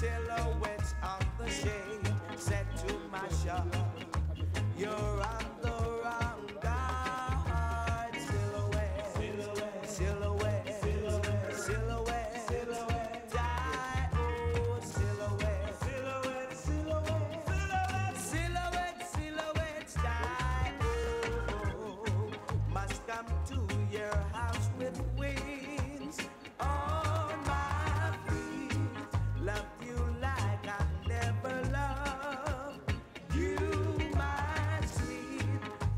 silhouettes of the shade set to my shop. You're on the wrong guard. Silhouette, silhouette, silhouette, silhouette, silhouette, silhouette, die, oh, silhouette, silhouette, silhouette, silhouette, silhouette, die, oh, must come to your house with wings on my feet. Loved you like I never loved you, my sweet,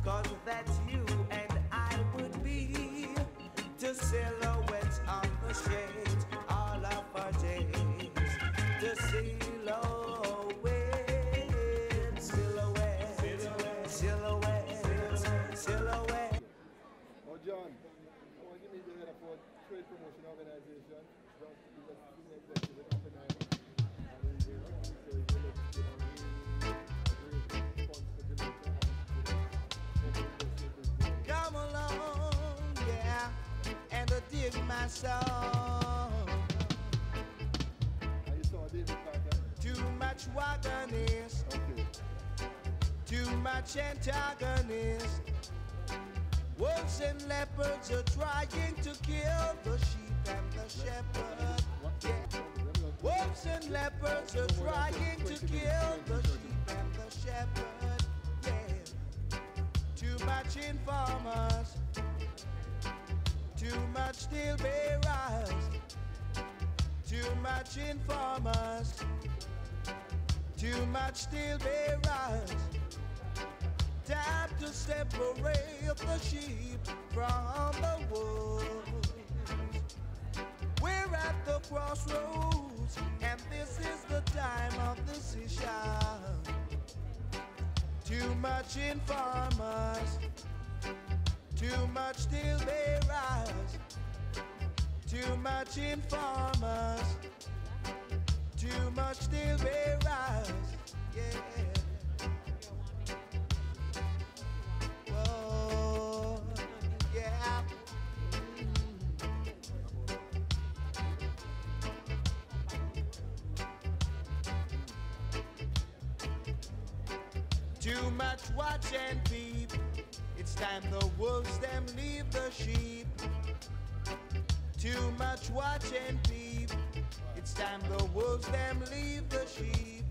'cause that's you and I would be the silhouettes of the shades all of our days. The silhouette, silhouette, silhouette, silhouette, silhouette. Oh, John, I want you to meet the head of our trade promotion organization. John, he's a senior executive with Oppenheimer. And he's, so he's going to great funds for Jamaica. Come along, yeah, and dig my song. And you saw David Carter? Too much wagonist, Okay. too much antagonist. Wolves and leopards are trying to kill the sheep and the shepherd. Yeah. Wolves and leopards are trying to kill the sheep and the shepherd. Yeah. Too much informers, too much steel bearers, too much informers, too much steel bearers. Time to separate the sheep from the wolves. We're at the crossroads, and this is the time of decision. Too much informers, too much steel bearers, too much informers, too much steel bearers, yeah. Whoa, yeah. Too much watch and peep. It's time the wolves them leave the sheep. Too much watch and peep. It's time the wolves them leave the sheep.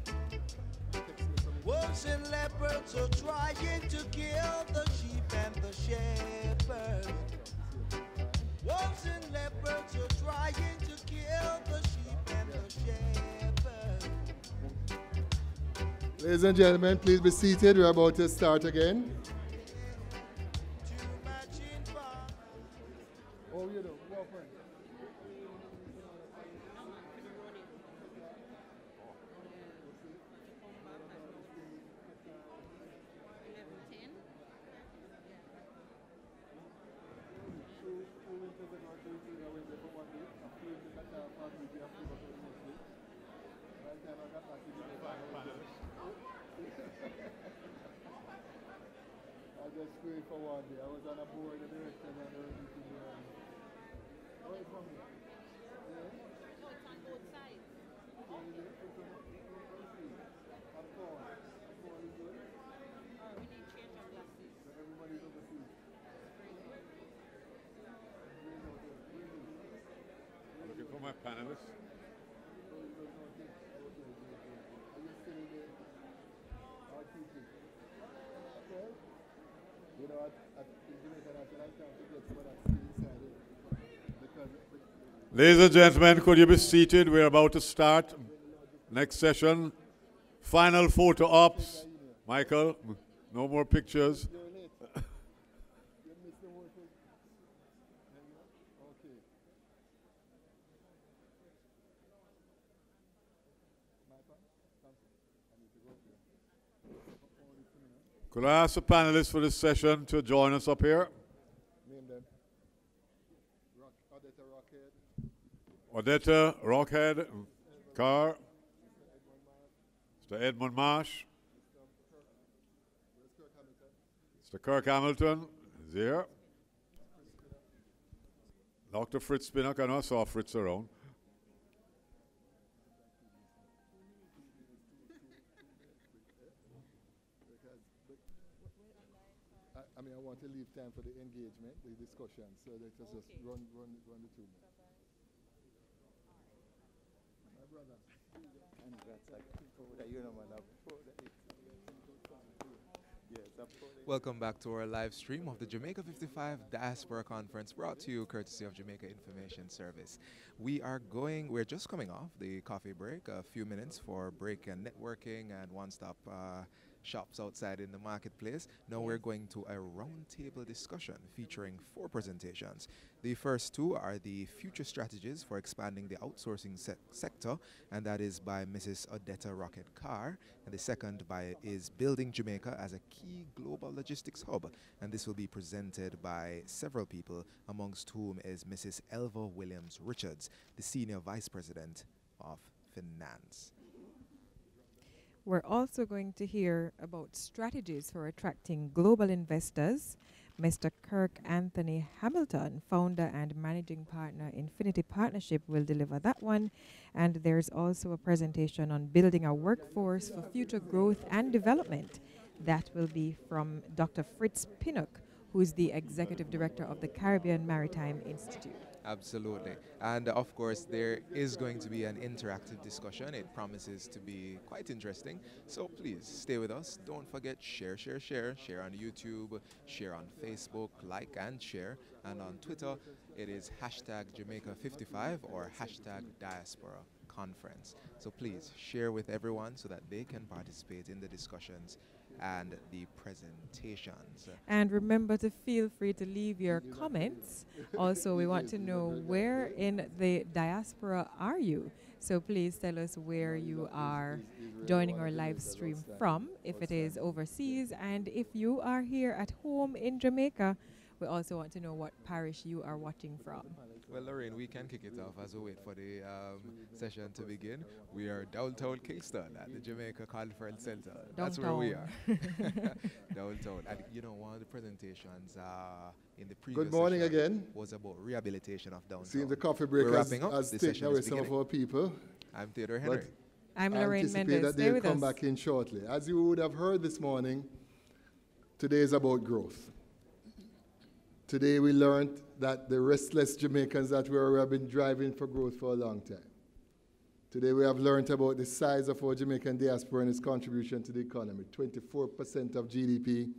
Wolves and leopards are trying to kill the sheep and the shepherd. Wolves and leopards are trying to kill the sheep and the shepherd. Ladies and gentlemen, please be seated. We're about to start again. Too much inform. Oh, you know, well, friend. I just prayed for one day. I was on a board of directors and everything. Where is from here? Yeah? No, it's on both sides. I'm Paul. Paul is good. We need change of glasses. So everybody's overseas. Looking for my panelists. You know, at Jamaica National Camp, to get some of that inside it. Because Ladies and gentlemen, could you be seated? We're about to start. Next session. Final photo ops. Michael, no more pictures. you're late. You missed the whole thing. Okay. Could I ask the panelists for this session to join us up here? Name them. Odetta Rockhead. Odetta Rockhead, Carr, Mr. Edmund Marsh, Mr. Kirk Hamilton is here. Dr. Fritz Spinnock, I know I saw Fritz around. time for the engagement, the discussion. So let us just run the 2 minutes. My brother. Welcome back to our live stream of the Jamaica 55 Diaspora Conference, brought to you courtesy of Jamaica Information Service. We're just coming off the coffee break, a few minutes for break and networking and one-stop shops outside in the marketplace. Now we're going to a roundtable discussion featuring 4 presentations. The first 2 are the future strategies for expanding the outsourcing sector, and that is by Mrs. Odetta Rocket Carr. And the second is Building Jamaica as a Key Global Logistics Hub, and this will be presented by several people, amongst whom is Mrs. Elva Williams Richards, the Senior Vice President of Finance. We're also going to hear about strategies for attracting global investors. Mr. Kirk Anthony Hamilton, founder and managing partner, Infinity Partnership, will deliver that one. And there's also a presentation on building a workforce for future growth and development. That will be from Dr. Fritz Pinnock, who is the executive director of the Caribbean Maritime Institute. Absolutely. And of course, there is going to be an interactive discussion. It promises to be quite interesting. So please stay with us. Don't forget, share. Share on YouTube, share on Facebook, like and share. And on Twitter, it is #Jamaica55 or #Diaspora Conference. So please share with everyone so that they can participate in the discussions and the presentations. And remember to feel free to leave your comments. Also, we want to know where in the diaspora are you? So please tell us where you are joining our live stream from, if it is overseas, and if you are here at home in Jamaica, we also want to know what parish you are watching from. Well, Lorraine, we can kick it off as we wait for the session to begin. We are downtown Kingston at the Jamaica Conference Center. That's where we are. Downtown. And you know, one of the presentations in the previous Good morning session again. was about rehabilitation of downtown. Seeing the coffee break We're has wrapping up. The taken session away is some of beginning. our people. I'm Theodore Henry. I'm I Lorraine anticipate Mendes. that Stay they'll with come us. back in shortly. As you would have heard this morning, today is about growth. Today we learned that the restless Jamaicans that we have been driving for growth for a long time. Today we have learned about the size of our Jamaican diaspora and its contribution to the economy. 24% of GDP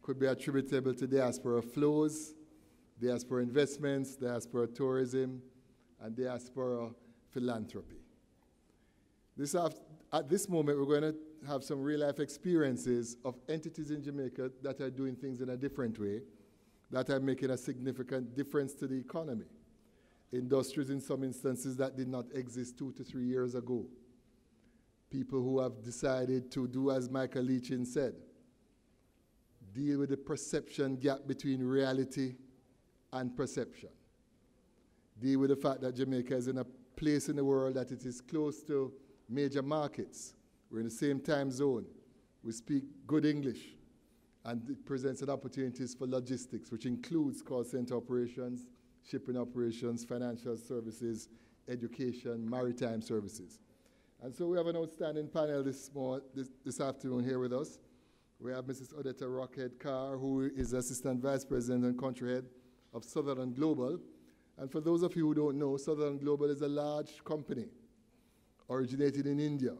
could be attributable to diaspora flows, diaspora investments, diaspora tourism, and diaspora philanthropy. At this moment, we're going to have some real-life experiences of entities in Jamaica that are doing things in a different way, that are making a significant difference to the economy. Industries in some instances that did not exist 2 to 3 years ago. People who have decided to do as Michael Leachin said, deal with the perception gap between reality and perception. Deal with the fact that Jamaica is in a place in the world that it is close to major markets. We're in the same time zone. We speak good English. And it presents opportunities for logistics, which includes call center operations, shipping operations, financial services, education, maritime services. And so we have an outstanding panel this afternoon here with us. We have Mrs. Odetta Rocket Carr, who is Assistant Vice President and Country Head of Southern Global. And for those of you who don't know, Southern Global is a large company originated in India,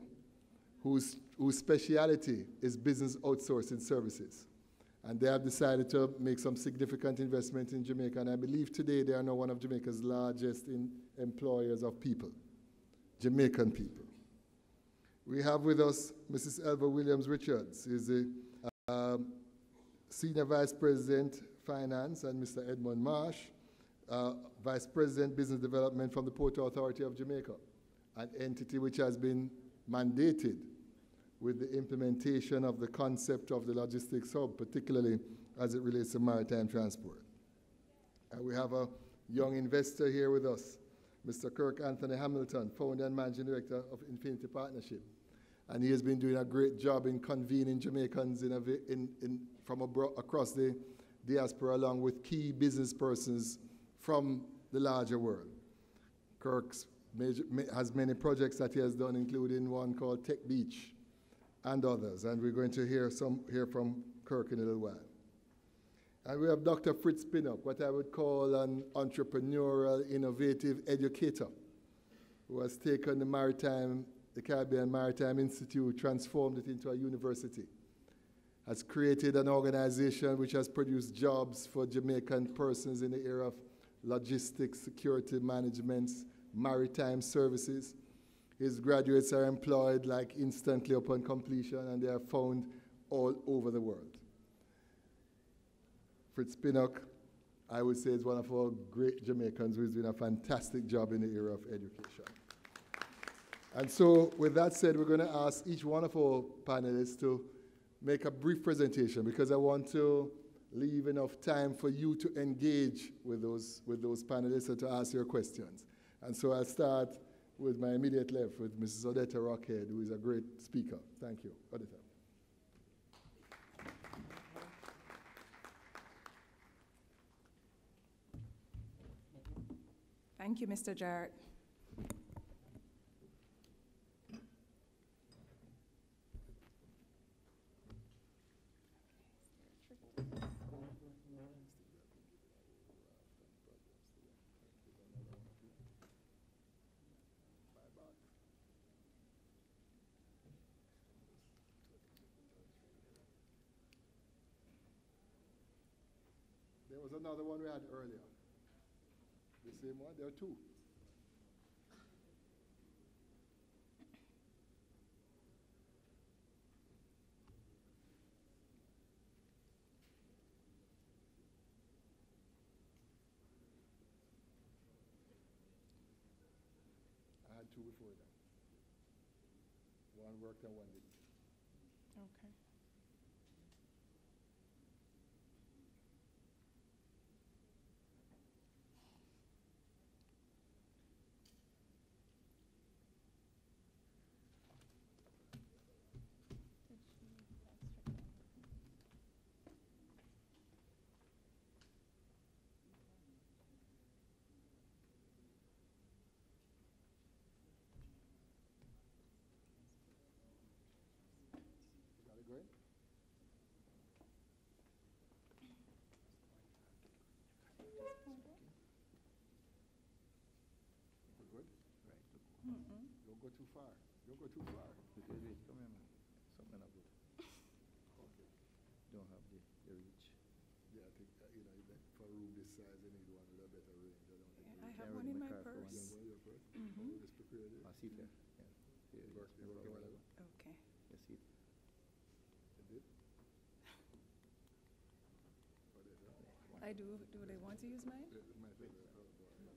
whose speciality is business outsourcing services. And they have decided to make some significant investment in Jamaica, and I believe today they are now one of Jamaica's largest employers of people, Jamaican people. We have with us Mrs. Elva Williams Richards, who is the Senior Vice President Finance, and Mr. Edmund Marsh, Vice President Business Development from the Port Authority of Jamaica, an entity which has been mandated with the implementation of the concept of the logistics hub, particularly as it relates to maritime transport. And we have a young investor here with us, Mr. Kirk Anthony Hamilton, founder and managing director of Infinity Partnership. And he has been doing a great job in convening Jamaicans from across the diaspora, along with key business persons from the larger world. Kirk has many projects that he has done, including one called Tech Beach, and others, and we're going to hear from Kirk in a little while. And we have Dr. Fritz Pinnock, what I would call an entrepreneurial, innovative educator, who has taken the Caribbean Maritime Institute, transformed it into a university, has created an organization which has produced jobs for Jamaican persons in the area of logistics, security management, maritime services. His graduates are employed like instantly upon completion, and they are found all over the world. Fritz Pinnock, I would say, is one of our great Jamaicans who's doing a fantastic job in the area of education. And so, with that said, we're going to ask each one of our panelists to make a brief presentation, because I want to leave enough time for you to engage with those panelists and to ask your questions. And so I'll start with my immediate left, with Mrs. Odetta Rockhead, who is a great speaker. Thank you. Odetta. Thank you, Mr. Jarrett. There was another one we had earlier. The same one? There are two. I had two before that. One worked and one didn't. Okay. Got it going? We're good? Right. Don't go too far. Don't go too far. Wait, come here, man. Something not good. Okay. Don't have the reach. Yeah, I think, for a room this size, they need one with a better range. I don't think I we have Can't one really in my make out for one. purse. one of your purse? Oh, just prepare it. I see it there. Yeah. Yeah, Work, yes, work, yes, whatever. Okay. yes, see it. It did? What is it? I do. Do they want to use mine? It might be there. Oh, boy.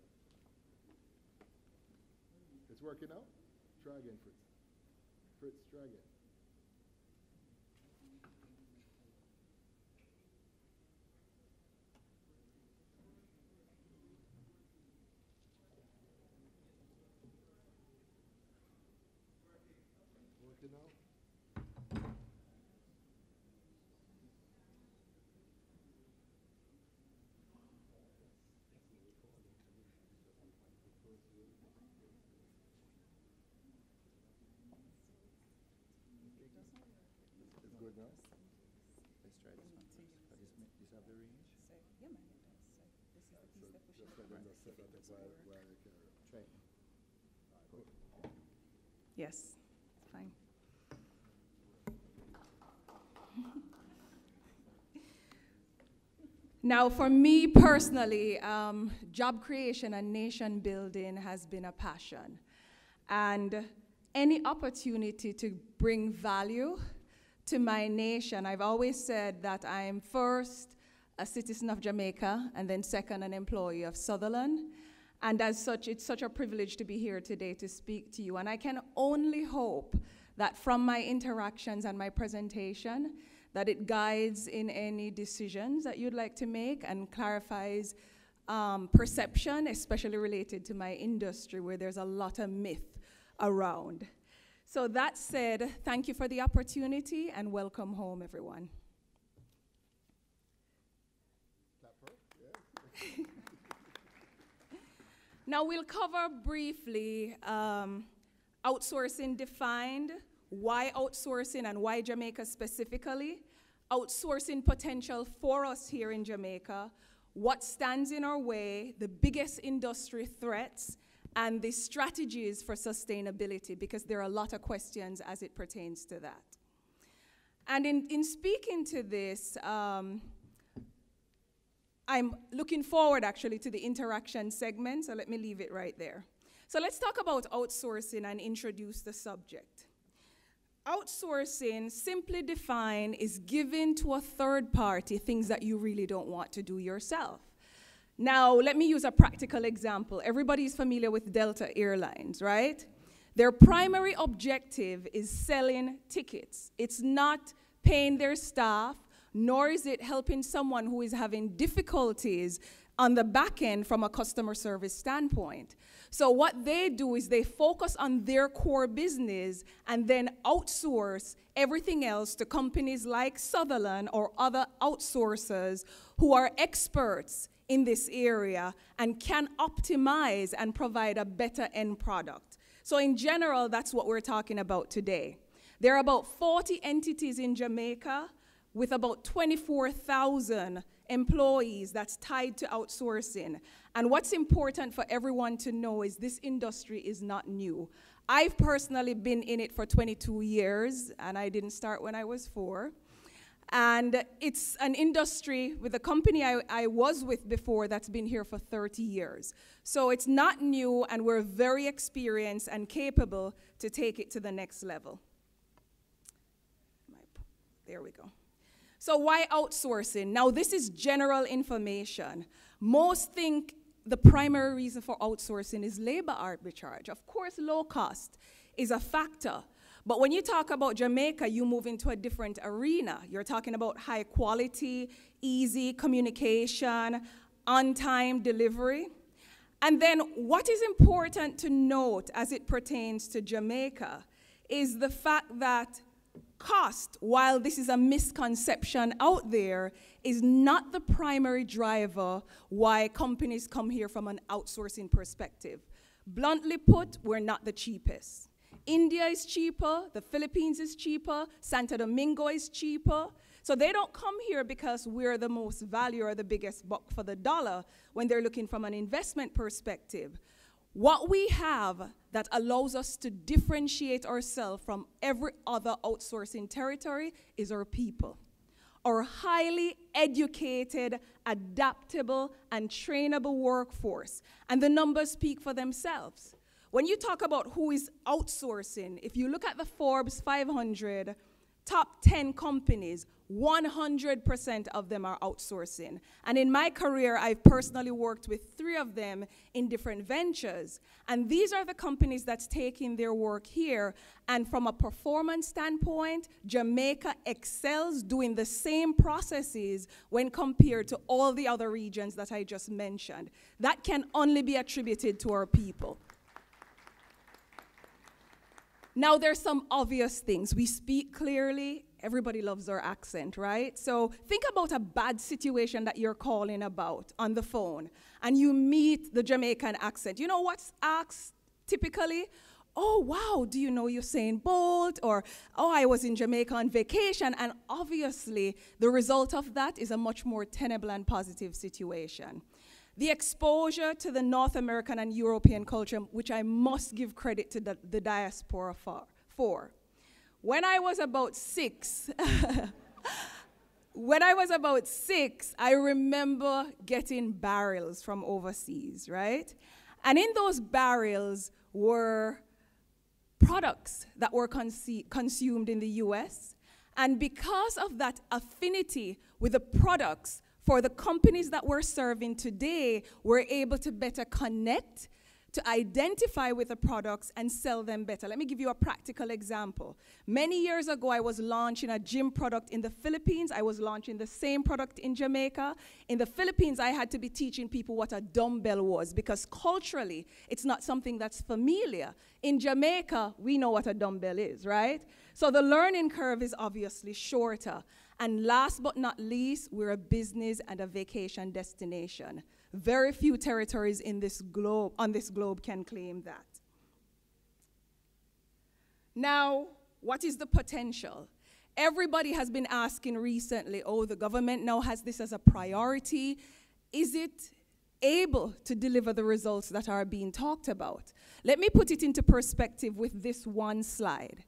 It's working out? Try again, Fritz. Fritz, try again. Working out? It's good now? Let's try this one first. This have the range? So, yeah, man, it does. So, this is the piece that pushes Just let them just set that up while they carry it. Try it. Yes, it's fine. Now, for me personally, job creation and nation building has been a passion. And any opportunity to bring value to my nation, I've always said that I am first a citizen of Jamaica and then second an employee of Sutherland. And as such, it's such a privilege to be here today to speak to you. And I can only hope that from my interactions and my presentation, that it guides in any decisions that you'd like to make and clarifies perception, especially related to my industry where there's a lot of myth around. So that said, thank you for the opportunity and welcome home, everyone. Now we'll cover briefly outsourcing defined, why outsourcing and why Jamaica specifically, outsourcing potential for us here in Jamaica, what stands in our way, the biggest industry threats, and the strategies for sustainability, because there are a lot of questions as it pertains to that. And in speaking to this, I'm looking forward actually to the interaction segment, so let me leave it right there. So let's talk about outsourcing and introduce the subject. Outsourcing, simply defined, is giving to a third party things that you really don't want to do yourself. Now, let me use a practical example. Everybody's familiar with Delta Airlines, right? Their primary objective is selling tickets. It's not paying their staff, nor is it helping someone who is having difficulties on the back end from a customer service standpoint. So what they do is they focus on their core business and then outsource everything else to companies like Sutherland or other outsourcers who are experts in this area and can optimize and provide a better end product. So in general, that's what we're talking about today. There are about 40 entities in Jamaica with about 24,000 employees that's tied to outsourcing. And what's important for everyone to know is this industry is not new. I've personally been in it for 22 years, and I didn't start when I was 4. And it's an industry with a company I was with before that's been here for 30 years. So it's not new, and we're very experienced and capable to take it to the next level. There we go. So why outsourcing? Now, this is general information. Most think the primary reason for outsourcing is labor arbitrage. Of course, low cost is a factor. But when you talk about Jamaica, you move into a different arena. You're talking about high quality, easy communication, on-time delivery. And then what is important to note as it pertains to Jamaica is the fact that cost, while this is a misconception out there, is not the primary driver why companies come here from an outsourcing perspective. Bluntly put, we're not the cheapest. India is cheaper, the Philippines is cheaper, Santo Domingo is cheaper. So they don't come here because we're the most value or the biggest buck for the dollar when they're looking from an investment perspective. What we have that allows us to differentiate ourselves from every other outsourcing territory is our people. Our highly educated, adaptable, and trainable workforce. And the numbers speak for themselves. When you talk about who is outsourcing, if you look at the Forbes 500 top 10 companies, 100% of them are outsourcing. And in my career, I've personally worked with 3 of them in different ventures. And these are the companies that's taking their work here. And from a performance standpoint, Jamaica excels doing the same processes when compared to all the other regions that I just mentioned. That can only be attributed to our people. Now, there's some obvious things. We speak clearly. Everybody loves our accent, right? So think about a bad situation that you're calling about on the phone, and you meet the Jamaican accent. You know what's asked typically? Oh, wow, do you know Usain Bolt? Or, oh, I was in Jamaica on vacation. And obviously, the result of that is a much more tenable and positive situation. The exposure to the North American and European culture, which I must give credit to the diaspora for. When I was about 6, I remember getting barrels from overseas, right? And in those barrels were products that were consumed in the US. And because of that affinity with the products, for the companies that we're serving today, we're able to better connect, to identify with the products and sell them better. Let me give you a practical example. Many years ago, I was launching a gym product in the Philippines. I was launching the same product in Jamaica. In the Philippines, I had to be teaching people what a dumbbell was because culturally, it's not something that's familiar. In Jamaica, we know what a dumbbell is, right? So the learning curve is obviously shorter. And last but not least, we're a business and a vacation destination. Very few territories on this globe can claim that. Now, what is the potential? Everybody has been asking recently, oh, the government now has this as a priority. Is it able to deliver the results that are being talked about? Let me put it into perspective with this one slide.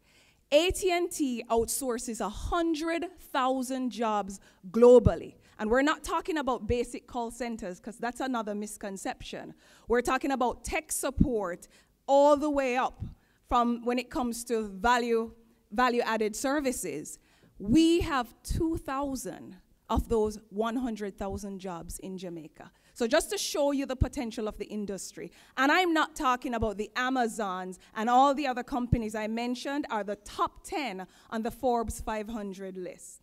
AT&T outsources 100,000 jobs globally. And we're not talking about basic call centers, because that's another misconception. We're talking about tech support all the way up from when it comes to value-added services. We have 2,000 of those 100,000 jobs in Jamaica. So just to show you the potential of the industry. And I'm not talking about the Amazons and all the other companies I mentioned are the top 10 on the Forbes 500 list.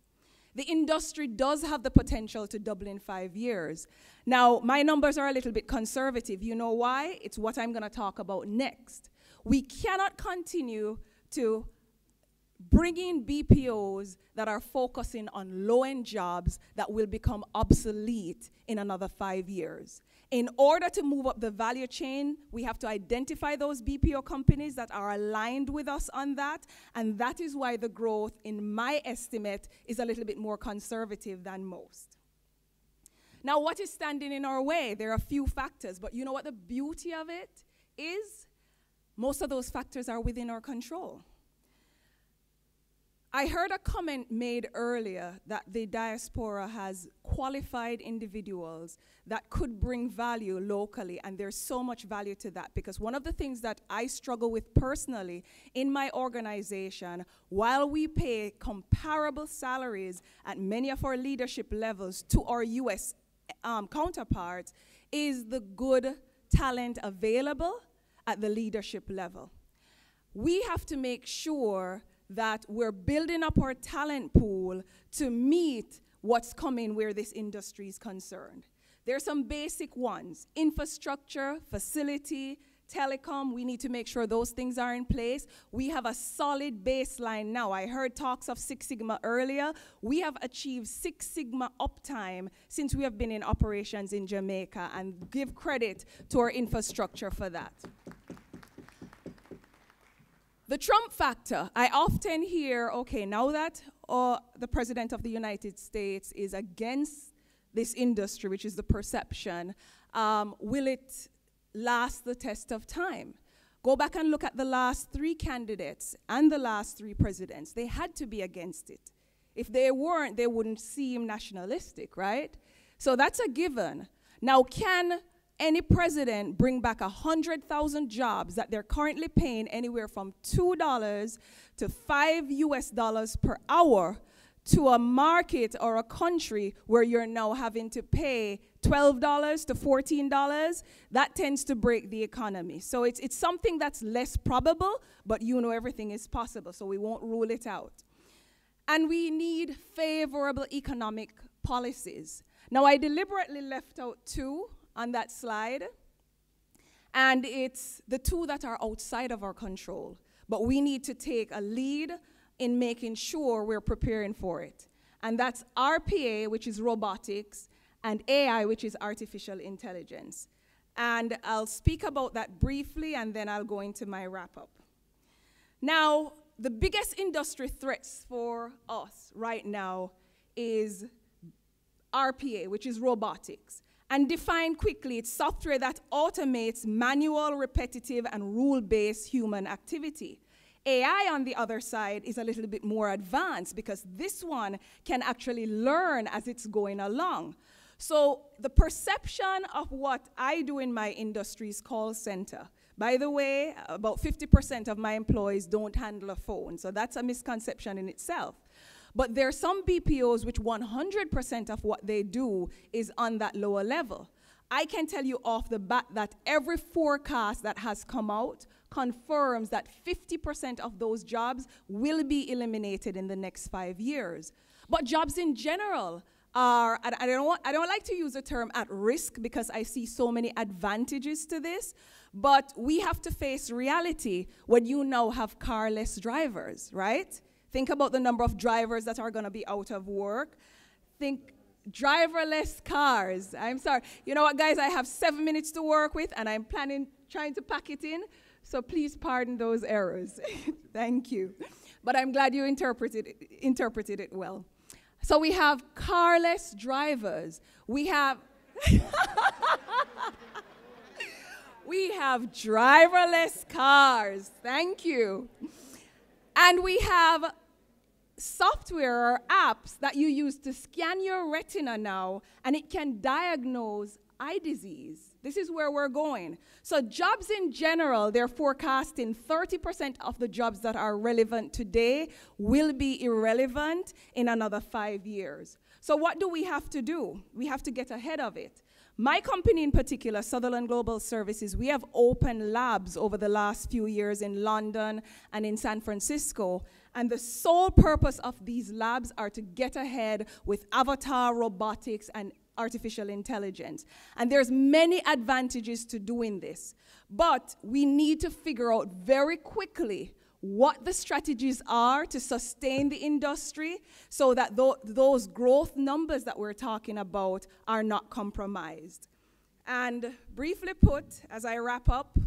The industry does have the potential to double in 5 years. Now, my numbers are a little bit conservative. You know why? It's what I'm going to talk about next. We cannot continue to bring in BPOs that are focusing on low-end jobs that will become obsolete in another 5 years. In order to move up the value chain, we have to identify those BPO companies that are aligned with us on that, and that is why the growth, in my estimate, is a little bit more conservative than most. Now, what is standing in our way? There are a few factors, but you know what the beauty of it is? Most of those factors are within our control. I heard a comment made earlier that the diaspora has qualified individuals that could bring value locally, and there's so much value to that, because one of the things that I struggle with personally in my organization, while we pay comparable salaries at many of our leadership levels to our US counterparts, is the good talent available at the leadership level. We have to make sure that we're building up our talent pool to meet what's coming where this industry is concerned. There are some basic ones: infrastructure, facility, telecom. We need to make sure those things are in place. We have a solid baseline now. I heard talks of Six Sigma earlier. We have achieved Six Sigma uptime since we have been in operations in Jamaica, and give credit to our infrastructure for that. The Trump factor, I often hear, okay, now that the President of the United States is against this industry, which is the perception, will it last the test of time? Go back and look at the last 3 candidates and the last 3 presidents. They had to be against it. If they weren't, they wouldn't seem nationalistic, right? So that's a given. Now, can any president bring back 100,000 jobs that they're currently paying anywhere from $2 to $5 per hour to a market or a country where you're now having to pay $12 to $14? That tends to break the economy. So it's something that's less probable, but you know everything is possible, so we won't rule it out. And we need favorable economic policies. Now, I deliberately left out 2 on that slide, and it's the 2 that are outside of our control, but we need to take a lead in making sure we're preparing for it. And that's RPA, which is robotics, and AI, which is artificial intelligence. And I'll speak about that briefly, and then I'll go into my wrap-up. Now, the biggest industry threats for us right now is RPA, which is robotics. And defined quickly, it's software that automates manual, repetitive, and rule-based human activity. AI, on the other side, is a little bit more advanced, because this one can actually learn as it's going along. So the perception of what I do in my industry is call center. By the way, about 50% of my employees don't handle a phone, so that's a misconception in itself. But there are some BPOs which 100% of what they do is on that lower level. I can tell you off the bat that every forecast that has come out confirms that 50% of those jobs will be eliminated in the next 5 years. But jobs in general are, and I don't like to use the term at risk, because I see so many advantages to this, but we have to face reality when you now have carless drivers, right? Think about the number of drivers that are going to be out of work. Think driverless cars. I'm sorry. You know what, guys? I have 7 minutes to work with, and I'm trying to pack it in. So please pardon those errors. Thank you. But I'm glad you interpreted it well. So we have carless drivers. We have we have driverless cars. Thank you. And we have software or apps that you use to scan your retina now, and it can diagnose eye disease. This is where we're going. So jobs in general, they're forecasting 30% of the jobs that are relevant today will be irrelevant in another 5 years. So what do we have to do? We have to get ahead of it. My company in particular, Sutherland Global Services, we have opened labs over the last few years in London and in San Francisco. And the sole purpose of these labs are to get ahead with avatar robotics and artificial intelligence. And there's many advantages to doing this. But we need to figure out very quickly what the strategies are to sustain the industry so that those growth numbers that we're talking about are not compromised. And briefly put, as I wrap up,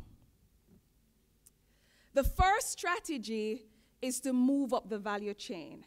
the first strategy is to move up the value chain.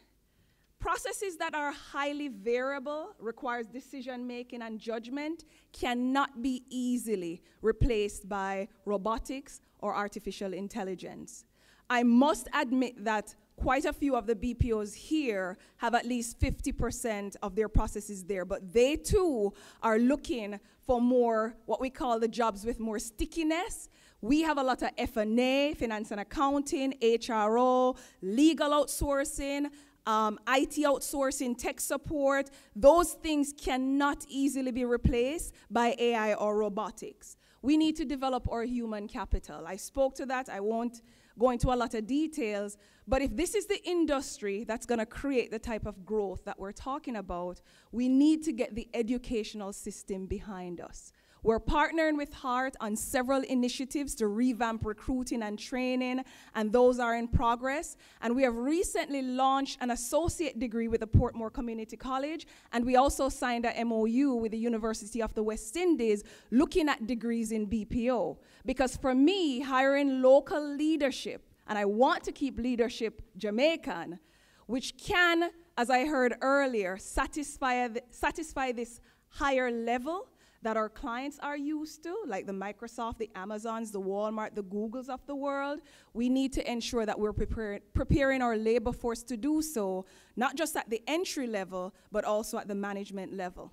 Processes that are highly variable, requires decision-making and judgment, cannot be easily replaced by robotics or artificial intelligence. I must admit that quite a few of the BPOs here have at least 50% of their processes there, but they too are looking for more, what we call the jobs with more stickiness. We have a lot of F&A, finance and accounting, HRO, legal outsourcing, IT outsourcing, tech support. Those things cannot easily be replaced by AI or robotics. We need to develop our human capital. I spoke to that. I won't go into a lot of details, but if this is the industry that's going to create the type of growth that we're talking about, we need to get the educational system behind us. We're partnering with HEART on several initiatives to revamp recruiting and training, and those are in progress. And we have recently launched an associate degree with the Portmore Community College, and we also signed a MOU with the University of the West Indies looking at degrees in BPO. Because for me, hiring local leadership, and I want to keep leadership Jamaican, which can, as I heard earlier, satisfy this higher level that our clients are used to, like the Microsoft, the Amazons, the Walmart, the Googles of the world. We need to ensure that we're preparing our labor force to do so, not just at the entry level, but also at the management level.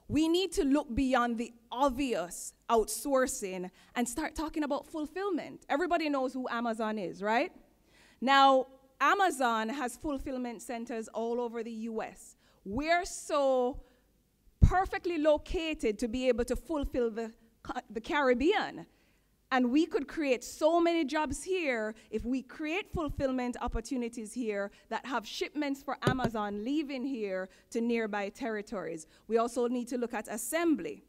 We need to look beyond the obvious outsourcing and start talking about fulfillment. Everybody knows who Amazon is, right? Now, Amazon has fulfillment centers all over the US. We're so perfectly located to be able to fulfill the Caribbean. And we could create so many jobs here if we create fulfillment opportunities here that have shipments for Amazon leaving here to nearby territories. We also need to look at assembly.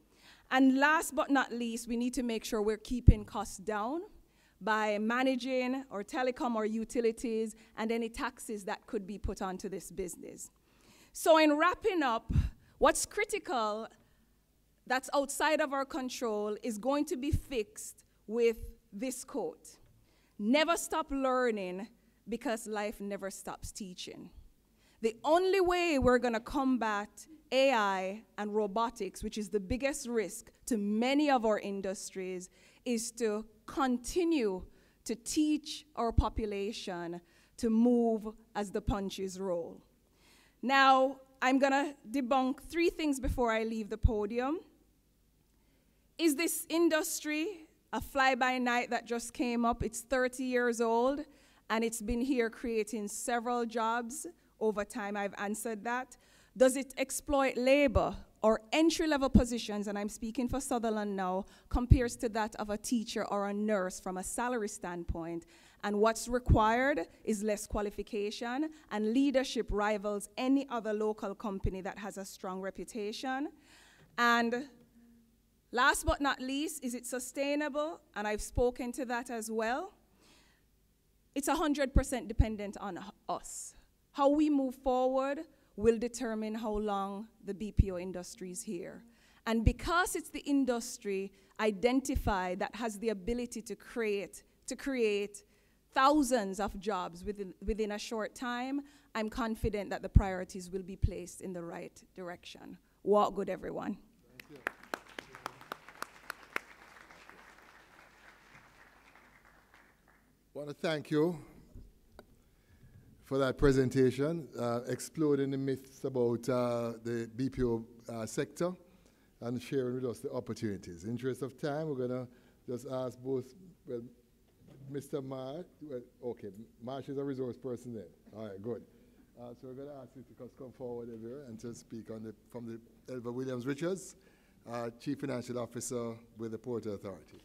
And last but not least, we need to make sure we're keeping costs down by managing our telecom or utilities and any taxes that could be put onto this business. So in wrapping up, what's critical that's outside of our control is going to be fixed with this quote: never stop learning because life never stops teaching. The only way we're going to combat AI and robotics, which is the biggest risk to many of our industries, is to continue to teach our population to move as the punches roll. Now, I'm going to debunk 3 things before I leave the podium. Is this industry a fly-by-night that just came up? It's 30 years old, and it's been here creating several jobs over time. I've answered that. Does it exploit labor or entry-level positions, and I'm speaking for Sutherland now, compares to that of a teacher or a nurse from a salary standpoint? And what's required is less qualification, and leadership rivals any other local company that has a strong reputation. And last but not least, is it sustainable? And I've spoken to that as well. It's 100% dependent on us. How we move forward will determine how long the BPO industry is here. And because it's the industry identified that has the ability to create to create thousands of jobs within a short time, I'm confident that the priorities will be placed in the right direction. Walk good, everyone. Thank you. I want to thank you for that presentation, exploding the myths about the BPO sector and sharing with us the opportunities. In the interest of time, we're going to just ask both, well, Mr. Marsh, well, okay, Marsh is a resource person then. All right, good. So we're going to ask you to come forward here and to speak on from the Elva Williams Richards, Chief Financial Officer with the Port Authority.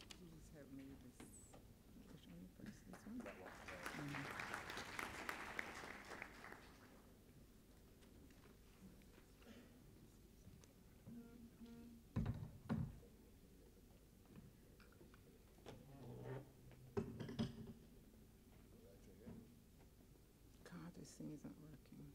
Thing isn't working.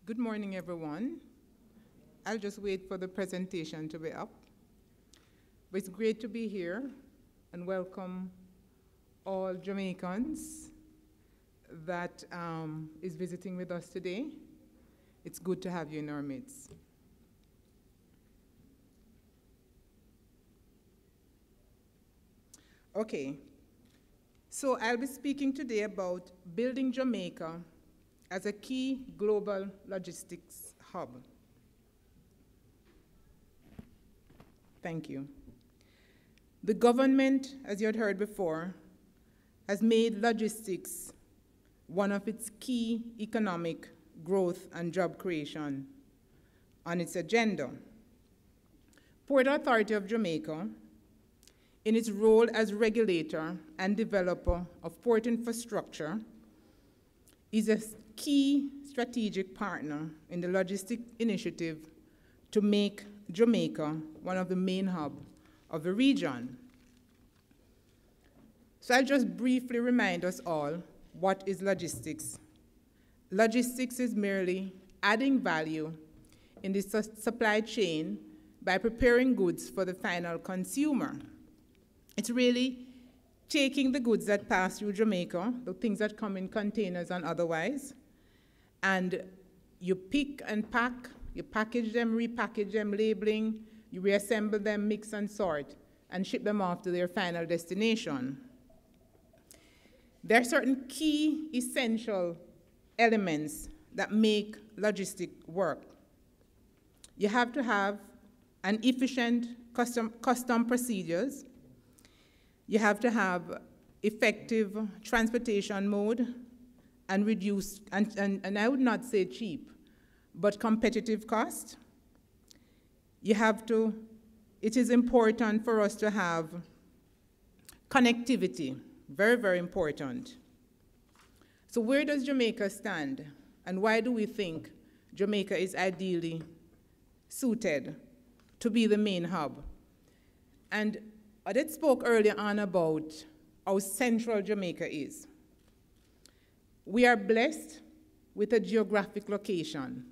Good morning, everyone. I'll just wait for the presentation to be up. But it's great to be here and welcome all Jamaicans that is visiting with us today. It's good to have you in our midst. Okay, so I'll be speaking today about building Jamaica as a key global logistics hub. Thank you. The government, as you had heard before, has made logistics one of its key economic growth and job creation on its agenda. Port Authority of Jamaica, in its role as regulator and developer of port infrastructure, is a key strategic partner in the logistic initiative to make Jamaica one of the main hubs of the region. So I'll just briefly remind us all what is logistics. Logistics is merely adding value in the supply chain by preparing goods for the final consumer. It's really taking the goods that pass through Jamaica, the things that come in containers and otherwise, and you pick and pack, you package them, repackage them, labeling, you reassemble them, mix and sort, and ship them off to their final destination. There are certain key essential elements that make logistics work. You have to have an efficient custom procedures. You have to have effective transportation mode and reduce, and I would not say cheap, but competitive cost. You have to, it is important for us to have connectivity, very, very important. So where does Jamaica stand? And why do we think Jamaica is ideally suited to be the main hub? And I did spoke earlier on about how central Jamaica is. We are blessed with a geographic location.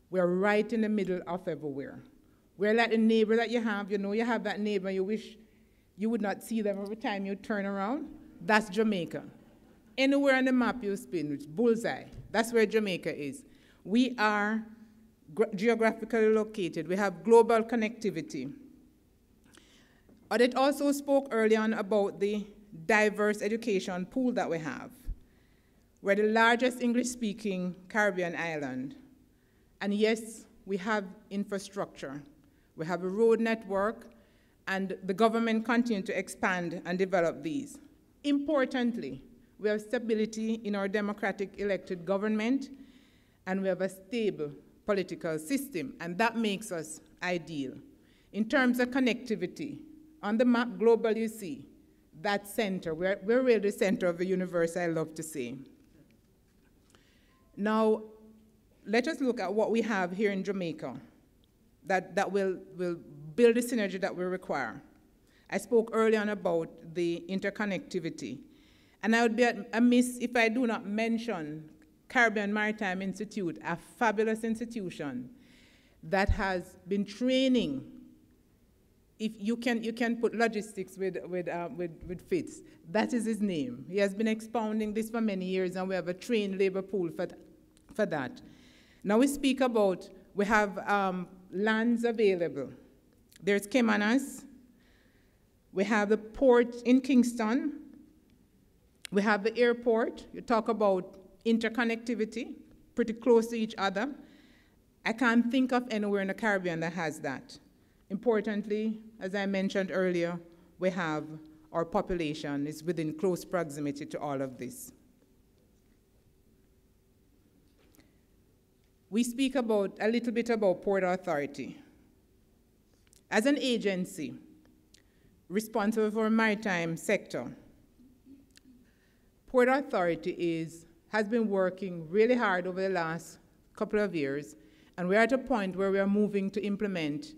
We're right in the middle of everywhere. We're like the neighbor that you have. You know, you have that neighbor you wish you would not see them every time you turn around. That's Jamaica. Anywhere on the map you spin, it's bullseye. That's where Jamaica is. We are geographically located. We have global connectivity. But it also spoke earlier on about the diverse education pool that we have. We're the largest English-speaking Caribbean island. And yes, we have infrastructure. We have a road network, and the government continues to expand and develop these. Importantly, we have stability in our democratic elected government, and we have a stable political system, and that makes us ideal. In terms of connectivity, on the map global you see, that center, we're really the center of the universe, I love to say. Now, let us look at what we have here in Jamaica that will build the synergy that we require. I spoke earlier on about the interconnectivity. And I would be amiss if I do not mention Caribbean Maritime Institute, a fabulous institution. that has been training. If you can put logistics with Fitz. That is his name. He has been expounding this for many years, and we have a trained labor pool for that. Now we speak about, we have lands available. There's Caymanas. We have the port in Kingston. We have the airport. You talk about interconnectivity, pretty close to each other. I can't think of anywhere in the Caribbean that has that. Importantly, as I mentioned earlier, we have our population is within close proximity to all of this. We speak a little bit about Port Authority. As an agency responsible for the maritime sector, Port Authority has been working really hard over the last couple of years, and we're at a point where we are moving to implement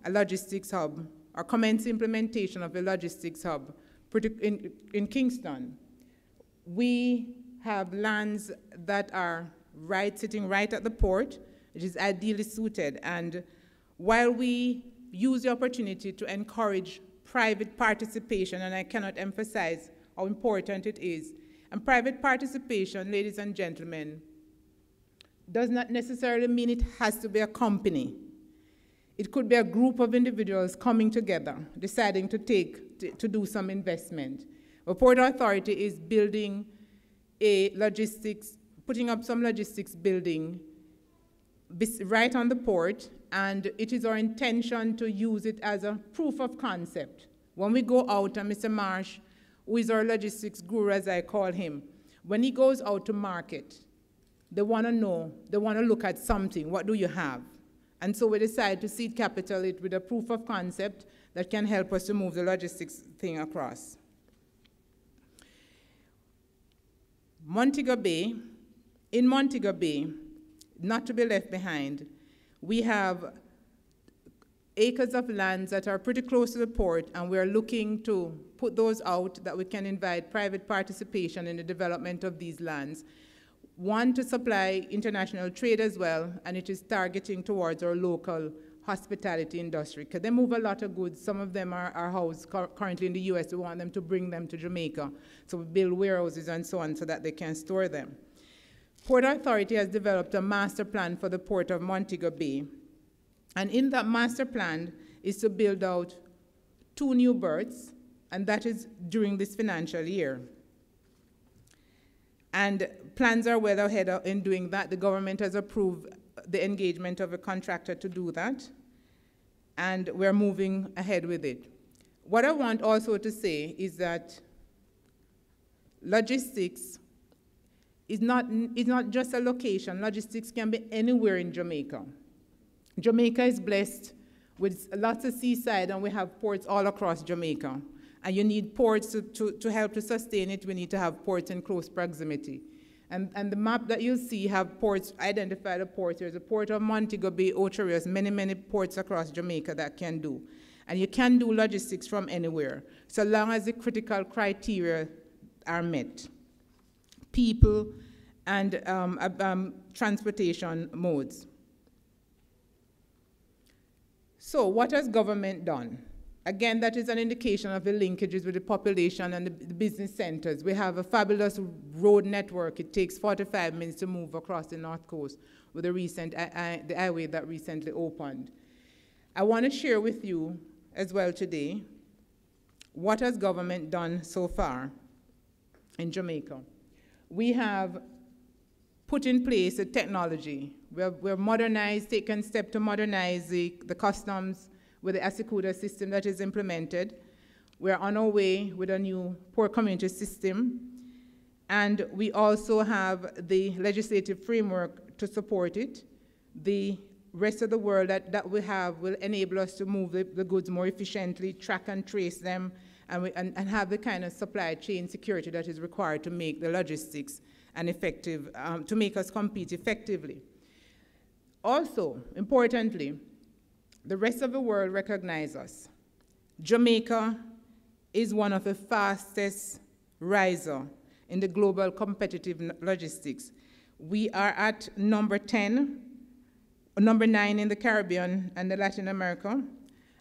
a logistics hub, or commence implementation of a logistics hub in Kingston. We have lands that are sitting right at the port, which is ideally suited. And while we use the opportunity to encourage private participation, and I cannot emphasize how important it is, and private participation, ladies and gentlemen, does not necessarily mean it has to be a company. It could be a group of individuals coming together, deciding to do some investment. The Port Authority is building putting up some logistics building right on the port, and it is our intention to use it as a proof of concept. When we go out, and Mr. Marsh, who is our logistics guru, as I call him, when he goes out to market, they want to know, they want to look at something. What do you have? And so we decided to seed capital it with a proof of concept that can help us to move the logistics thing across. Montego Bay, in Montego Bay, not to be left behind, we have acres of lands that are pretty close to the port, and we're looking to put those out that we can invite private participation in the development of these lands. One, to supply international trade as well, and it is targeting towards our local hospitality industry, because they move a lot of goods. Some of them are housed currently in the US. We want them to bring them to Jamaica. So we build warehouses and so on so that they can store them. Port Authority has developed a master plan for the port of Montego Bay. And in that master plan is to build out 2 new berths, and that is during this financial year. And plans are well ahead in doing that. The government has approved the engagement of a contractor to do that, and we're moving ahead with it. What I want also to say is that logistics is not just a location. Logistics can be anywhere in Jamaica. Jamaica is blessed with lots of seaside, and we have ports all across Jamaica. And you need ports to help to sustain it. We need to have ports in close proximity. And the map that you'll see have ports, identify the ports. There's a port of Montego Bay, Ocho Rios, many ports across Jamaica that can do. And you can do logistics from anywhere, so long as the critical criteria are met. People and transportation modes. So what has government done? Again, that is an indication of the linkages with the population and the business centers. We have a fabulous road network. It takes 45 minutes to move across the North Coast with the highway that recently opened. I want to share with you as well today what has government done so far in Jamaica. We have put in place a technology. We're modernized, taken steps to modernize the customs with the Asikuda system that is implemented. We're on our way with a new poor community system. And we also have the legislative framework to support it. The rest of the world that we have will enable us to move the goods more efficiently, track and trace them, and have the kind of supply chain security that is required to make the logistics and effective, to make us compete effectively. Also, importantly, the rest of the world recognizes us. Jamaica is one of the fastest riser in the global competitive logistics. We are at number 10 number 9 in the Caribbean and the Latin America.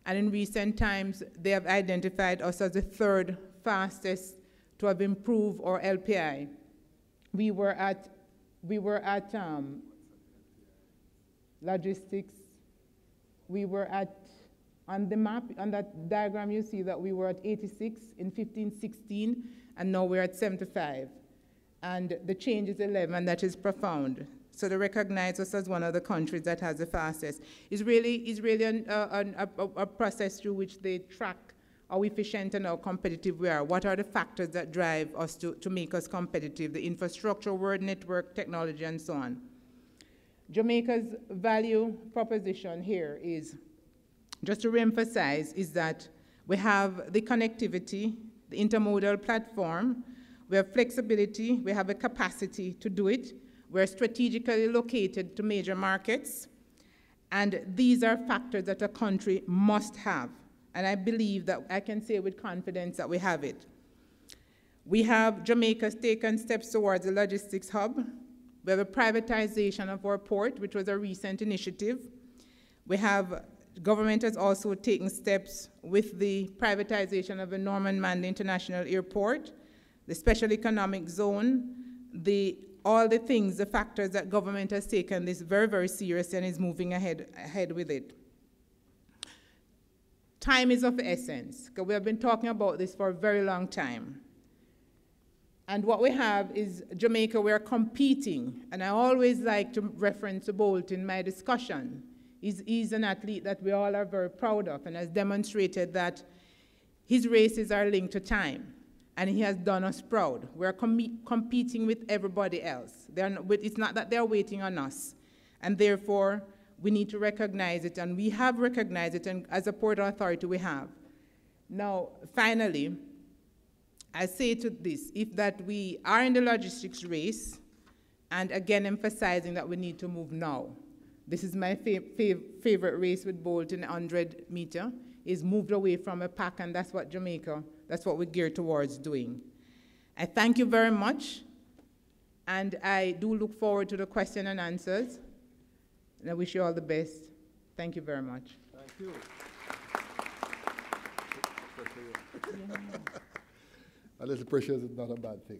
And in recent times, they have identified us as the 3rd fastest to have improved our LPI. We were at logistics. We were at, on the map, on that diagram, you see that we were at 86 in 15-16, and now we're at 75. And the change is 11, and that is profound. So to recognize us as one of the countries that has the fastest is really a process through which they track how efficient and how competitive we are. What are the factors that drive us to make us competitive? The infrastructure, word network, technology, and so on. Jamaica's value proposition here is, just to reemphasize, is that we have the connectivity, the intermodal platform, we have flexibility, we have a capacity to do it, we're strategically located to major markets, and these are factors that a country must have. And I believe that I can say with confidence that we have it. We have Jamaica's taken steps towards a logistics hub. We have a privatization of our port, which was a recent initiative. We have, government has also taken steps with the privatization of the Norman Manley International Airport, the special economic zone, all the things, the factors that government has taken this very, very serious and is moving ahead with it. Time is of the essence, because we have been talking about this for a very long time. And what we have is Jamaica, we are competing, and I always like to reference Bolt in my discussion. He's an athlete that we all are very proud of, and has demonstrated that his races are linked to time, and he has done us proud. We're competing with everybody else. It's not that they're waiting on us, and therefore we need to recognize it, and we have recognized it, and as a port authority we have. Now, finally, I say to this, if that we are in the logistics race, and again emphasizing that we need to move now. This is my favorite race with Bolt in 100 meter, is moved away from a pack, and that's what Jamaica, that's what we're geared towards doing. I thank you very much, and I do look forward to the question and answers, and I wish you all the best. Thank you very much. Thank you. A little pressure is not a bad thing.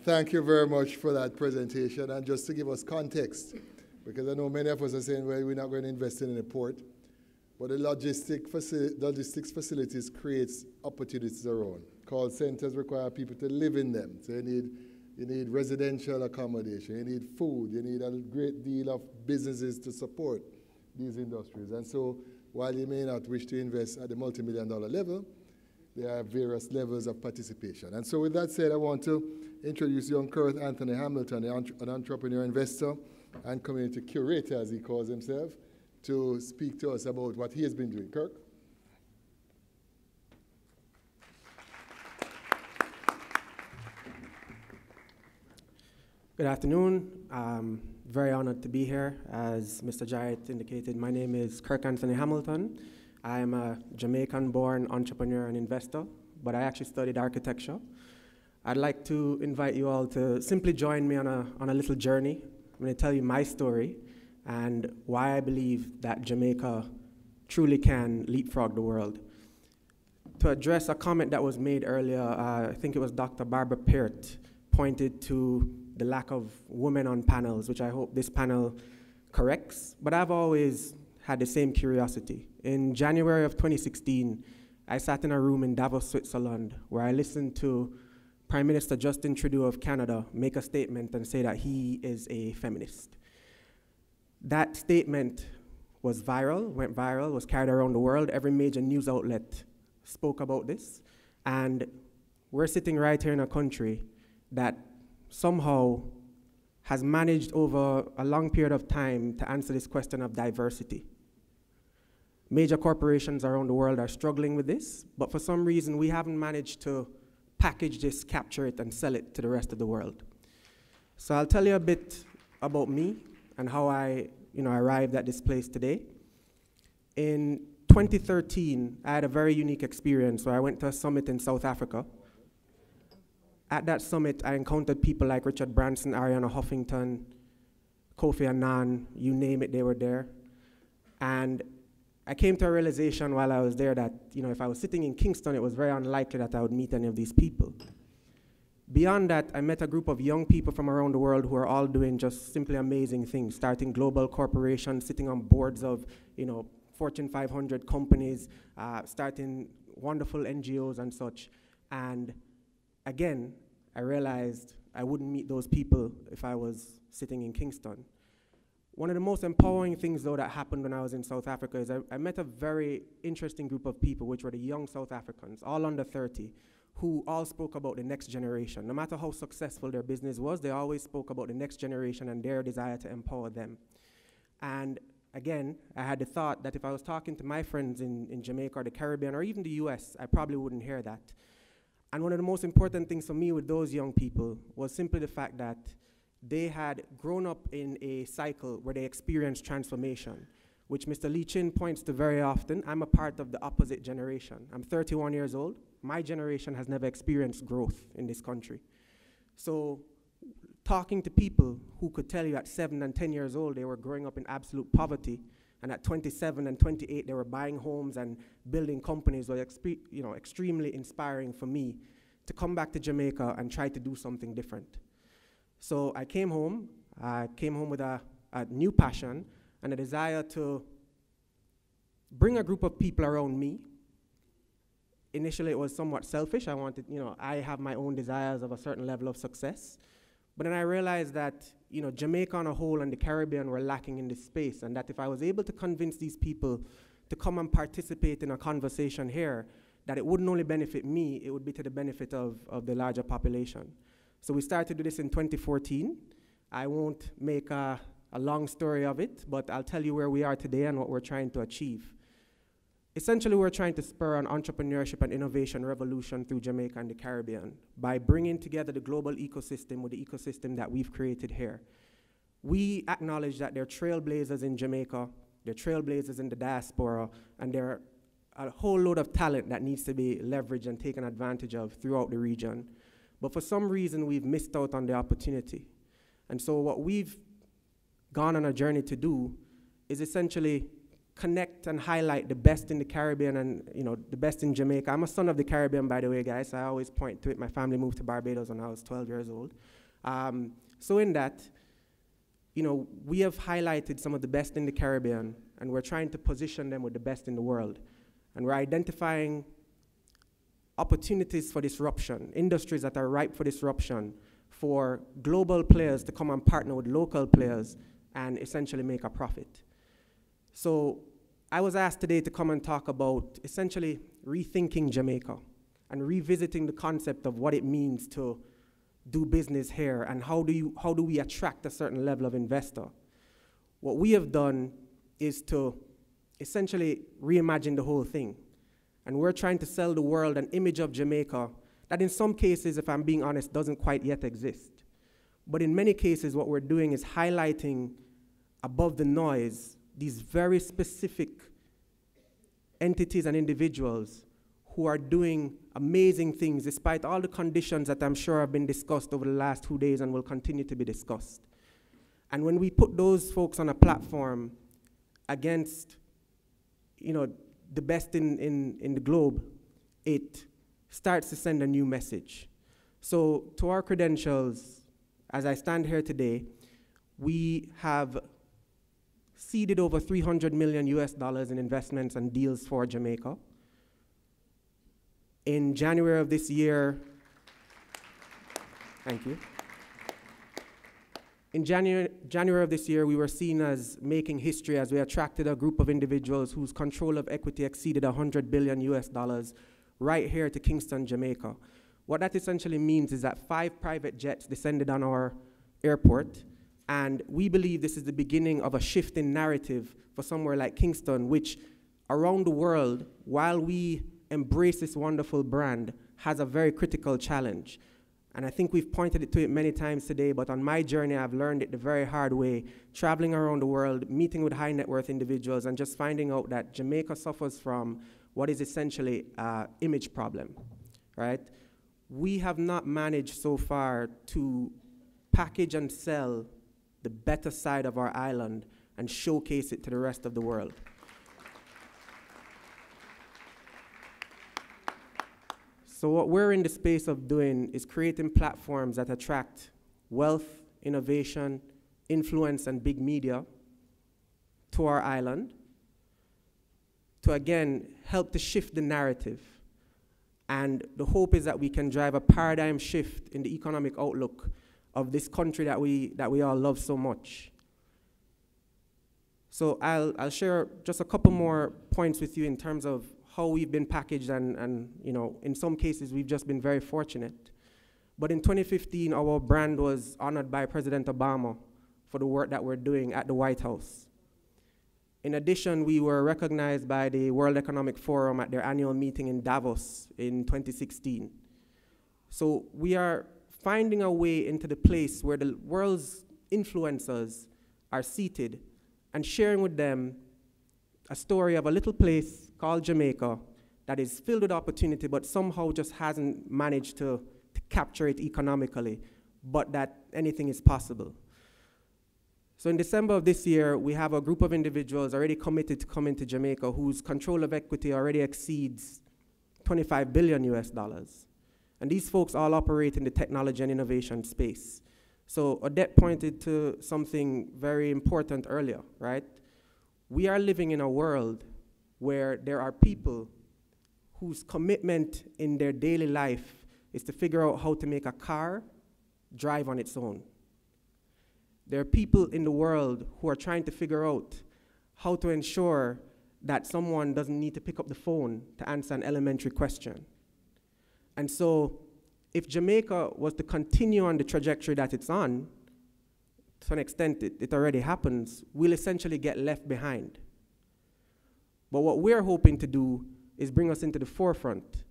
Thank you very much for that presentation. And just to give us context, because I know many of us are saying, well, we're not going to invest in a port, but the logistics facilities creates opportunities around. Call centers require people to live in them. So you need residential accommodation, you need food, you need a great deal of businesses to support these industries. And so while you may not wish to invest at the multi-million-dollar level, there are various levels of participation. And so with that said, I want to introduce young Kurt Anthony Hamilton, an entrepreneur, investor, and community curator, as he calls himself, to speak to us about what he has been doing. Kirk? Good afternoon. Very honored to be here. As Mr. Jarrett indicated, my name is Kirk Anthony Hamilton. I am a Jamaican-born entrepreneur and investor, but I actually studied architecture. I'd like to invite you all to simply join me on a little journey. I'm going to tell you my story and why I believe that Jamaica truly can leapfrog the world. To address a comment that was made earlier, I think it was Dr. Barbara Peart pointed to the lack of women on panels, which I hope this panel corrects, but I've always had the same curiosity. In January of 2016, I sat in a room in Davos, Switzerland, where I listened to Prime Minister Justin Trudeau of Canada make a statement and say that he is a feminist. That statement was viral, went viral, was carried around the world. Every major news outlet spoke about this. And we're sitting right here in a country that somehow has managed over a long period of time to answer this question of diversity. Major corporations around the world are struggling with this, but for some reason we haven't managed to package this, capture it, and sell it to the rest of the world. So I'll tell you a bit about me and how I arrived at this place today. In 2013, I had a very unique experience where I went to a summit in South Africa. At that summit, I encountered people like Richard Branson, Ariana Huffington, Kofi Annan, you name it, they were there. And I came to a realization while I was there that, if I was sitting in Kingston, it was very unlikely that I would meet any of these people. Beyond that, I met a group of young people from around the world who are all doing just simply amazing things, starting global corporations, sitting on boards of, Fortune 500 companies, starting wonderful NGOs and such. And again, I realized I wouldn't meet those people if I was sitting in Kingston. One of the most empowering things, though, that happened when I was in South Africa is I met a very interesting group of people, which were the young South Africans, all under 30, who all spoke about the next generation. No matter how successful their business was, they always spoke about the next generation and their desire to empower them. And again, I had the thought that if I was talking to my friends in Jamaica or the Caribbean or even the US, I probably wouldn't hear that. And one of the most important things for me with those young people was simply the fact that they had grown up in a cycle where they experienced transformation, which Mr. Lee Chin points to very often. I'm a part of the opposite generation. I'm 31 years old. My generation has never experienced growth in this country. So talking to people who could tell you at 7 and 10 years old they were growing up in absolute poverty, and at 27 and 28 they were buying homes and building companies, was extremely inspiring for me to come back to Jamaica and try to do something different. So I came home with a new passion and a desire to bring a group of people around me. Initially, it was somewhat selfish. I wanted, I have my own desires of a certain level of success. But then I realized that, Jamaica on a whole and the Caribbean were lacking in this space, and that if I was able to convince these people to come and participate in a conversation here, that it wouldn't only benefit me, it would be to the benefit of the larger population. So we started to do this in 2014. I won't make a long story of it, but I'll tell you where we are today and what we're trying to achieve. Essentially, we're trying to spur an entrepreneurship and innovation revolution through Jamaica and the Caribbean by bringing together the global ecosystem with the ecosystem that we've created here. We acknowledge that there are trailblazers in Jamaica, there are trailblazers in the diaspora, and there are a whole load of talent that needs to be leveraged and taken advantage of throughout the region. But for some reason, we've missed out on the opportunity. And so what we've gone on a journey to do is essentially connect and highlight the best in the Caribbean and the best in Jamaica. I'm a son of the Caribbean, by the way, guys. I always point to it. My family moved to Barbados when I was 12 years old. So in that, we have highlighted some of the best in the Caribbean, and we're trying to position them with the best in the world. And we're identifying opportunities for disruption, industries that are ripe for disruption, for global players to come and partner with local players and essentially make a profit. So I was asked today to come and talk about essentially rethinking Jamaica and revisiting the concept of what it means to do business here and how do we attract a certain level of investor. What we have done is to essentially reimagine the whole thing. And we're trying to sell the world an image of Jamaica that in some cases, if I'm being honest, doesn't quite yet exist. But in many cases, what we're doing is highlighting above the noise these very specific entities and individuals who are doing amazing things despite all the conditions that I'm sure have been discussed over the last 2 days and will continue to be discussed. And when we put those folks on a platform against, the best in the globe, it starts to send a new message. So to our credentials, as I stand here today, we have seeded over $300 million in investments and deals for Jamaica. In January of this year, thank you. In January of this year, we were seen as making history as we attracted a group of individuals whose control of equity exceeded $100 billion right here to Kingston, Jamaica. What that essentially means is that 5 private jets descended on our airport, and we believe this is the beginning of a shift in narrative for somewhere like Kingston, which around the world, while we embrace this wonderful brand, has a very critical challenge. And I think we've pointed to it many times today, but on my journey, I've learned it the very hard way, traveling around the world, meeting with high net worth individuals, and just finding out that Jamaica suffers from what is essentially an image problem, right? We have not managed so far to package and sell the better side of our island and showcase it to the rest of the world. So what we're in the space of doing is creating platforms that attract wealth, innovation, influence, and big media to our island to, again, help to shift the narrative. And the hope is that we can drive a paradigm shift in the economic outlook of this country that we all love so much. So I'll share just a couple more points with you in terms of how we've been packaged, and you know, in some cases we've just been very fortunate. But in 2015, our brand was honored by President Obama for the work that we're doing at the White House. In addition, we were recognized by the World Economic Forum at their annual meeting in Davos in 2016. So we are finding our way into the place where the world's influencers are seated and sharing with them a story of a little place called Jamaica that is filled with opportunity, but somehow just hasn't managed to capture it economically, but that anything is possible. So in December of this year, we have a group of individuals already committed to come into Jamaica whose control of equity already exceeds 25 billion US dollars. And these folks all operate in the technology and innovation space. So Odette pointed to something very important earlier, right? We are living in a world where there are people whose commitment in their daily life is to figure out how to make a car drive on its own. There are people in the world who are trying to figure out how to ensure that someone doesn't need to pick up the phone to answer an elementary question. And so if Jamaica was to continue on the trajectory that it's on, to an extent it already happens, we'll essentially get left behind. But what we're hoping to do is bring us into the forefront.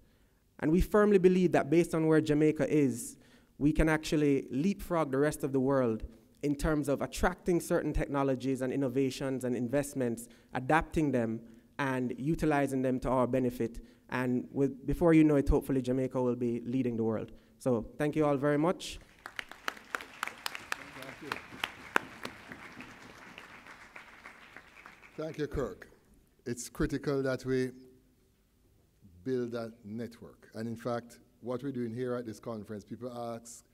And we firmly believe that based on where Jamaica is, we can actually leapfrog the rest of the world in terms of attracting certain technologies and innovations and investments, adapting them, and utilizing them to our benefit. And before you know it, hopefully Jamaica will be leading the world. So thank you all very much. Thank you, Kirk. It's critical that we build that network. And in fact, what we're doing here at this conference, people ask,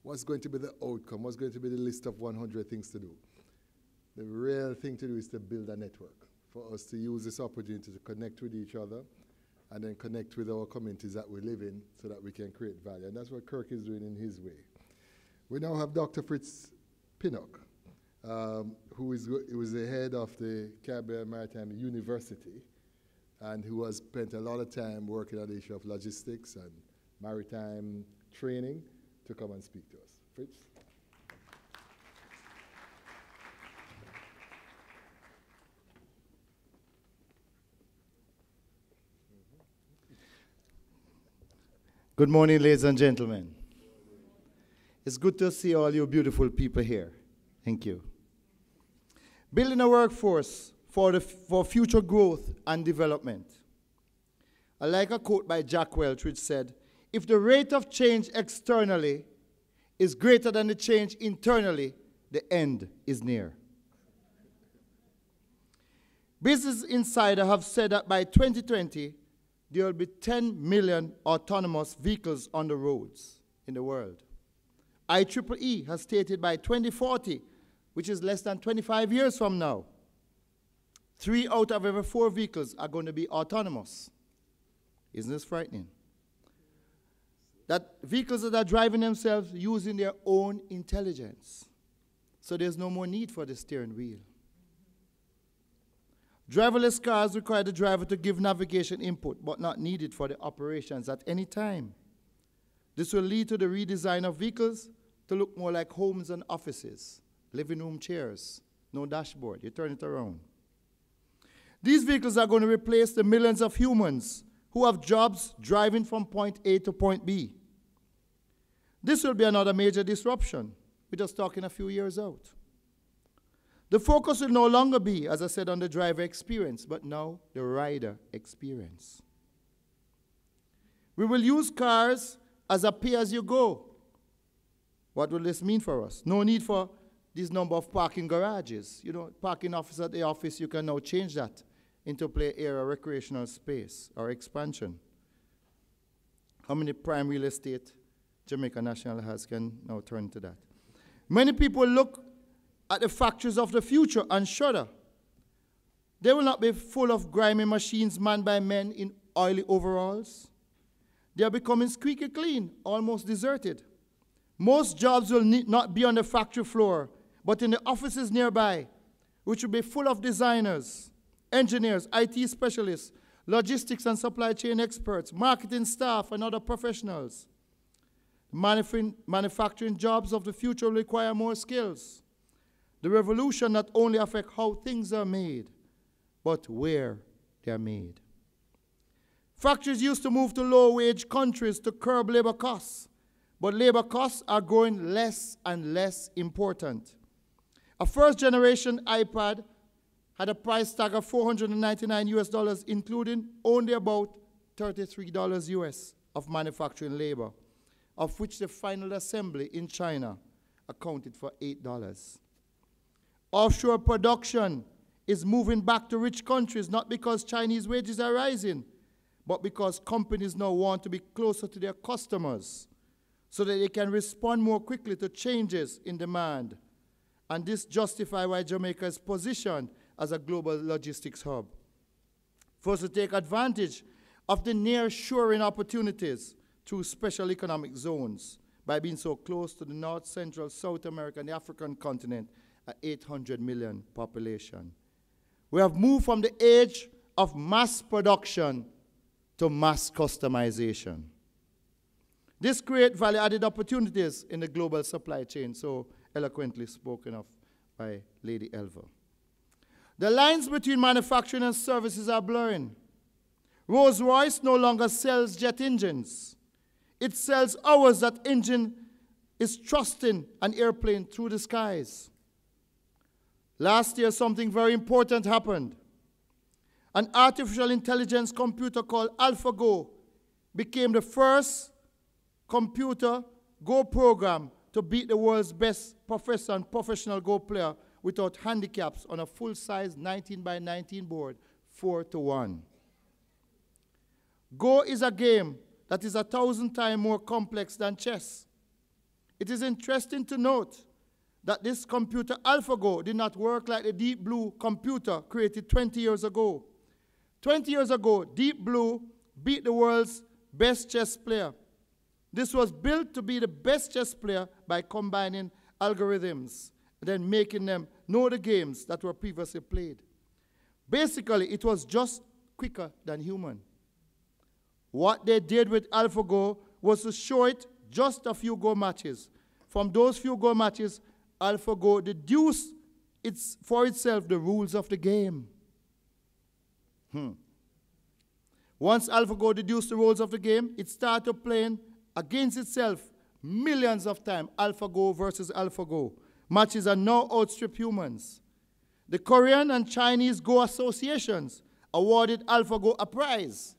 what's going to be the outcome? What's going to be the list of 100 things to do? The real thing to do is to build a network, for us to use this opportunity to connect with each other and then connect with our communities that we live in so that we can create value. And that's what Kirk is doing in his way. We now have Dr. Fritz Pinnock, who was the head of the Caribbean Maritime University and who has spent a lot of time working on the issue of logistics and maritime training, to come and speak to us. Fritz? Good morning, ladies and gentlemen. It's good to see all you beautiful people here. Thank you. Building a workforce for future growth and development. I like a quote by Jack Welch which said, if the rate of change externally is greater than the change internally, the end is near. Business Insider have said that by 2020, there will be 10 million autonomous vehicles on the roads in the world. IEEE has stated by 2040, which is less than 25 years from now, 3 out of every 4 vehicles are going to be autonomous. Isn't this frightening? That vehicles that are driving themselves using their own intelligence. So there's no more need for the steering wheel. Driverless cars require the driver to give navigation input, but not needed for the operations at any time. This will lead to the redesign of vehicles to look more like homes and offices, living room chairs, no dashboard, you turn it around. These vehicles are going to replace the millions of humans who have jobs driving from point A to point B. This will be another major disruption. We're just talking a few years out. The focus will no longer be, as I said, on the driver experience, but now the rider experience. We will use cars as a pay-as-you-go. What will this mean for us? No need for this number of parking garages. You know, parking office at the office, you can now change that into play area, recreational space, or expansion. How many prime real estate Jamaica National has can now turn to that. Many people look at the factories of the future and shudder. They will not be full of grimy machines manned by men in oily overalls. They are becoming squeaky clean, almost deserted. Most jobs will not be on the factory floor, but in the offices nearby, which will be full of designers, engineers, IT specialists, logistics and supply chain experts, marketing staff, and other professionals. Manufacturing jobs of the future will require more skills. The revolution not only affects how things are made, but where they are made. Factories used to move to low-wage countries to curb labor costs, but labor costs are growing less and less important. A first-generation iPad had a price tag of $499 including only about $33 US of manufacturing labor, of which the final assembly in China accounted for $8. Offshore production is moving back to rich countries, not because Chinese wages are rising, but because companies now want to be closer to their customers so that they can respond more quickly to changes in demand. And this justifies why Jamaica is positioned as a global logistics hub. For us to take advantage of the near-shoring opportunities through special economic zones by being so close to the North, Central, South America, and the African continent, an 800 million population. We have moved from the age of mass production to mass customization. This creates value-added opportunities in the global supply chain, so eloquently spoken of by Lady Elva. The lines between manufacturing and services are blurring. Rolls-Royce no longer sells jet engines. It sells hours that engine is thrusting an airplane through the skies. Last year, something very important happened. An artificial intelligence computer called AlphaGo became the first computer Go program to beat the world's best professional Go player without handicaps on a full-size 19 by 19 board, 4-1. Go is a game that is 1,000 times more complex than chess. It is interesting to note that this computer AlphaGo did not work like the Deep Blue computer created 20 years ago. 20 years ago, Deep Blue beat the world's best chess player. This was built to be the best chess player by combining algorithms and then making them know the games that were previously played. Basically, it was just quicker than human. What they did with AlphaGo was to show it just a few Go matches. From those few Go matches, AlphaGo deduced for itself the rules of the game. Once AlphaGo deduced the rules of the game, it started playing against itself millions of times, AlphaGo versus AlphaGo. Matches are now outstrip humans. The Korean and Chinese Go associations awarded AlphaGo a prize.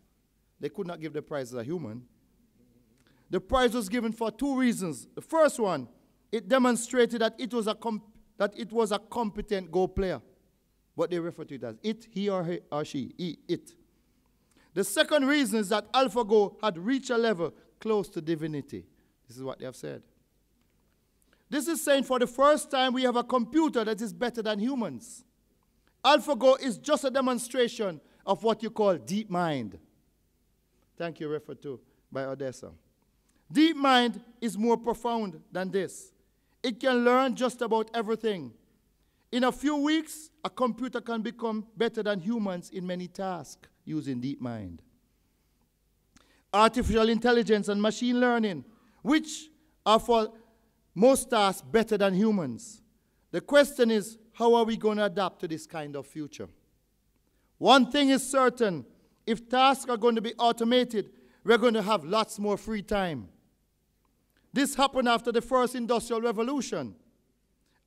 They could not give the prize as a human. The prize was given for two reasons. The first one, it demonstrated that it was a competent Go player. What they refer to it as it, he or she, it. The second reason is that AlphaGo had reached a level close to divinity. This is what they have said. This is saying for the first time we have a computer that is better than humans. AlphaGo is just a demonstration of what you call deep mind. Thank you, referred to by Odessa. Deep mind is more profound than this. It can learn just about everything. In a few weeks, a computer can become better than humans in many tasks using deep mind. Artificial intelligence and machine learning, which are for most tasks better than humans. The question is, how are we going to adapt to this kind of future? One thing is certain, if tasks are going to be automated, we're going to have lots more free time. This happened after the first industrial revolution.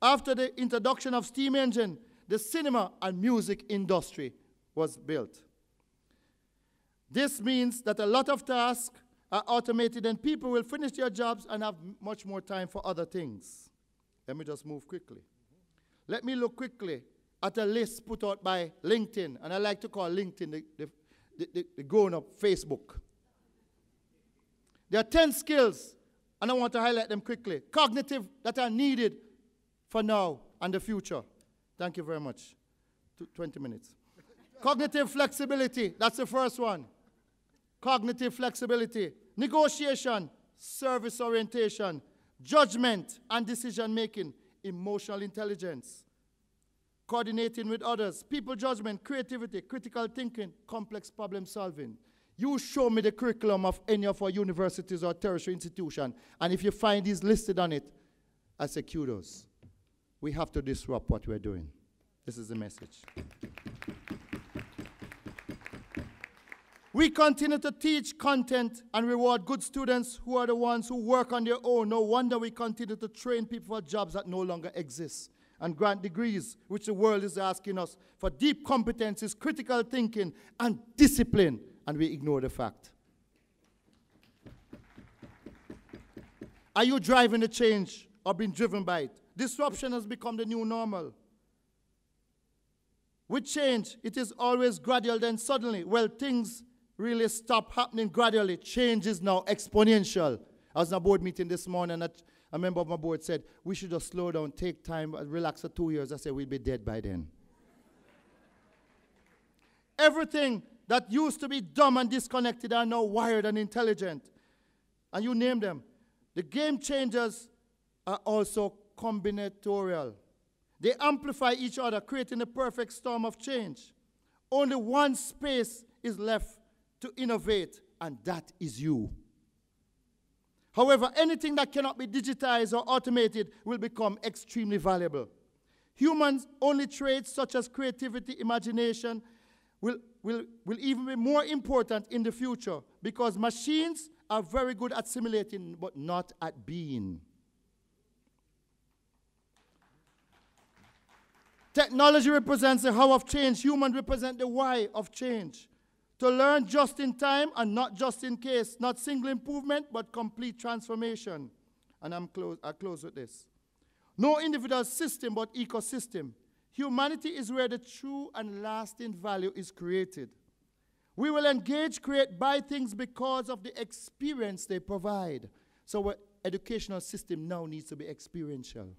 After the introduction of steam engine, the cinema and music industry was built. This means that a lot of tasks are automated and people will finish their jobs and have much more time for other things. Let me just move quickly. Let me look quickly at a list put out by LinkedIn, and I like to call LinkedIn the grown-up Facebook. There are 10 skills, and I want to highlight them quickly. Cognitive that are needed for now and the future. Thank you very much. 20 minutes. Cognitive flexibility, that's the first one. Cognitive flexibility. Negotiation, service orientation, judgment and decision making, emotional intelligence, coordinating with others, people judgment, creativity, critical thinking, complex problem solving. You show me the curriculum of any of our universities or tertiary institution, and if you find these listed on it, I say kudos. We have to disrupt what we're doing. This is the message. We continue to teach content and reward good students who are the ones who work on their own. No wonder we continue to train people for jobs that no longer exist and grant degrees, which the world is asking us for deep competencies, critical thinking, and discipline, and we ignore the fact. Are you driving the change or being driven by it? Disruption has become the new normal. With change, it is always gradual, then suddenly. Well, things really stop happening gradually. Change is now exponential. I was in a board meeting this morning, and a member of my board said, we should just slow down, take time, relax for 2 years. I said, we'll be dead by then. Everything that used to be dumb and disconnected are now wired and intelligent. And you name them. The game changers are also combinatorial. They amplify each other, creating a perfect storm of change. Only one space is left to innovate, and that is you. However, anything that cannot be digitized or automated will become extremely valuable. Humans' only traits such as creativity, imagination, will even be more important in the future because machines are very good at simulating but not at being. Technology represents the how of change. Humans represent the why of change. To learn just in time and not just in case. Not single improvement, but complete transformation. And I close with this. No individual system, but ecosystem. Humanity is where the true and lasting value is created. We will engage, create, buy things because of the experience they provide. So our educational system now needs to be experiential.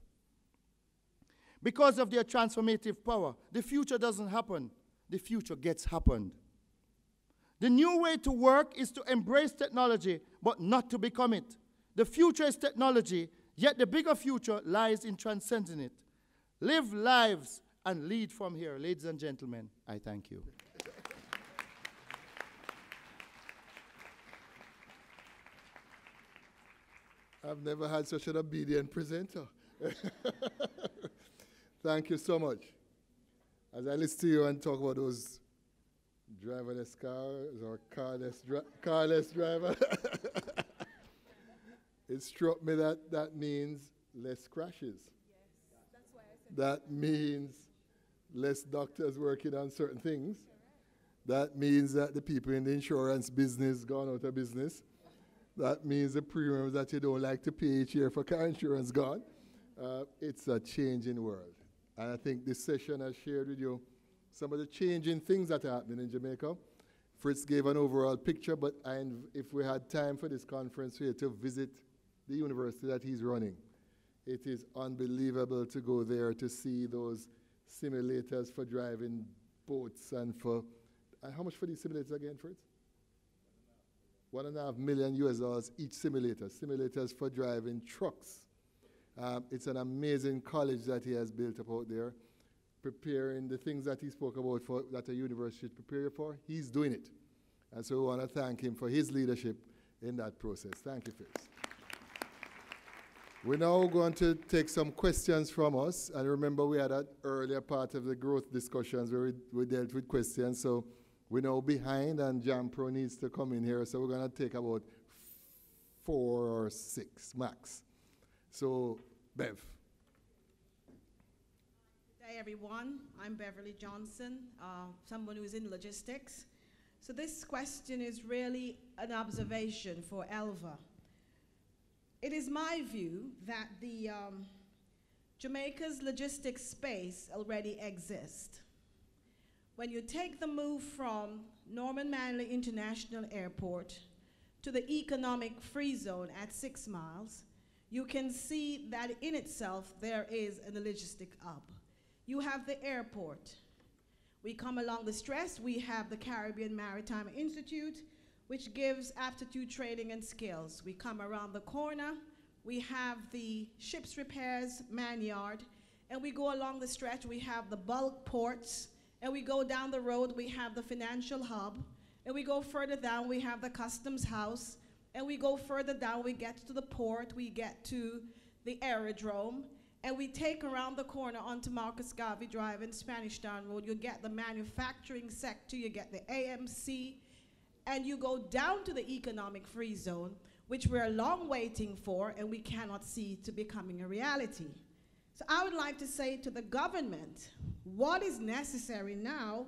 Because of their transformative power, the future doesn't happen. The future gets happened. The new way to work is to embrace technology, but not to become it. The future is technology, yet the bigger future lies in transcending it. Live lives and lead from here. Ladies and gentlemen, I thank you. I've never had such an obedient presenter. Thank you so much. As I listen to you and talk about those driverless cars or carless driver, it struck me that that means less crashes. Yes, that's why I said that means less doctors working on certain things. That means that the people in the insurance business gone out of business. That means the premiums that you don't like to pay each year for car insurance gone. It's a changing world. And I think this session has shared with you some of the changing things that are happening in Jamaica. Fritz gave an overall picture, but if we had time for this conference here to visit the university that he's running, it is unbelievable to go there to see those simulators for driving boats and for, how much for these simulators again, Fritz? $1.5 million US each simulator. Simulators for driving trucks. It's an amazing college that he has built up out there, preparing the things that he spoke about for, that a university should prepare you for. He's doing it. And so we want to thank him for his leadership in that process. Thank you, Fritz. We're now going to take some questions from us. And remember, we had an earlier part of the growth discussions where we dealt with questions. So we're now behind, and JAMPRO needs to come in here. So we're going to take about 4 or 6 max. So, Bev. Good day, everyone. I'm Beverly Johnson, someone who's in logistics. So this question is really an observation for Elva. It is my view that the Jamaica's logistics space already exists. When you take the move from Norman Manley International Airport to the economic free zone at 6 miles, you can see that in itself there is a logistic hub. You have the airport. We come along the stretch, we have the Caribbean Maritime Institute, which gives aptitude training and skills. We come around the corner, we have the ships repairs man yard, and we go along the stretch, we have the bulk ports, and we go down the road, we have the financial hub, and we go further down, we have the customs house, and we go further down, we get to the port, we get to the aerodrome, and we take around the corner onto Marcus Garvey Drive and Spanish Town Road. You get the manufacturing sector, you get the AMC, and you go down to the economic free zone, which we're long waiting for and we cannot see to becoming a reality. So I would like to say to the government, what is necessary now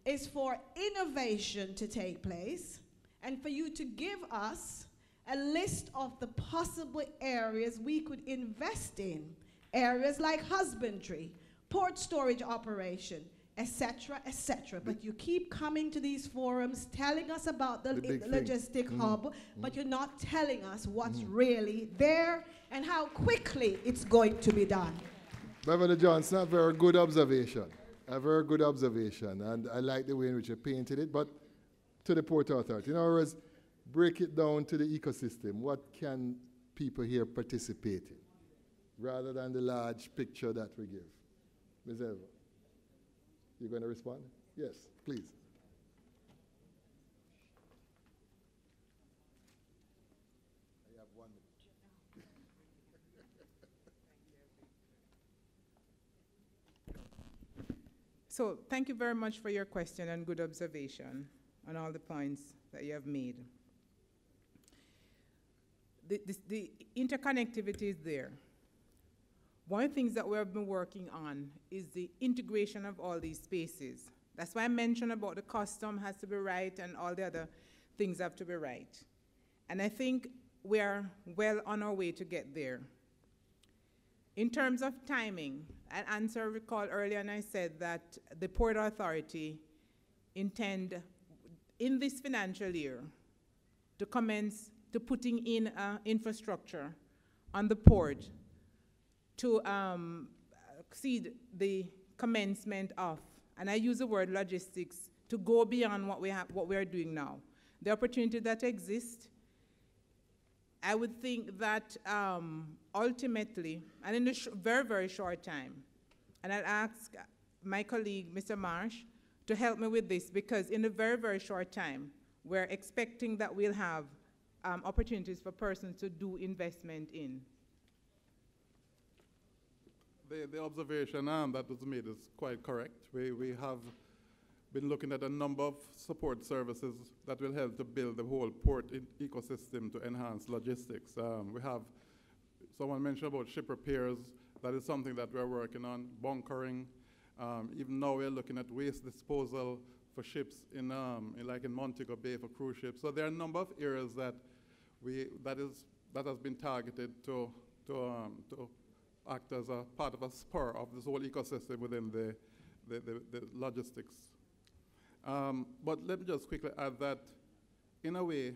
is for innovation to take place and for you to give us a list of the possible areas we could invest in. Areas like husbandry, port storage operation, etc., etc. But you keep coming to these forums telling us about the logistic hub, but you're not telling us what's really there and how quickly it's going to be done. Beverly Johnson, a very good observation. A very good observation. And I like the way in which you painted it, but to the Port Authority. In other words, break it down to the ecosystem. What can people here participate in? Rather than the large picture that we give. Ms. Eva, you going to respond? Yes, please. I have 1 minute. So thank you very much for your question and good observation on all the points that you have made. The interconnectivity is there. One of the things that we have been working on is the integration of all these spaces. That's why I mentioned about the custom has to be right and all the other things have to be right. And I think we are well on our way to get there. In terms of timing, an answer I recall earlier, and I said that the Port Authority intend in this financial year to commence to putting in infrastructure on the port to exceed the commencement of, and I use the word logistics, to go beyond what we are doing now. The opportunity that exists, I would think that ultimately, and in a very, very short time, and I'll ask my colleague, Mr. Marsh, to help me with this, because in a very, very short time, we're expecting that we'll have opportunities for persons to do investment in. The observation that was made is quite correct. We have been looking at a number of support services that will help to build the whole port ecosystem to enhance logistics. We have, someone mentioned about ship repairs. That is something that we're working on, bunkering. Even now we're looking at waste disposal for ships like in Montego Bay for cruise ships. So there are a number of areas that has been targeted to act as a part of a spur of this whole ecosystem within the logistics. But let me just quickly add that, in a way,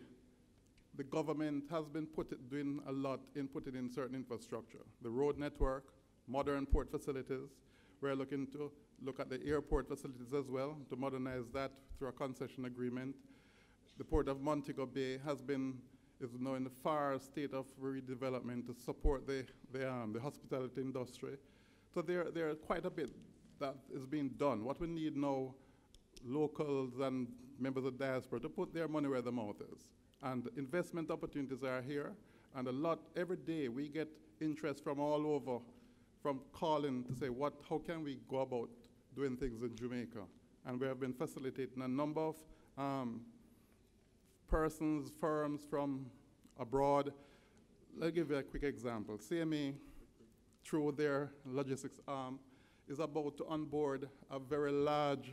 the government has been doing a lot in putting in certain infrastructure. The road network, modern port facilities. We're looking to look at the airport facilities as well, to modernize that through a concession agreement. The Port of Montego Bay is now in the far state of redevelopment to support the hospitality industry. So there are quite a bit that is being done. What we need now, locals and members of Diaspora, to put their money where their mouth is. And investment opportunities are here, and every day we get interest from all over, from calling to say, how can we go about doing things in Jamaica? And we have been facilitating a number of persons, firms from abroad. Let me give you a quick example. CME, through their logistics arm, is about to onboard a very large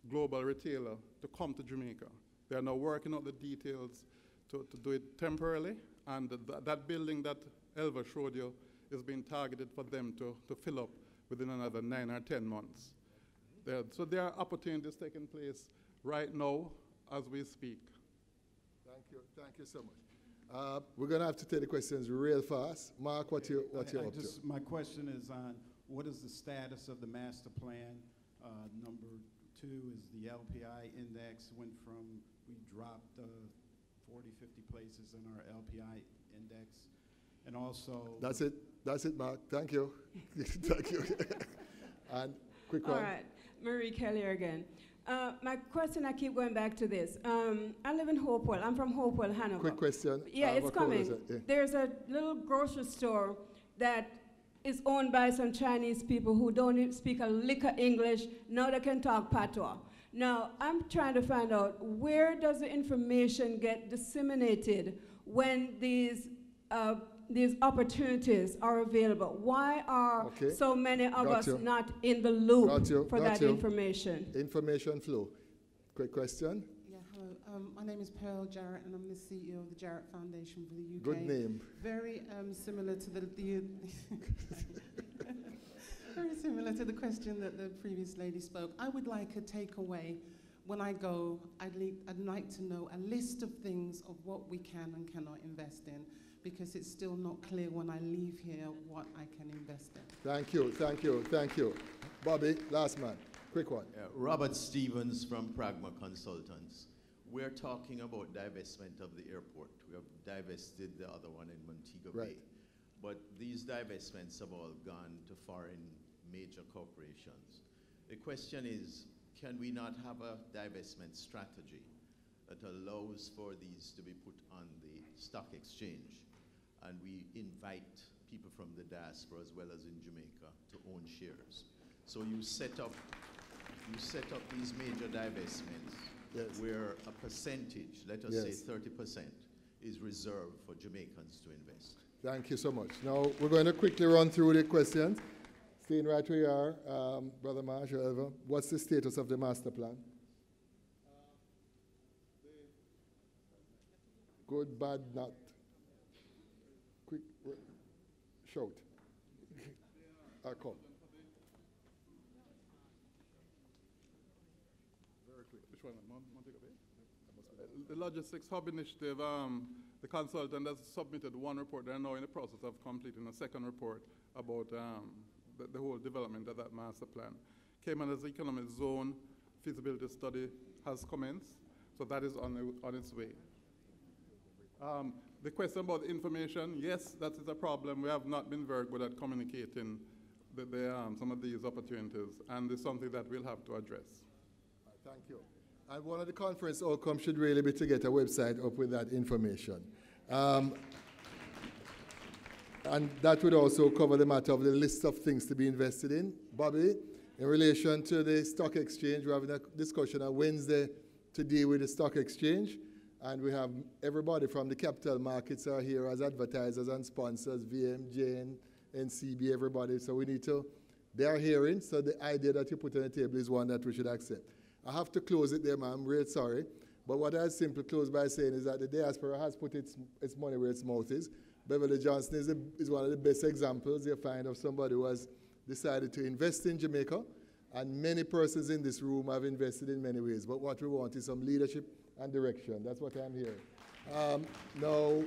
global retailer to come to Jamaica. They are now working out the details to do it temporarily, and that building that Elva showed you is being targeted for them to fill up within another 9 or 10 months. So there are opportunities taking place right now as we speak. Thank you so much. We're going to have to take the questions real fast. Mark, what you're up to? My question is on what is the status of the master plan? Number 2 is the LPI index we dropped 40, 50 places in our LPI index. And also... That's it, Mark. Thank you. Thank you. And quick one. All right, Marie Kelly again. My question, I keep going back to this. I live in Hopewell. I'm from Hopewell, Hanover. Quick question. Yeah, it's coming. Yeah. There's a little grocery store that is owned by some Chinese people who don't even speak a lick of English. Now they can talk patois. Now, I'm trying to find out, where does the information get disseminated when these opportunities are available? Why are so many of us not in the loop for that information? Information flow. Quick question. Yeah, hello. My name is Pearl Jarrett, and I'm the CEO of the Jarrett Foundation for the UK. Good name. Very similar to the very similar to the question that the previous lady spoke. I would like a takeaway. When I go, I'd like to know a list of things of what we can and cannot invest in, because it's still not clear when I leave here what I can invest in. Thank you, thank you, thank you. Bobby, last man, quick one. Robert Stevens from Pragma Consultants. We're talking about divestment of the airport. We have divested the other one in Montego Bay. But these divestments have all gone to foreign major corporations. The question is, can we not have a divestment strategy that allows for these to be put on the stock exchange? And we invite people from the diaspora as well as in Jamaica to own shares. So you set up these major divestments where a percentage, let us say 30%, is reserved for Jamaicans to invest. Thank you so much. Now we're going to quickly run through the questions. Staying right where you are, Brother Marsh, however, what's the status of the master plan? Good, bad, not. Quick, shout. Come. Very quick. Which one? Montego Bay? The Logistics Hub Initiative, the consultant has submitted one report. They're now in the process of completing a second report about the whole development of that master plan. Cayman's economic zone feasibility study has commenced, so that is on its way. The question about information, yes, that is a problem. We have not been very good at communicating some of these opportunities, and it's something that we'll have to address. Thank you. And one of the conference outcomes should really be to get a website up with that information. And that would also cover the matter of the list of things to be invested in. Bobby, in relation to the stock exchange, we're having a discussion on Wednesday to deal with the stock exchange. And we have everybody from the capital markets are here as advertisers and sponsors, VM, Jane, NCB, everybody. So we need to, they are hearing. So the idea that you put on the table is one that we should accept. I have to close it there, ma'am. I'm really sorry. But what I'll simply close by saying is that the diaspora has put its money where its mouth is. Beverly Johnson is one of the best examples you find of somebody who has decided to invest in Jamaica. And many persons in this room have invested in many ways. But what we want is some leadership and direction. That's what I'm hearing. Now,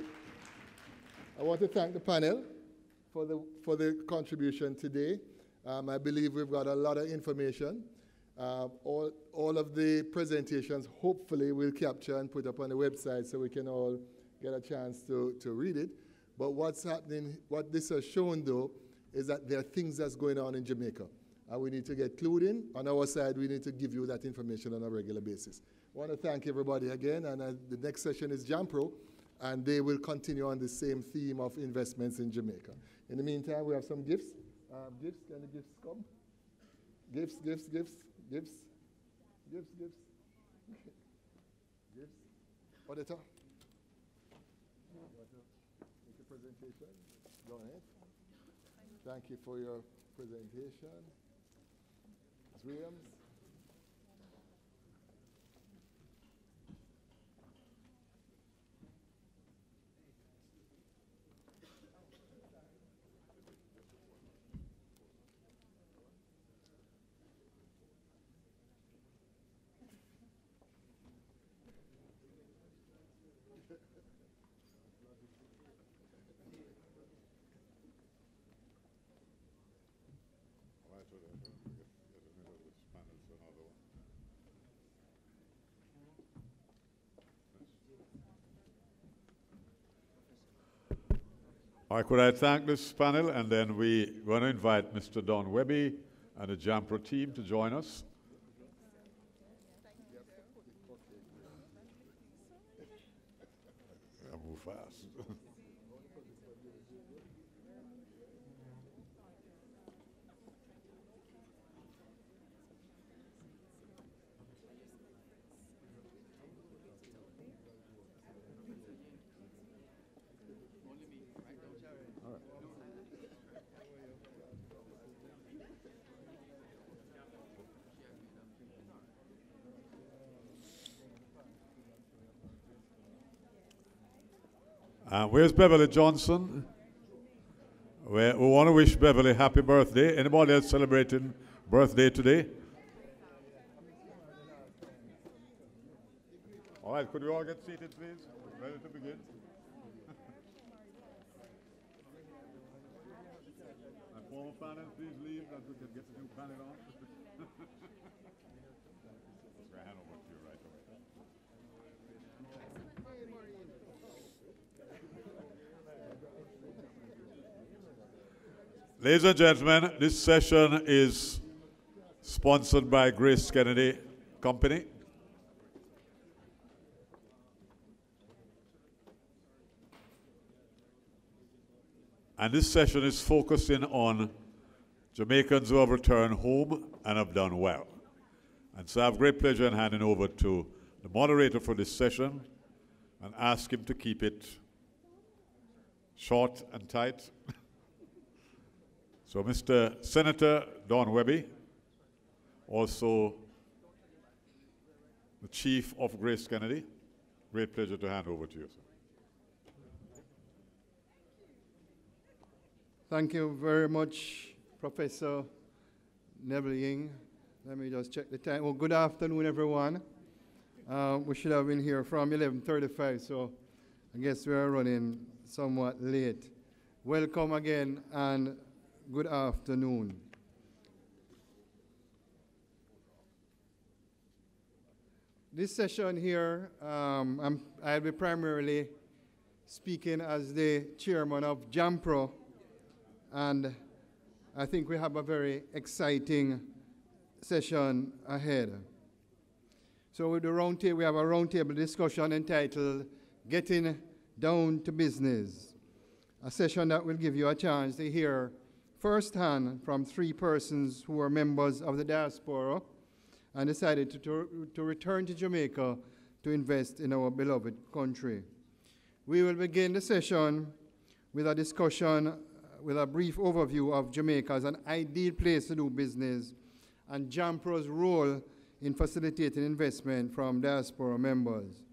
I want to thank the panel for the contribution today. I believe we've got a lot of information. All of the presentations, hopefully, we'll capture and put up on the website so we can all get a chance to read it. But what's happening, what this has shown, though, is that there are things that's going on in Jamaica. And we need to get clued in. On our side, we need to give you that information on a regular basis. I want to thank everybody again. And the next session is JAMPRO, and they will continue on the same theme of investments in Jamaica. In the meantime, we have some gifts. Gifts, can the gifts come? Gifts. Auditor? Make a presentation. Go ahead. Thank you for your presentation. Ms. Williams? All right, could I thank this panel, and then we're going to invite Mr. Don Webby and the JAMPRO team to join us. Yeah, move fast. Where's Beverly Johnson? We want to wish Beverly happy birthday. Anybody else celebrating birthday today? All right, could you all get seated, please? Ready to begin? And former panel, please leave that we can get the new panel on. I'll hand over to you right away. Ladies and gentlemen, this session is sponsored by Grace Kennedy Company. And this session is focusing on Jamaicans who have returned home and have done well. And so I have great pleasure in handing over to the moderator for this session and ask him to keep it short and tight. So Mr. Senator Don Webby, also the Chief of Grace Kennedy. Great pleasure to hand over to you, sir. Thank you very much, Professor Neville Ying. Let me just check the time. Well, good afternoon, everyone. We should have been here from 11:35, so I guess we are running somewhat late. Welcome again, and good afternoon. This session here, I'll be primarily speaking as the chairman of JAMPRO, and I think we have a very exciting session ahead. So with the roundtable, we have a roundtable discussion entitled Getting Down to Business, a session that will give you a chance to hear firsthand from three persons who are members of the Diaspora and decided to return to Jamaica to invest in our beloved country. We will begin the session with a discussion with a brief overview of Jamaica as an ideal place to do business and JAMPRO's role in facilitating investment from Diaspora members.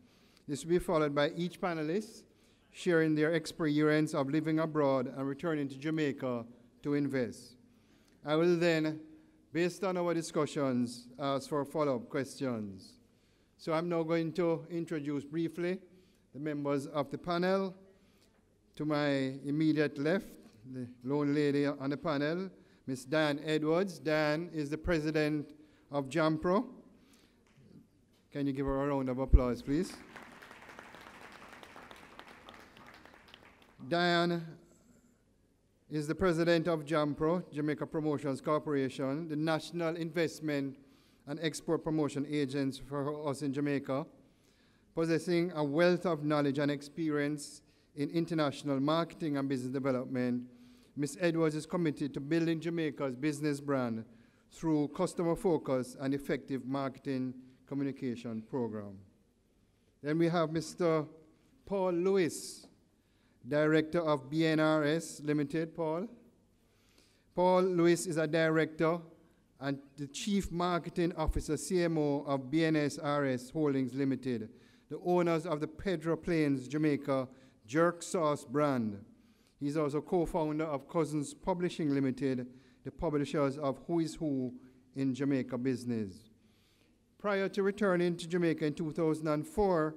This will be followed by each panelist sharing their experience of living abroad and returning to Jamaica to invest. I will then, based on our discussions, ask for follow-up questions. So I'm now going to introduce briefly the members of the panel. To my immediate left, the lone lady on the panel, Ms. Diane Edwards. Diane is the president of JAMPRO. Can you give her a round of applause, please? Diane is the president of JAMPRO, Jamaica Promotions Corporation, the national investment and export promotion agents for us in Jamaica, possessing a wealth of knowledge and experience in international marketing and business development. Ms. Edwards is committed to building Jamaica's business brand through customer focus and effective marketing communication program. Then we have Mr. Paul Lewis, Director of BNRS Limited. Paul Lewis is a director and the Chief Marketing Officer, CMO of BNSRS Holdings Limited, the owners of the Pedro Plains, Jamaica jerk sauce brand. He's also co-founder of Cousins Publishing Limited, the publishers of Who is Who in Jamaica business. Prior to returning to Jamaica in 2004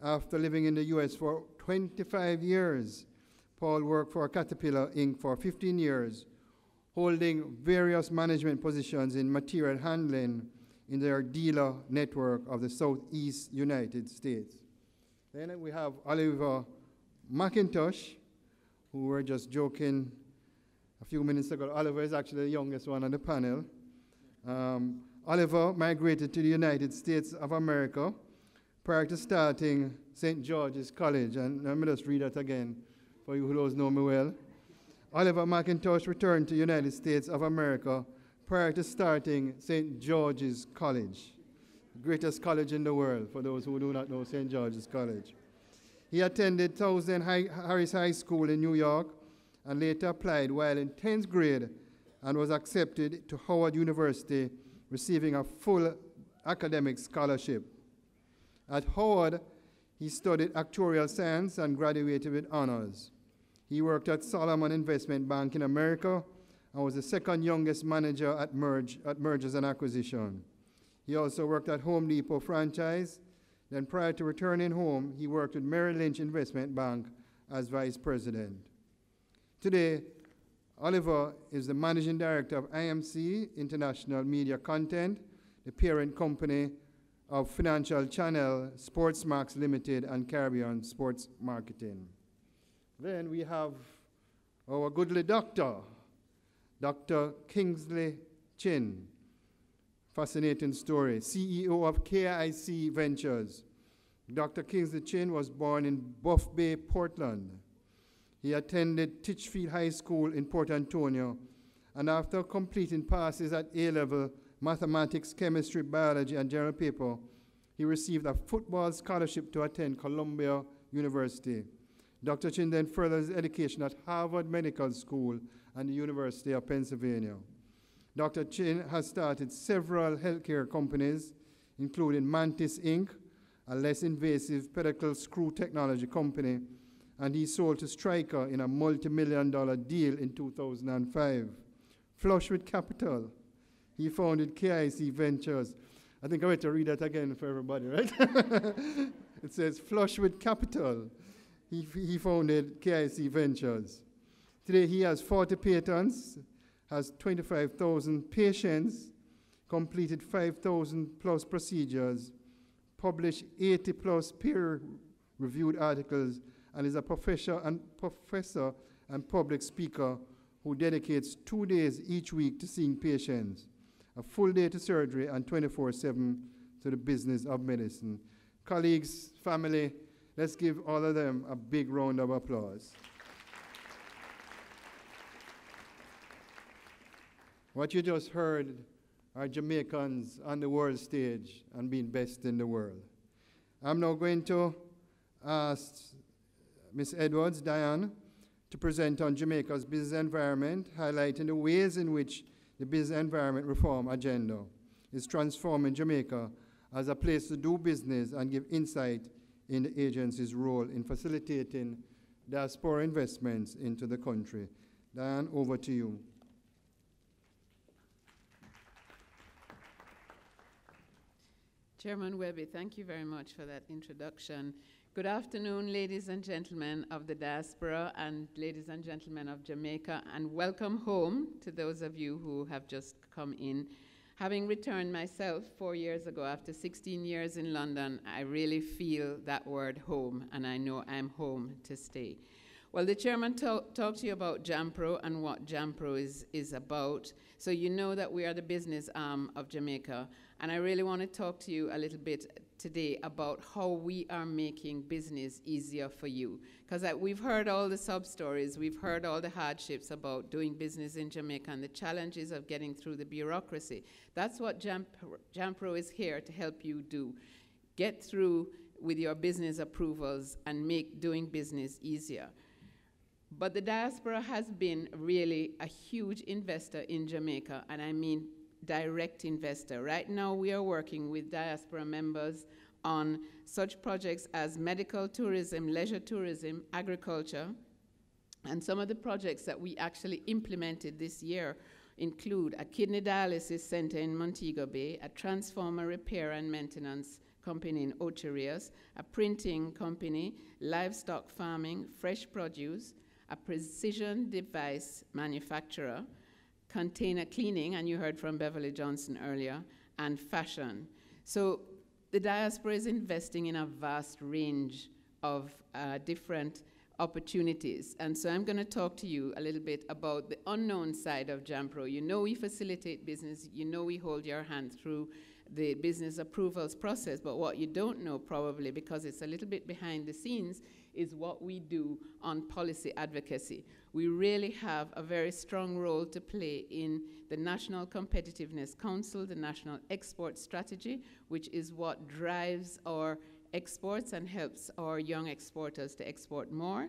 After living in the US for 25 years, Paul worked for Caterpillar Inc. for 15 years, holding various management positions in material handling in their dealer network of the Southeast United States. Then we have Oliver McIntosh, who were just joking a few minutes ago. Oliver is actually the youngest one on the panel. Oliver migrated to the United States of America prior to starting St. George's College. And let me just read that again for you who don't know me well. Oliver McIntosh returned to the United States of America prior to starting St. George's College, the greatest college in the world, for those who do not know St. George's College. He attended Towson Harris High School in New York and later applied while in 10th grade and was accepted to Howard University, receiving a full academic scholarship. At Howard, he studied actuarial science and graduated with honors. He worked at Solomon Investment Bank in America and was the second youngest manager at Mergers and Acquisition. He also worked at Home Depot franchise. Then prior to returning home, he worked with Merrill Lynch Investment Bank as vice president. Today, Oliver is the managing director of IMC, International Media Content, the parent company of Financial Channel, Sportsmax Limited, and Caribbean Sports Marketing. Then we have our goodly doctor, Dr. Kingsley Chin. Fascinating story. CEO of KIC Ventures. Dr. Kingsley Chin was born in Buff Bay, Portland. He attended Titchfield High School in Port Antonio, and after completing passes at A-level, mathematics, chemistry, biology, and general paper, he received a football scholarship to attend Columbia University. Dr. Chin then furthered his education at Harvard Medical School and the University of Pennsylvania. Dr. Chin has started several healthcare companies, including Mantis Inc., a less invasive pedicle screw technology company, and he sold to Stryker in a multi-million-dollar deal in 2005. Flush with capital, he founded KIC Ventures. I think I have to read that again for everybody, right? It says, flush with capital. He founded KIC Ventures. Today he has 40 patents, has 25,000 patients, completed 5,000 plus procedures, published 80 plus peer-reviewed articles, and is a professor and public speaker who dedicates 2 days each week to seeing patients, a full day to surgery, and 24/7 to the business of medicine. Colleagues, family, let's give all of them a big round of applause. What you just heard are Jamaicans on the world stage and being best in the world. I'm now going to ask Ms. Edwards, Diane, to present on Jamaica's business environment, highlighting the ways in which the business environment reform agenda is transforming Jamaica as a place to do business and give insight in the agency's role in facilitating diaspora investments into the country. Diane, over to you. Chairman Webby, thank you very much for that introduction. Good afternoon, ladies and gentlemen of the diaspora and ladies and gentlemen of Jamaica, and welcome home to those of you who have just come in. Having returned myself 4 years ago after 16 years in London, I really feel that word home, and I know I'm home to stay. Well, the chairman talked to you about JAMPRO and what JAMPRO is about, so you know that we are the business arm of Jamaica. And I really want to talk to you a little bit today about how we are making business easier for you. Because we've heard all the sub-stories, we've heard all the hardships about doing business in Jamaica and the challenges of getting through the bureaucracy. That's what JAMPRO is here to help you do. Get through with your business approvals and make doing business easier. But the diaspora has been really a huge investor in Jamaica, and I mean direct investor. Right now we are working with diaspora members on such projects as medical tourism, leisure tourism, agriculture, and some of the projects that we actually implemented this year include a kidney dialysis center in Montego Bay, a transformer repair and maintenance company in Ocho Rios, a printing company, livestock farming, fresh produce, a precision device manufacturer, container cleaning, and you heard from Beverly Johnson earlier, and fashion. So the diaspora is investing in a vast range of different opportunities. And so I'm going to talk to you a little bit about the unknown side of JAMPRO. You know we facilitate business. You know we hold your hand through the business approvals process. But what you don't know probably, because it's a little bit behind the scenes, is what we do on policy advocacy. We really have a very strong role to play in the National Competitiveness Council, the National Export Strategy, which is what drives our exports and helps our young exporters to export more.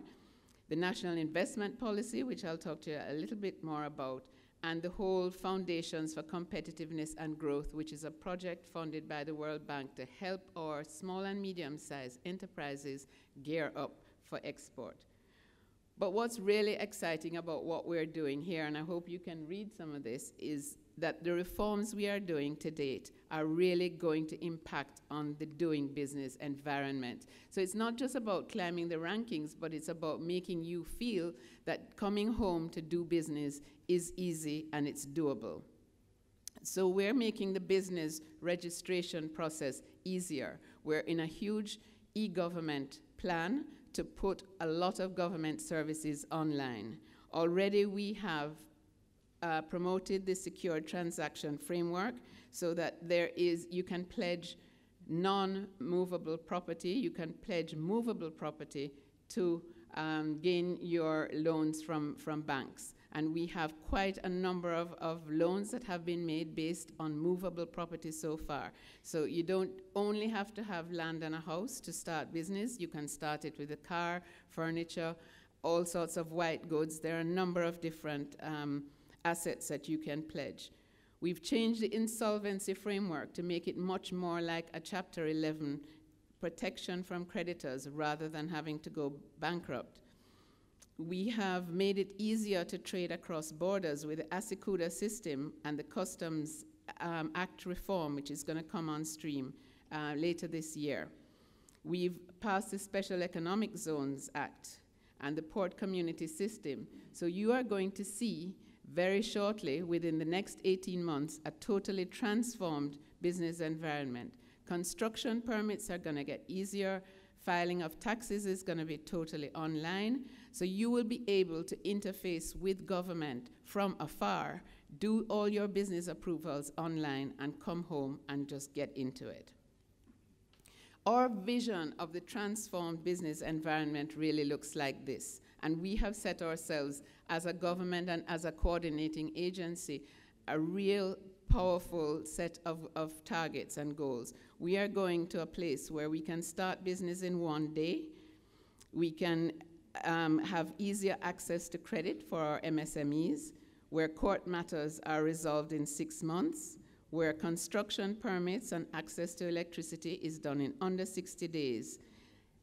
The National Investment Policy, which I'll talk to you a little bit more about, and the whole Foundations for Competitiveness and Growth, which is a project funded by the World Bank to help our small and medium-sized enterprises gear up for export. But what's really exciting about what we're doing here, and I hope you can read some of this, is that the reforms we are doing to date are really going to impact on the doing business environment. So it's not just about climbing the rankings, but it's about making you feel that coming home to do business is easy and it's doable. So we're making the business registration process easier. We're in a huge e-government plan to put a lot of government services online. Already we have promoted the secure transaction framework so that you can pledge non-movable property, you can pledge movable property to gain your loans from banks. And we have quite a number of loans that have been made based on movable property so far. So you don't only have to have land and a house to start business. You can start it with a car, furniture, all sorts of white goods. There are a number of different assets that you can pledge. We've changed the insolvency framework to make it much more like a Chapter 11 protection from creditors rather than having to go bankrupt. We have made it easier to trade across borders with the ASICUDA system and the Customs Act reform, which is going to come on stream later this year. We've passed the Special Economic Zones Act and the Port Community System. So you are going to see very shortly, within the next 18 months, a totally transformed business environment. Construction permits are going to get easier. Filing of taxes is going to be totally online. So you will be able to interface with government from afar, do all your business approvals online, and come home and just get into it. Our vision of the transformed business environment really looks like this. And we have set ourselves as a government and as a coordinating agency a real powerful set of targets and goals. We are going to a place where we can start business in one day. We can have easier access to credit for our MSMEs, where court matters are resolved in 6 months, where construction permits and access to electricity is done in under 60 days,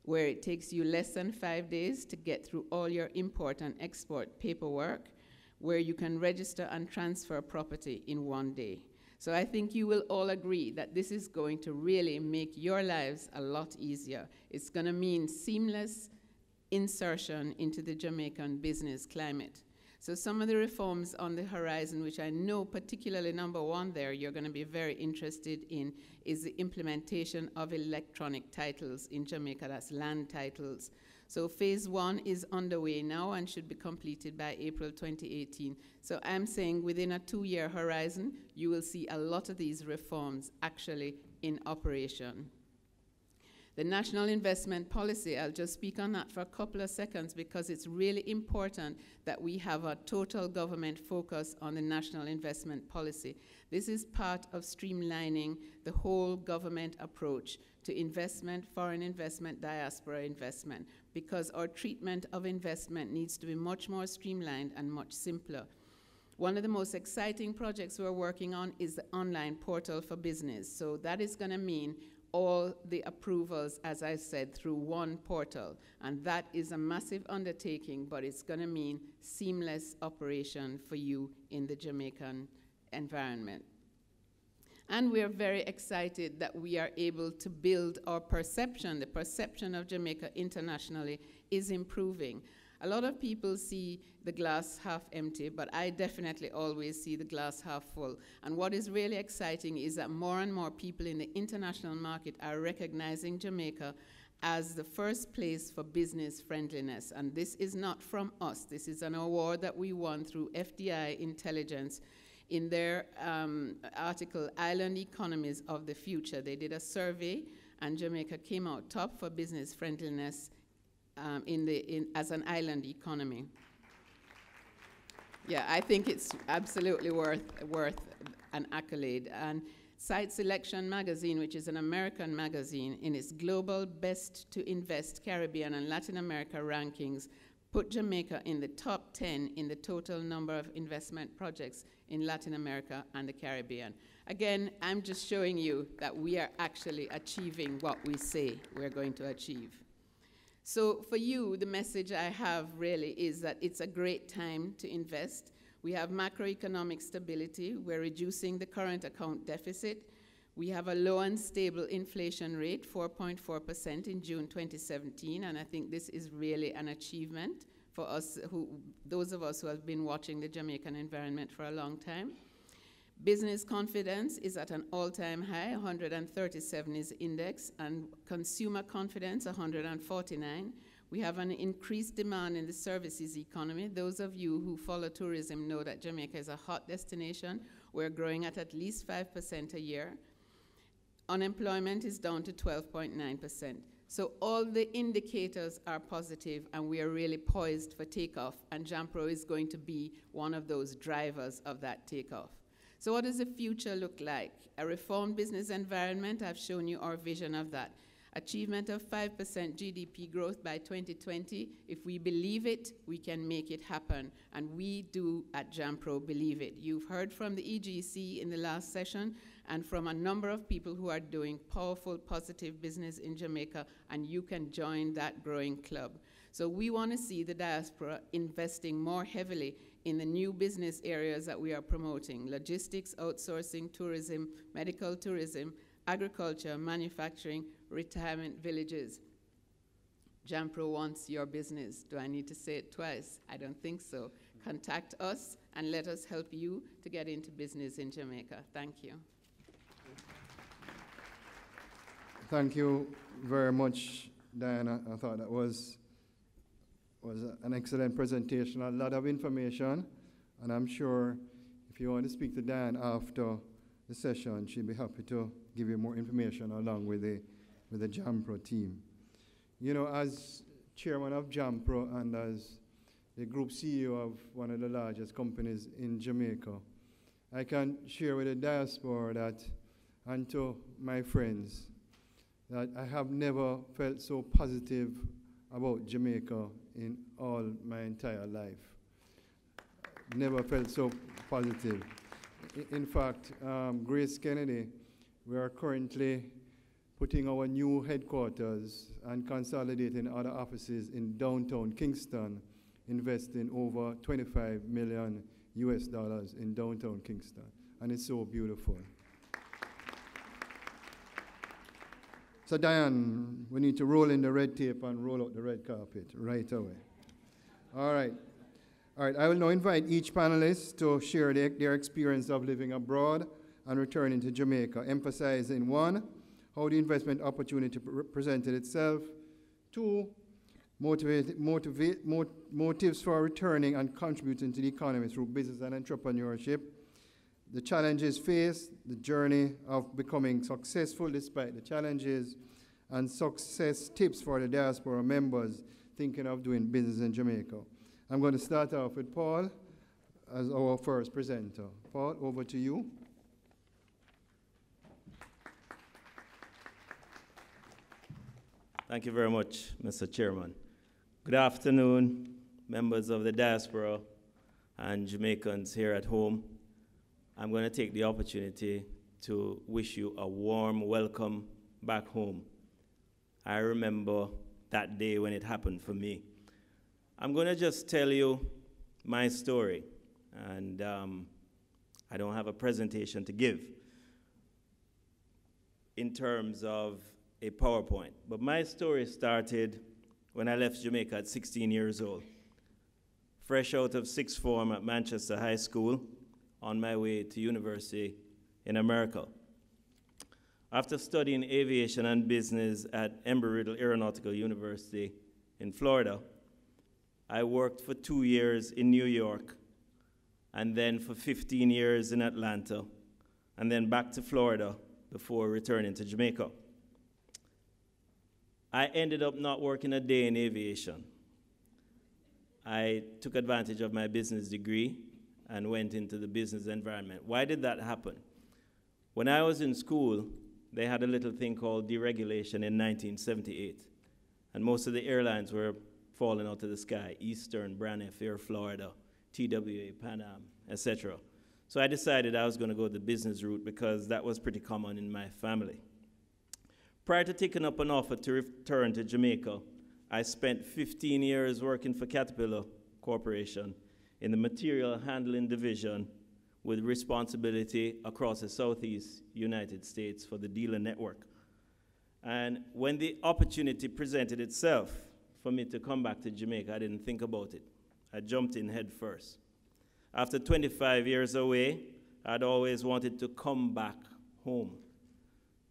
where it takes you less than 5 days to get through all your import and export paperwork, where you can register and transfer property in 1 day. So I think you will all agree that this is going to really make your lives a lot easier. It's going to mean seamless insertion into the Jamaican business climate. So some of the reforms on the horizon, which I know particularly number one there you're going to be very interested in, is the implementation of electronic titles in Jamaica, that's land titles. So phase 1 is underway now and should be completed by April 2018. So I'm saying within a 2-year horizon, you will see a lot of these reforms actually in operation. The National Investment Policy, I'll just speak on that for a couple of seconds because it's really important that we have a total government focus on the National Investment Policy. This is part of streamlining the whole government approach to investment, foreign investment, diaspora investment, because our treatment of investment needs to be much more streamlined and much simpler. One of the most exciting projects we're working on is the online portal for business. So that is going to mean all the approvals, as I said, through one portal. And that is a massive undertaking, but it's going to mean seamless operation for you in the Jamaican environment. And we are very excited that we are able to build our perception. The perception of Jamaica internationally is improving. A lot of people see the glass half empty, but I definitely always see the glass half full. And what is really exciting is that more and more people in the international market are recognizing Jamaica as the first place for business friendliness. And this is not from us. This is an award that we won through FDI Intelligence in their article, Island Economies of the Future. They did a survey, and Jamaica came out top for business friendliness as an island economy. Yeah, I think it's absolutely worth an accolade. And Site Selection magazine, which is an American magazine, in its global best to invest Caribbean and Latin America rankings, put Jamaica in the top 10 in the total number of investment projects in Latin America and the Caribbean. Again, I'm just showing you that we are actually achieving what we say we're going to achieve. So for you, the message I have really is that it's a great time to invest. We have macroeconomic stability. We're reducing the current account deficit. We have a low and stable inflation rate, 4.4% in June 2017, and I think this is really an achievement for us, those of us who have been watching the Jamaican environment for a long time. Business confidence is at an all-time high, 137 is index, and consumer confidence, 149. We have an increased demand in the services economy. Those of you who follow tourism know that Jamaica is a hot destination. We're growing at least 5% a year. Unemployment is down to 12.9%. So all the indicators are positive, and we are really poised for takeoff, and JAMPRO is going to be one of those drivers of that takeoff. So what does the future look like? A reformed business environment, I've shown you our vision of that. Achievement of 5% GDP growth by 2020. If we believe it, we can make it happen. And we do at JAMPRO believe it. You've heard from the EGC in the last session and from a number of people who are doing powerful, positive business in Jamaica, and you can join that growing club. So we want to see the diaspora investing more heavily in the new business areas that we are promoting: logistics, outsourcing, tourism, medical tourism, agriculture, manufacturing, retirement villages. JAMPRO wants your business. Do I need to say it twice? I don't think so. Contact us and let us help you to get into business in Jamaica. Thank you. Thank you very much, Diana. I thought that was an excellent presentation, a lot of information, and I'm sure if you want to speak to Diane after the session, she'll be happy to give you more information along with the JAMPRO team. You know, as chairman of JAMPRO and as the group CEO of one of the largest companies in Jamaica, I can share with the diaspora that, and to my friends, that I have never felt so positive about Jamaica in all my entire life. Never felt so positive. In fact, Grace Kennedy, we are currently putting our new headquarters and consolidating other offices in downtown Kingston, investing over $25 million in downtown Kingston. And it's so beautiful. So Diane, we need to roll in the red tape and roll out the red carpet right away. All right. All right, I will now invite each panelist to share their experience of living abroad and returning to Jamaica, emphasizing 1, how the investment opportunity presented itself, 2, motives for returning and contributing to the economy through business and entrepreneurship, the challenges faced, the journey of becoming successful despite the challenges, and success tips for the diaspora members thinking of doing business in Jamaica. I'm going to start off with Paul as our first presenter. Paul, over to you. Thank you very much, Mr. Chairman. Good afternoon, members of the diaspora and Jamaicans here at home. I'm going to take the opportunity to wish you a warm welcome back home. I remember that day when it happened for me. I'm going to just tell you my story, and I don't have a presentation to give. in terms of a PowerPoint. But my story started when I left Jamaica at 16 years old. Fresh out of sixth form at Manchester High School, on my way to university in America. After studying aviation and business at Embry-Riddle Aeronautical University in Florida, I worked for 2 years in New York, and then for 15 years in Atlanta, and then back to Florida before returning to Jamaica. I ended up not working a day in aviation. I took advantage of my business degree and went into the business environment. Why did that happen? When I was in school, they had a little thing called deregulation in 1978. And most of the airlines were falling out of the sky: Eastern, Braniff, Air Florida, TWA, Pan Am, etc. So I decided I was going to go the business route because that was pretty common in my family. Prior to taking up an offer to return to Jamaica, I spent 15 years working for Caterpillar Corporation in the material handling division with responsibility across the Southeast United States for the dealer network. And when the opportunity presented itself for me to come back to Jamaica, I didn't think about it. I jumped in head first. After 25 years away, I'd always wanted to come back home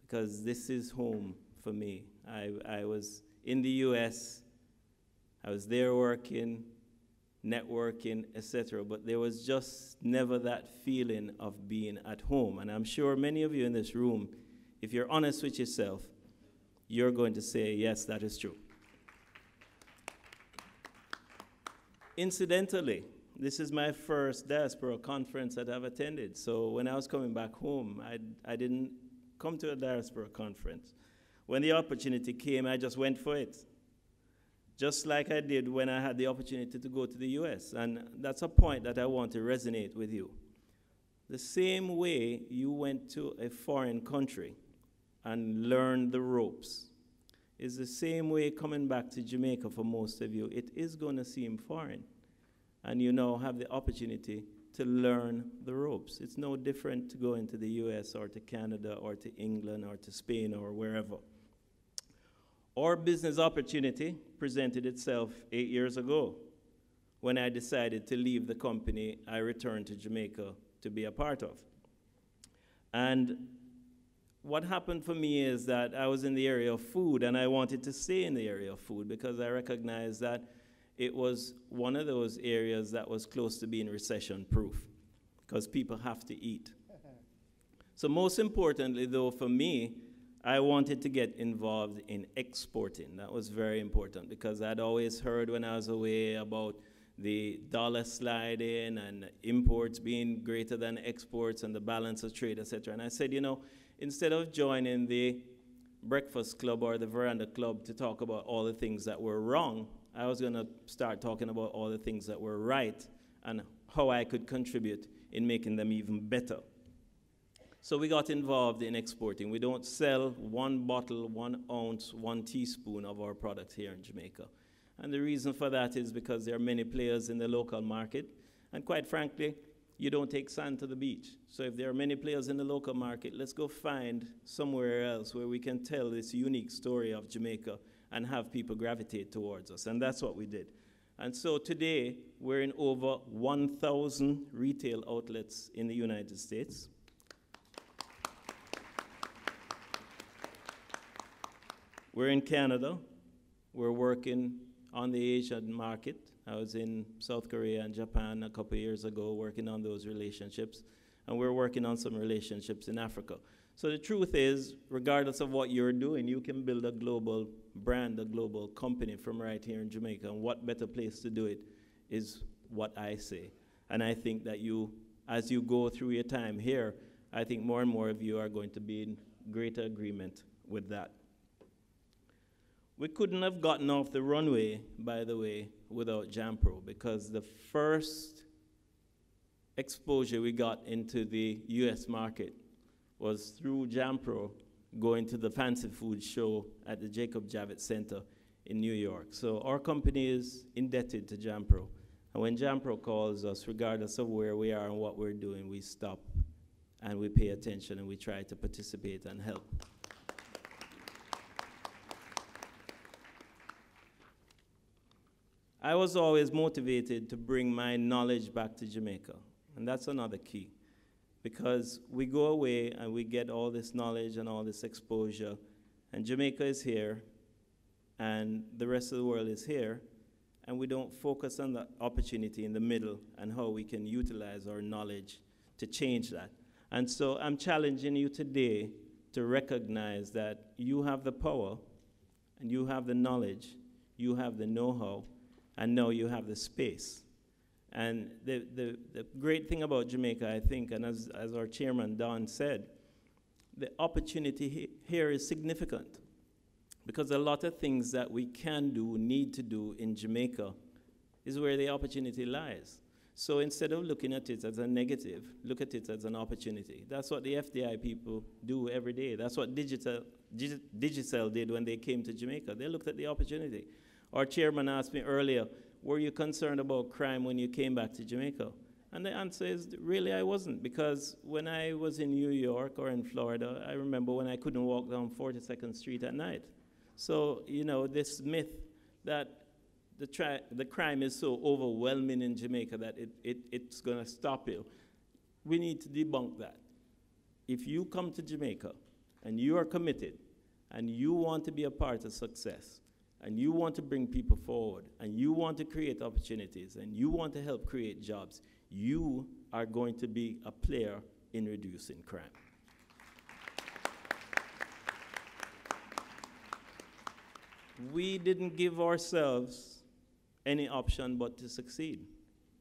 because this is home for me. I was in the US, I was there working, networking, etc., but there was just never that feeling of being at home. And I'm sure many of you in this room, if you're honest with yourself, you're going to say, yes, that is true. Incidentally, this is my first Diaspora conference that I've attended. So when I was coming back home, I didn't come to a Diaspora conference. When the opportunity came, I just went for it. Just like I did when I had the opportunity to go to the US. And that's a point that I want to resonate with you. The same way you went to a foreign country and learned the ropes is the same way coming back to Jamaica for most of you. It is going to seem foreign. And you now have the opportunity to learn the ropes. It's no different to go into the US or to Canada or to England or to Spain or wherever. Our business opportunity presented itself 8 years ago. When I decided to leave the company I returned to Jamaica to be a part of. And what happened for me is that I was in the area of food, and I wanted to stay in the area of food because I recognized that it was one of those areas that was close to being recession-proof, because people have to eat. So most importantly, though, for me, I wanted to get involved in exporting. That was very important, because I'd always heard when I was away about the dollar sliding and imports being greater than exports and the balance of trade, etc. And I said, you know, instead of joining the breakfast club or the veranda club to talk about all the things that were wrong, I was going to start talking about all the things that were right and how I could contribute in making them even better. So we got involved in exporting. We don't sell 1 bottle, 1 ounce, 1 teaspoon of our product here in Jamaica. And the reason for that is because there are many players in the local market. And quite frankly, you don't take sand to the beach. So if there are many players in the local market, let's go find somewhere else where we can tell this unique story of Jamaica and have people gravitate towards us. And that's what we did. And so today, we're in over 1,000 retail outlets in the United States. We're in Canada. We're working on the Asian market. I was in South Korea and Japan a couple of years ago working on those relationships. And we're working on some relationships in Africa. So the truth is, regardless of what you're doing, you can build a global brand, a global company from right here in Jamaica. And what better place to do it is what I say. And I think that you, as you go through your time here, I think more and more of you are going to be in greater agreement with that. We couldn't have gotten off the runway, by the way, without JAMPRO, because the first exposure we got into the US market was through JAMPRO going to the fancy food show at the Jacob Javits Center in New York. So our company is indebted to JAMPRO. And when JAMPRO calls us, regardless of where we are and what we're doing, we stop and we pay attention and we try to participate and help. I was always motivated to bring my knowledge back to Jamaica. And that's another key. Because we go away and we get all this knowledge and all this exposure, and Jamaica is here, and the rest of the world is here, and we don't focus on the opportunity in the middle and how we can utilize our knowledge to change that. And so I'm challenging you today to recognize that you have the power, and you have the knowledge, you have the know-how, and now you have the space. And the great thing about Jamaica, I think, and as our chairman, Don, said, the opportunity here is significant because a lot of things that we can do, need to do in Jamaica is where the opportunity lies. So instead of looking at it as a negative, look at it as an opportunity. That's what the FDI people do every day. That's what Digicel did when they came to Jamaica. They looked at the opportunity. Our chairman asked me earlier, were you concerned about crime when you came back to Jamaica? And the answer is, really, I wasn't, because when I was in New York or in Florida, I remember when I couldn't walk down 42nd Street at night. So, you know, this myth that the crime is so overwhelming in Jamaica that it's going to stop you, we need to debunk that. If you come to Jamaica and you are committed and you want to be a part of success, and you want to bring people forward, and you want to create opportunities, and you want to help create jobs, you are going to be a player in reducing crime. We didn't give ourselves any option but to succeed.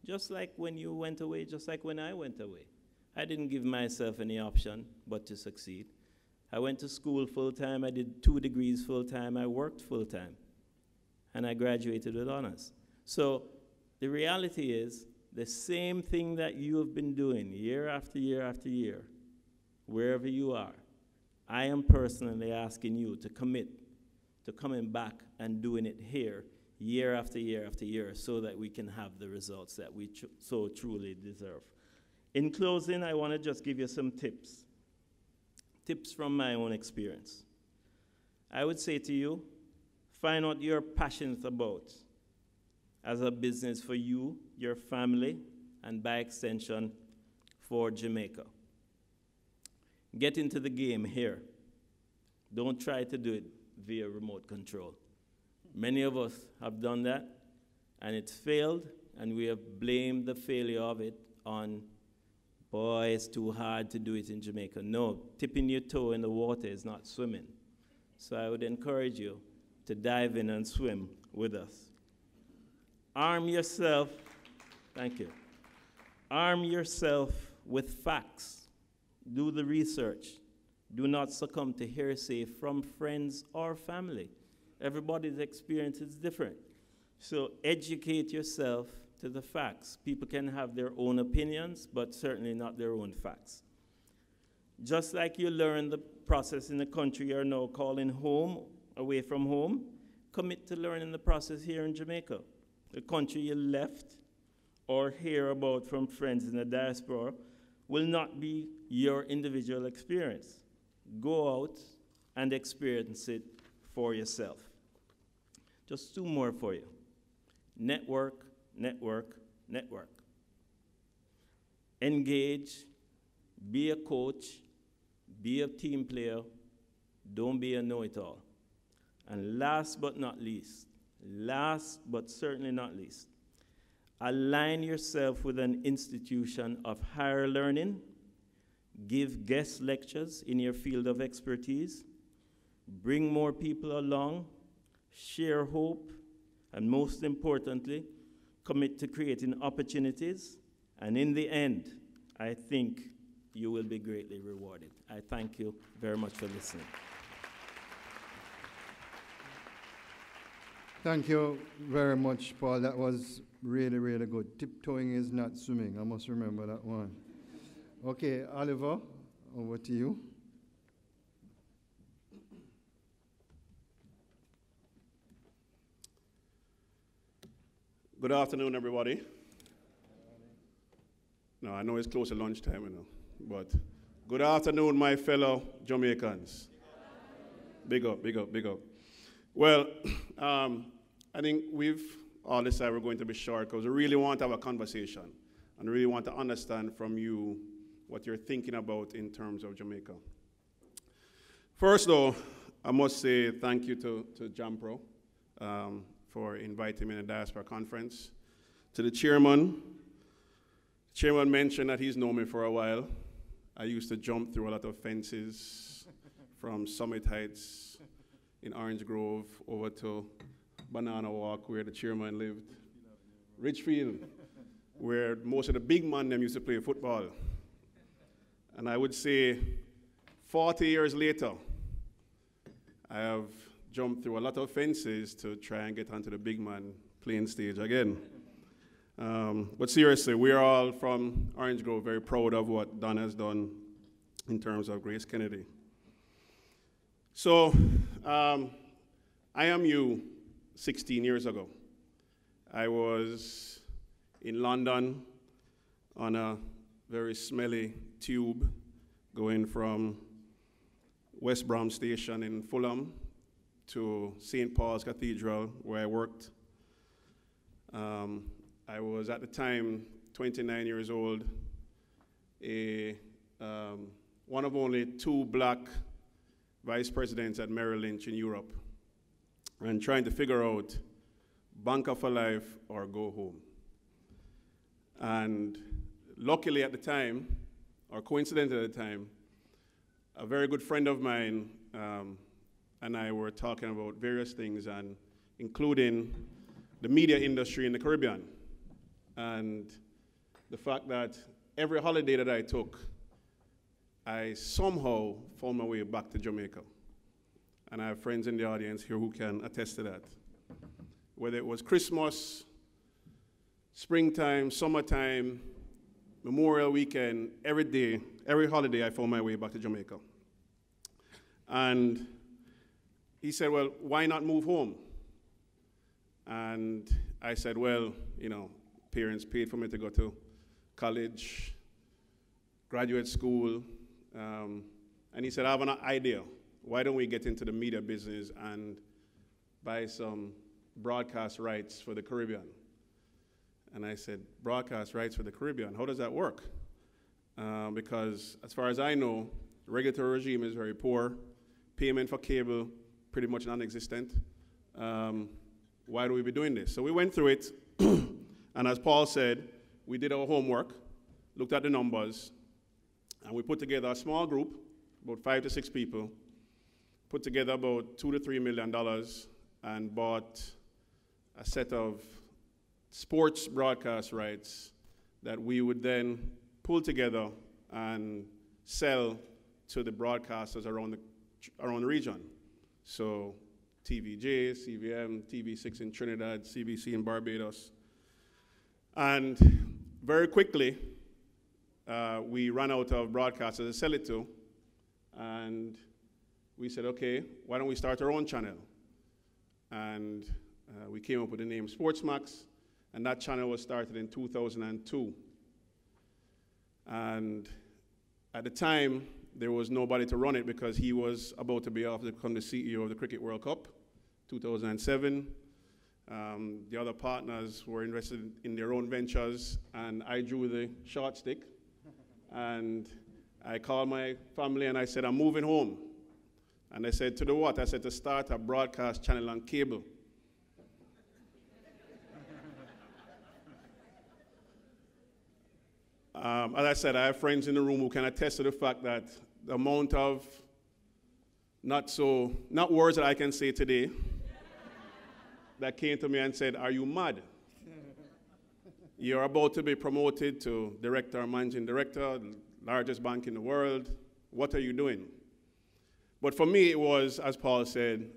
Just like when you went away, just like when I went away. I didn't give myself any option but to succeed. I went to school full-time, I did 2 degrees full-time, I worked full-time, and I graduated with honors. So the reality is, the same thing that you have been doing year after year after year, wherever you are, I am personally asking you to commit to coming back and doing it here year after year after year so that we can have the results that we so truly deserve. In closing, I want to just give you some tips. Tips from my own experience. I would say to you, find out what you're passionate about as a business for you, your family, and by extension, for Jamaica. Get into the game here. Don't try to do it via remote control. Many of us have done that, and it's failed, and we have blamed the failure of it on, boy, it's too hard to do it in Jamaica. No, tipping your toe in the water is not swimming. So I would encourage you to dive in and swim with us. Arm yourself, thank you. Arm yourself with facts. Do the research. Do not succumb to hearsay from friends or family. Everybody's experience is different. So educate yourself to the facts. People can have their own opinions, but certainly not their own facts. Just like you learn the process in the country you're now calling home, away from home, commit to learning the process here in Jamaica. The country you left or hear about from friends in the diaspora will not be your individual experience. Go out and experience it for yourself. Just 2 more for you. Network, network, network. Engage, be a coach, be a team player, don't be a know-it-all. And last but not least, last but certainly not least, align yourself with an institution of higher learning, give guest lectures in your field of expertise, bring more people along, share hope, and most importantly, commit to creating opportunities, and in the end, I think you will be greatly rewarded. I thank you very much for listening. Thank you very much, Paul. That was really, really good. Tiptoeing is not swimming. I must remember that one. Okay, Oliver, over to you. Good afternoon, everybody. No, I know it's close to lunchtime, you know, but good afternoon, my fellow Jamaicans. Big up, big up, big up. Well, I think we've all this time we're going to be short because we really want to have a conversation and really want to understand from you what you're thinking about in terms of Jamaica. First, though, I must say thank you to JAMPRO for inviting me to the Diaspora Conference. To the chairman mentioned that he's known me for a while. I used to jump through a lot of fences from Summit Heights in Orange Grove over to Banana Walk, where the chairman lived. Richfield, where most of the big men them used to play football. And I would say 40 years later, I have jumped through a lot of fences to try and get onto the big man playing stage again. But seriously, we're all from Orange Grove very proud of what Don has done in terms of Grace Kennedy. So, I am you 16 years ago. I was in London on a very smelly tube going from West Brom Station in Fulham to St. Paul's Cathedral, where I worked. I was at the time 29 years old, one of only 2 black vice presidents at Merrill Lynch in Europe, and trying to figure out bunker for life or go home. And luckily at the time, or coincidentally at the time, a very good friend of mine and I were talking about various things, and including the media industry in the Caribbean, and the fact that every holiday that I took, I somehow found my way back to Jamaica. And I have friends in the audience here who can attest to that. Whether it was Christmas, springtime, summertime, Memorial Weekend, every day, every holiday, I found my way back to Jamaica. And he said, well, why not move home? And I said, well, you know, parents paid for me to go to college, graduate school, and he said, I have an idea. Why don't we get into the media business and buy some broadcast rights for the Caribbean? And I said, broadcast rights for the Caribbean, how does that work? Because as far as I know, the regulatory regime is very poor, payment for cable pretty much non-existent. Why do we be doing this? So we went through it, and as Paul said, we did our homework, looked at the numbers, and we put together a small group, about 5 to 6 people, put together about $2 to $3 million, and bought a set of sports broadcast rights that we would then pull together and sell to the broadcasters around the region. So TVJ, CVM, TV6 in Trinidad, CBC in Barbados. And very quickly, we ran out of broadcasters to sell it to, and we said, okay, why don't we start our own channel? And we came up with the name Sportsmax, and that channel was started in 2002. And at the time, there was nobody to run it because he was about to be off to become the CEO of the Cricket World Cup, 2007. The other partners were invested in their own ventures, and I drew the short stick. And I called my family and I said, I'm moving home. And I said, to do what? I said, to start a broadcast channel on cable. As I said, I have friends in the room who can attest to the fact that the amount of not words that I can say today that came to me and said, are you mad? You're about to be promoted to director or managing director, the largest bank in the world. What are you doing? But for me, it was, as Paul said,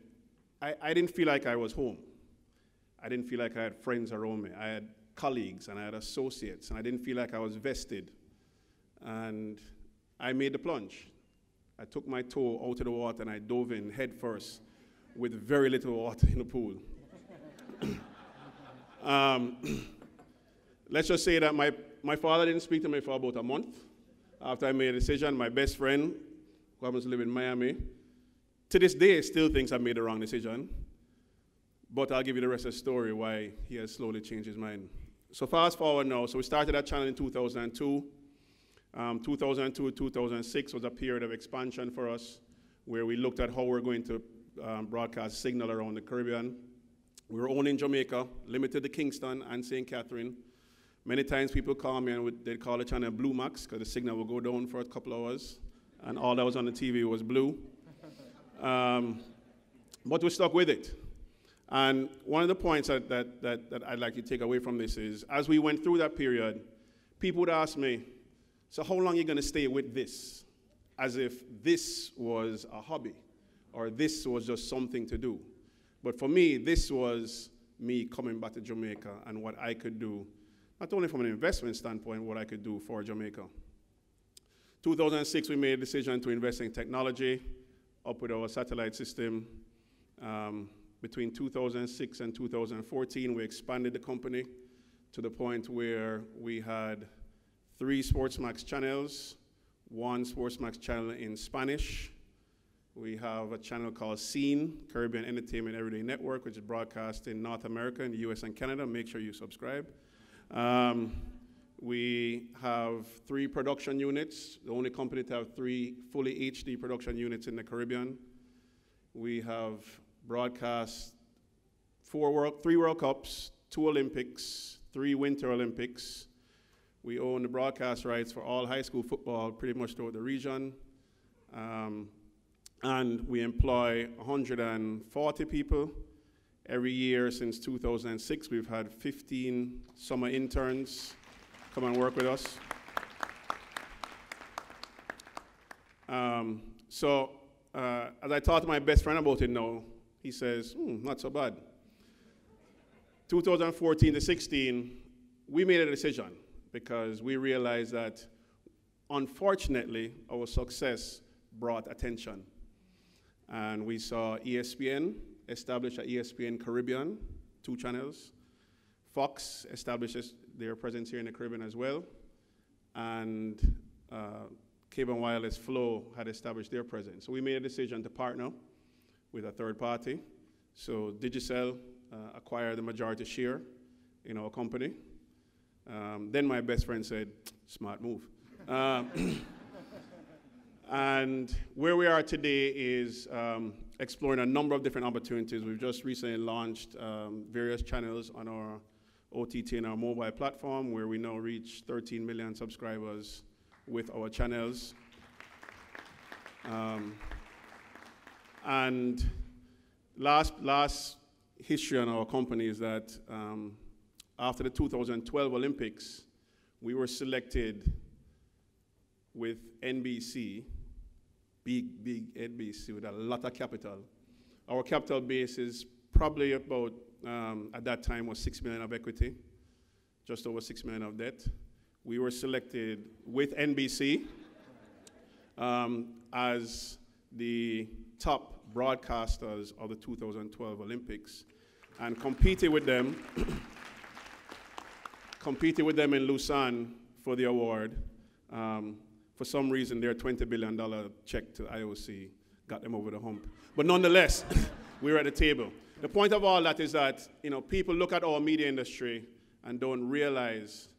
I didn't feel like I was home. I didn't feel like I had friends around me. I had colleagues and I had associates, and I didn't feel like I was vested. And I made the plunge. I took my toe out of the water and I dove in head first with very little water in the pool. Let's just say that my father didn't speak to me for about a month after I made a decision. My best friend, who happens to live in Miami, to this day still thinks I made the wrong decision. But I'll give you the rest of the story why he has slowly changed his mind. So fast forward now. So we started that channel in 2002. 2002 to 2006 was a period of expansion for us, where we looked at how we're going to broadcast signal around the Caribbean. We were only in Jamaica, limited to Kingston and St. Catherine. Many times people call me and they'd call the channel Blue Max because the signal would go down for a couple hours and all that was on the TV was blue. But we stuck with it. And one of the points that I'd like you to take away from this is, as we went through that period, people would ask me, so how long are you going to stay with this? As if this was a hobby or this was just something to do. But for me, this was me coming back to Jamaica and what I could do, not only from an investment standpoint, what I could do for Jamaica. 2006, we made a decision to invest in technology, up with our satellite system. Between 2006 and 2014, we expanded the company to the point where we had 3 SportsMax channels, 1 SportsMax channel in Spanish. We have a channel called Scene, Caribbean Entertainment Everyday Network, which is broadcast in North America, in the US and Canada. Make sure you subscribe. We have 3 production units, the only company to have 3 fully HD production units in the Caribbean. We have broadcast 3 World Cups, 2 Olympics, 3 Winter Olympics. We own the broadcast rights for all high school football pretty much throughout the region. And we employ 140 people. Every year since 2006, we've had 15 summer interns come and work with us. As I talked to my best friend about it now, he says, not so bad. 2014 to 16, we made a decision because we realized that, unfortunately, our success brought attention. And we saw ESPN establish at ESPN Caribbean, 2 channels. Fox establishes their presence here in the Caribbean as well. And Cable and Wireless Flow had established their presence. So we made a decision to partner with a third party. So Digicel acquired the majority share in our company. Then my best friend said, smart move. And where we are today is exploring a number of different opportunities. We've just recently launched various channels on our OTT and our mobile platform, where we now reach 13 million subscribers with our channels. And last history on our company is that after the 2012 Olympics, we were selected with NBC, big NBC with a lot of capital. Our capital base is probably about, at that time, was 6 million of equity, just over 6 million of debt. We were selected with NBC as the top broadcasters of the 2012 Olympics, and competed with them in Lausanne for the award. For some reason, their $20 billion check to IOC got them over the hump. But nonetheless, we were at the table. The point of all that is that, people look at our media industry and don't realize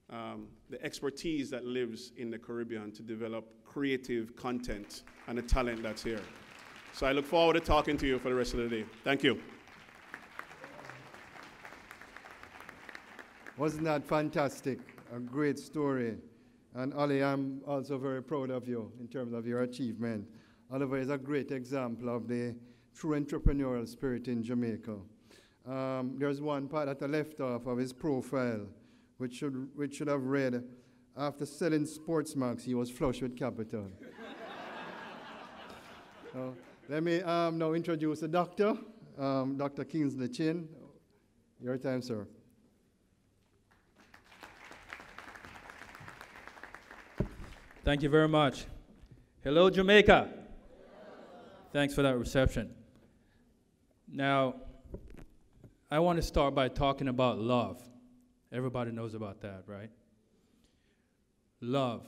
the expertise that lives in the Caribbean to develop creative content and the talent that's here. So I look forward to talking to you for the rest of the day. Thank you. Wasn't that fantastic? A great story. And Ali, I'm also very proud of you in terms of your achievement. Oliver is a great example of the true entrepreneurial spirit in Jamaica. There's one part that I left off of his profile, which should have read, after selling SportsMax, he was flush with capital. Let me now introduce the doctor, Dr. Kingsley Chin. Your time, sir. Thank you very much. Hello, Jamaica. Thanks for that reception. Now, I want to start by talking about love. Everybody knows about that, right? Love.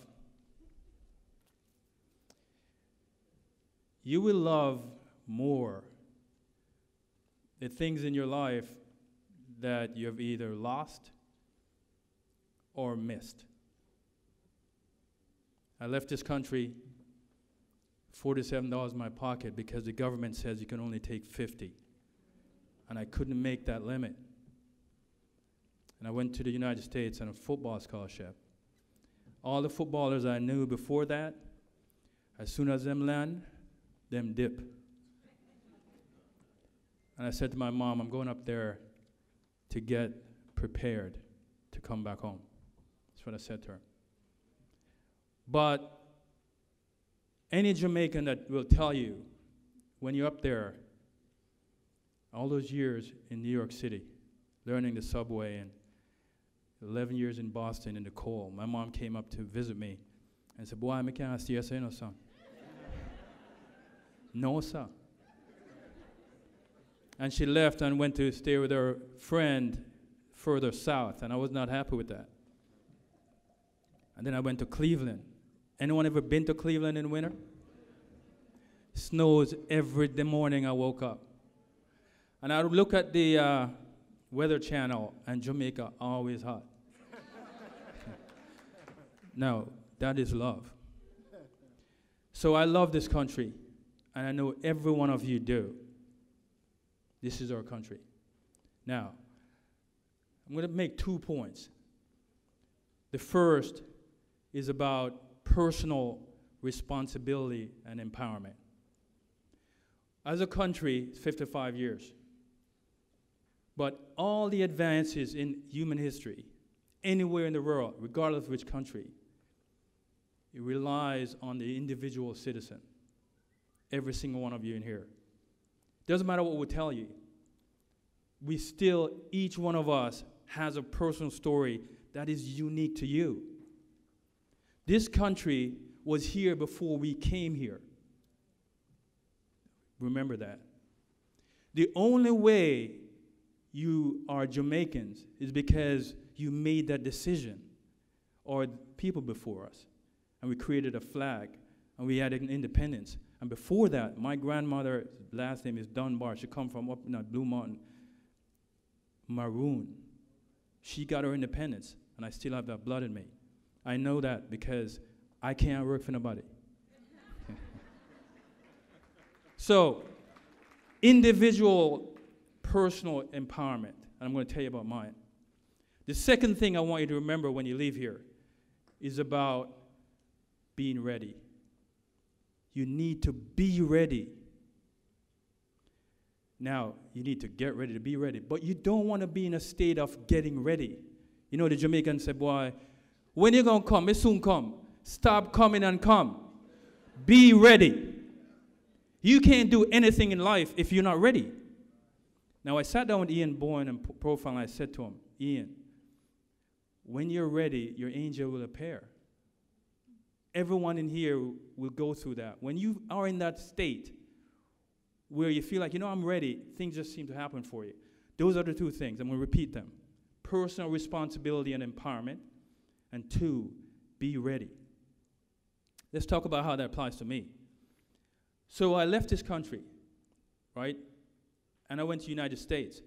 You will love more the things in your life that you have either lost or missed. I left this country, $47 in my pocket, because the government says you can only take 50. And I couldn't make that limit. And I went to the United States on a football scholarship. All the footballers I knew before that, as soon as them land, them dip. And I said to my mom, I'm going up there to get prepared to come back home. That's what I said to her. But any Jamaican that will tell you, when you're up there, all those years in New York City, learning the subway, and 11 years in Boston in the cold, my mom came up to visit me and said, boy, I can't see you, say no, son. No, sir. And she left and went to stay with her friend further south, and I was not happy with that. And then I went to Cleveland. Anyone ever been to Cleveland in winter? Snows every morning I woke up. And I would look at the Weather Channel, and Jamaica always hot. Now, that is love. So I love this country, and I know every one of you do. This is our country. Now, I'm going to make 2 points. The first is about personal responsibility and empowerment. As a country, it's 55 years. But all the advances in human history, anywhere in the world, regardless of which country, it relies on the individual citizen. Every single one of you in here. Doesn't matter what we tell you. We still, each one of us has a personal story that is unique to you. This country was here before we came here. Remember that. The only way you are Jamaicans is because you made that decision, or people before us. And we created a flag, and we had an independence. And before that, my grandmother's last name is Dunbar. She come from up in Blue Mountain. Maroon. She got her independence, and I still have that blood in me. I know that because I can't work for nobody. So, individual personal empowerment, and I'm going to tell you about mine. The second thing I want you to remember when you leave here is about being ready. You need to be ready. Now, you need to get ready to be ready, but you don't want to be in a state of getting ready. You know, the Jamaicans say, boy, when you going to come, it soon come. Stop coming and come. Be ready. You can't do anything in life if you're not ready. Now, I sat down with Ian Boyne and Profile, and I said to him, Ian, when you're ready, your angel will appear. Everyone in here will go through that. When you are in that state where you feel like, you know, I'm ready, things just seem to happen for you. Those are the 2 things. I'm going to repeat them. Personal responsibility and empowerment. And 2, be ready. Let's talk about how that applies to me. So I left this country, right? And I went to the United States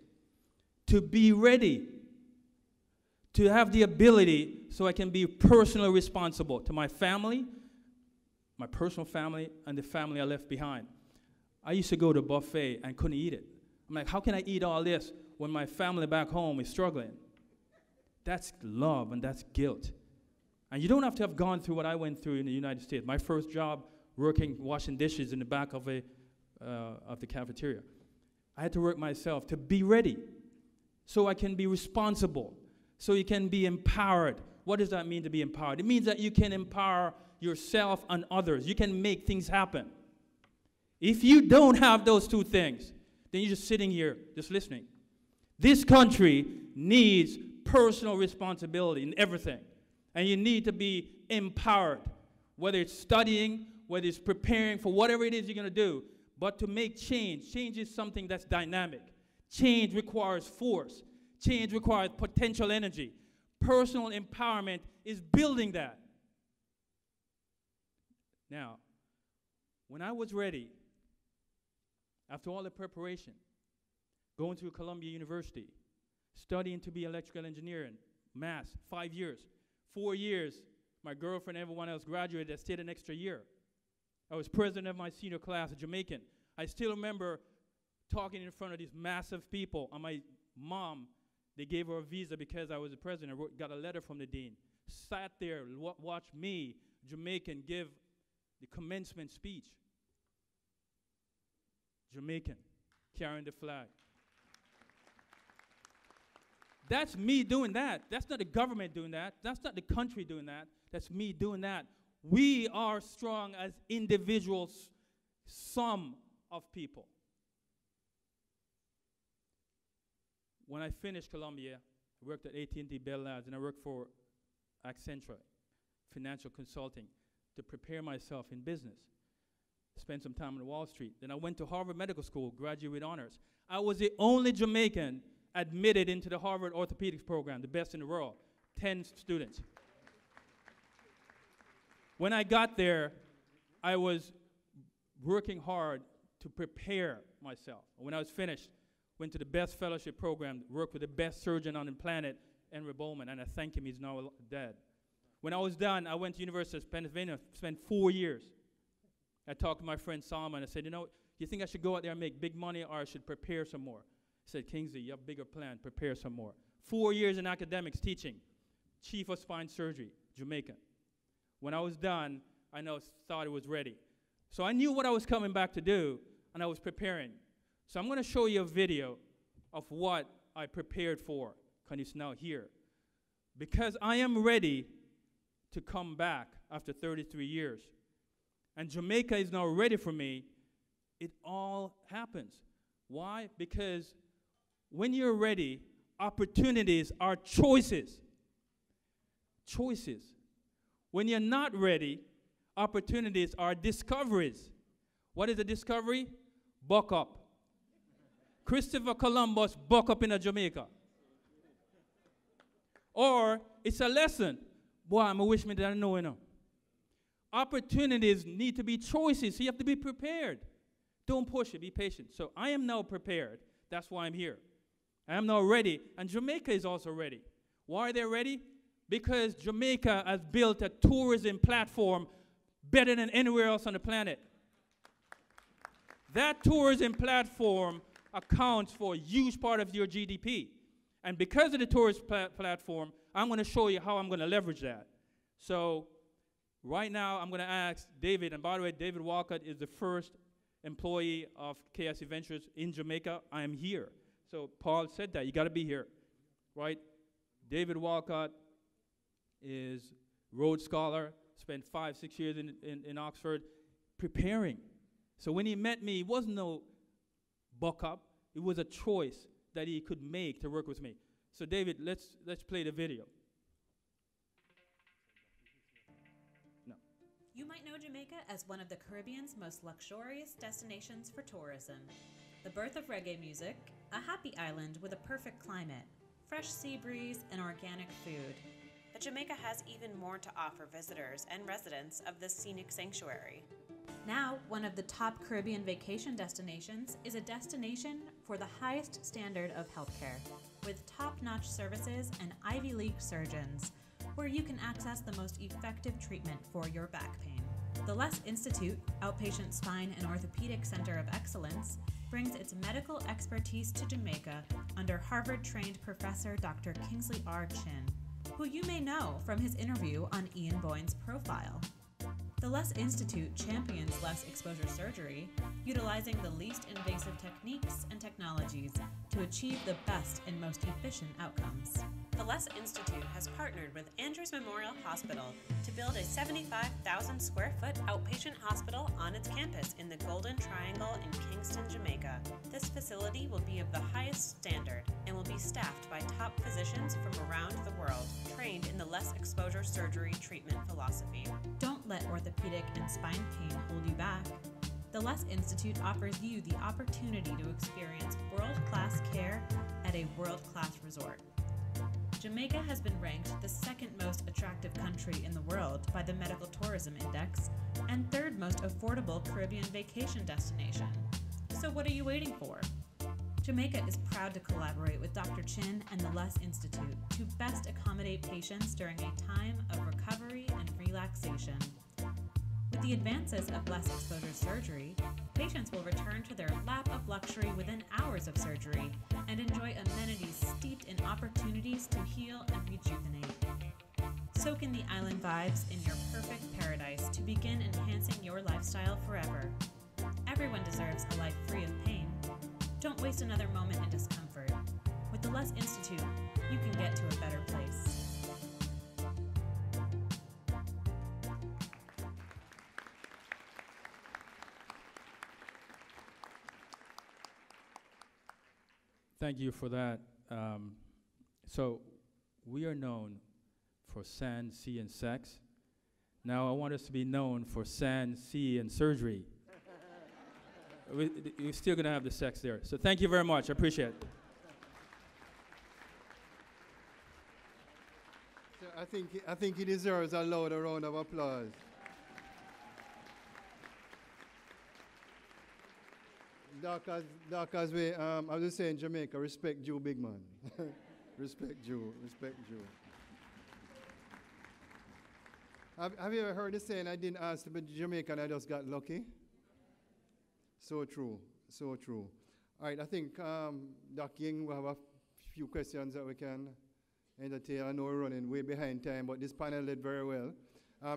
to be ready, to have the ability so I can be personally responsible to my family, my personal family, and the family I left behind. I used to go to a buffet and couldn't eat it. I'm like, how can I eat all this when my family back home is struggling? That's love and that's guilt. And you don't have to have gone through what I went through in the United States. My first job, washing dishes in the back of the cafeteria. I had to work myself to be ready so I can be responsible, so you can be empowered. What does that mean to be empowered? It means that you can empower yourself and others. You can make things happen. If you don't have those 2 things, then you're just sitting here, just listening. This country needs personal responsibility in everything. And you need to be empowered, whether it's studying, whether it's preparing for whatever it is you're going to do. But to make change, change is something that's dynamic. Change requires force. Change requires potential energy. Personal empowerment is building that. Now, when I was ready, after all the preparation, going to Columbia University, studying to be electrical engineering, math, 5 years. 4 years, my girlfriend and everyone else graduated. I stayed an extra year. I was president of my senior class, a Jamaican. I still remember talking in front of these massive people. And my mom, they gave her a visa because I was the president. I got a letter from the dean. Sat there, watched me, Jamaican, give the commencement speech. Jamaican, carrying the flag. That's me doing that. That's not the government doing that. That's not the country doing that. That's me doing that. We are strong as individuals, sum of people. When I finished Columbia, I worked at AT&T Bell Labs, and I worked for Accenture, financial consulting, to prepare myself in business. Spent some time on Wall Street. Then I went to Harvard Medical School, graduate with honors. I was the only Jamaican admitted into the Harvard orthopedics program, the best in the world, 10 students. When I got there, I was working hard to prepare myself. When I was finished, went to the best fellowship program, worked with the best surgeon on the planet, Henry Bowman, and I thank him, he's now dead. When I was done, I went to University of Pennsylvania, spent 4 years. I talked to my friend Salman, I said, you know, you think I should go out there and make big money, or I should prepare some more? He said, Kingsley, you have a bigger plan, prepare some more. 4 years in academics teaching, chief of spine surgery, Jamaica. When I was done, I thought it was ready. So I knew what I was coming back to do, and I was preparing. So I'm going to show you a video of what I prepared for, because it's now here. Because I am ready to come back after 33 years. And Jamaica is now ready for me. It all happens. Why? Because when you're ready, opportunities are choices. Choices. When you're not ready, opportunities are discoveries. What is a discovery? Buck up. Christopher Columbus buck up in a Jamaica. Or it's a lesson. Boy, I'm a wish me that I know, you know. Opportunities need to be choices, so you have to be prepared. Don't push it, be patient. So I am now prepared. That's why I'm here. I am now ready, and Jamaica is also ready. Why are they ready? Because Jamaica has built a tourism platform better than anywhere else on the planet. That tourism platform accounts for a huge part of your GDP. And because of the tourist platform, I'm going to show you how I'm going to leverage that. So right now, I'm going to ask David, and by the way, David Walcott is the first employee of KSC Ventures in Jamaica. I am here. So Paul said that. You got to be here, right? David Walcott is Rhodes Scholar, spent 5-6 years in Oxford preparing. So when he met me, it wasn't no buck up. It was a choice that he could make to work with me. So David, let's play the video. No. You might know Jamaica as one of the Caribbean's most luxurious destinations for tourism. The birth of reggae music, a happy island with a perfect climate, fresh sea breeze, and organic food. But Jamaica has even more to offer visitors and residents of this scenic sanctuary. Now, one of the top Caribbean vacation destinations is a destination for the highest standard of healthcare, with top-notch services and Ivy League surgeons, where you can access the most effective treatment for your back pain. The Les Institute, Outpatient Spine and Orthopedic Center of Excellence, brings its medical expertise to Jamaica under Harvard-trained Professor Dr. Kingsley R. Chin, who you may know from his interview on Ian Boyne's Profile. The Les Institute champions less exposure surgery, utilizing the least invasive techniques and technologies to achieve the best and most efficient outcomes. The Les Institute has partnered with Andrews Memorial Hospital to build a 75,000 square foot outpatient hospital on its campus in the Golden Triangle in Kingston, Jamaica. This facility will be of the highest standard and will be staffed by top physicians from around the world, trained in the less exposure surgery treatment philosophy. Don't let orthopedic and spine pain hold you back. The Les Institute offers you the opportunity to experience world-class care at a world-class resort. Jamaica has been ranked the second most attractive country in the world by the Medical Tourism Index and third most affordable Caribbean vacation destination. So what are you waiting for? Jamaica is proud to collaborate with Dr. Chin and the Less Institute to best accommodate patients during a time of recovery and relaxation. With the advances of less exposure surgery, patients will return to their lap of luxury within hours of surgery and enjoy amenities steeped in opportunities to heal and rejuvenate. Soak in the island vibes in your perfect paradise to begin enhancing your lifestyle forever. Everyone deserves a life free of pain. Don't waste another moment in discomfort. With the Less Institute, you can get to a better place. Thank you for that. So we are known for sand, sea, and sex. Now I want us to be known for sand, sea, and surgery. You're still going to have the sex there. So thank you very much. I appreciate it. So I think he deserves a louder round of applause. Dark as we, I was just saying, Jamaica, respect Jew, big man. Respect Jew, respect Jew. Have you ever heard the saying, I didn't ask to be Jamaican, I just got lucky? So true, so true. All right, I think Doc Ying will have a few questions that we can entertain. I know we're running way behind time, but this panel did very well.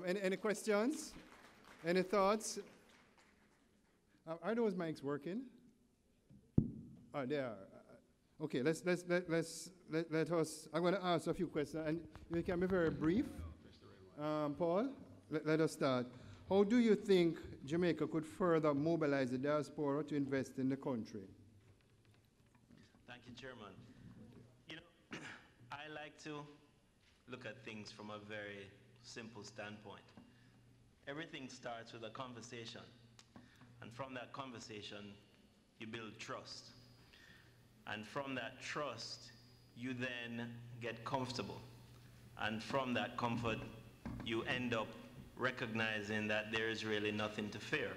Any questions? Any thoughts? Are those mics working? Oh, they are. Okay, let us. I'm going to ask a few questions, and you can be very brief. Paul, let us start. How do you think Jamaica could further mobilize the diaspora to invest in the country? Thank you, Chairman. You know, I like to look at things from a very simple standpoint. Everything starts with a conversation. And from that conversation, you build trust. And from that trust, you then get comfortable. And from that comfort, you end up recognizing that there is really nothing to fear.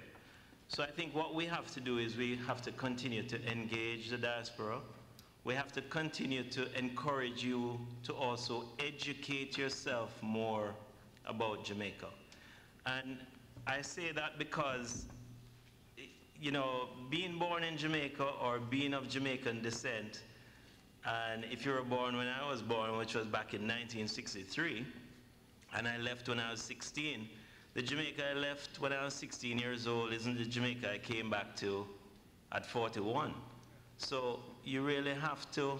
So I think what we have to do is we have to continue to engage the diaspora. We have to continue to encourage you to also educate yourself more about Jamaica. And I say that because, you know, being born in Jamaica or being of Jamaican descent, and if you were born when I was born, which was back in 1963, and I left when I was 16, the Jamaica I left when I was 16 years old isn't the Jamaica I came back to at 41. So you really have to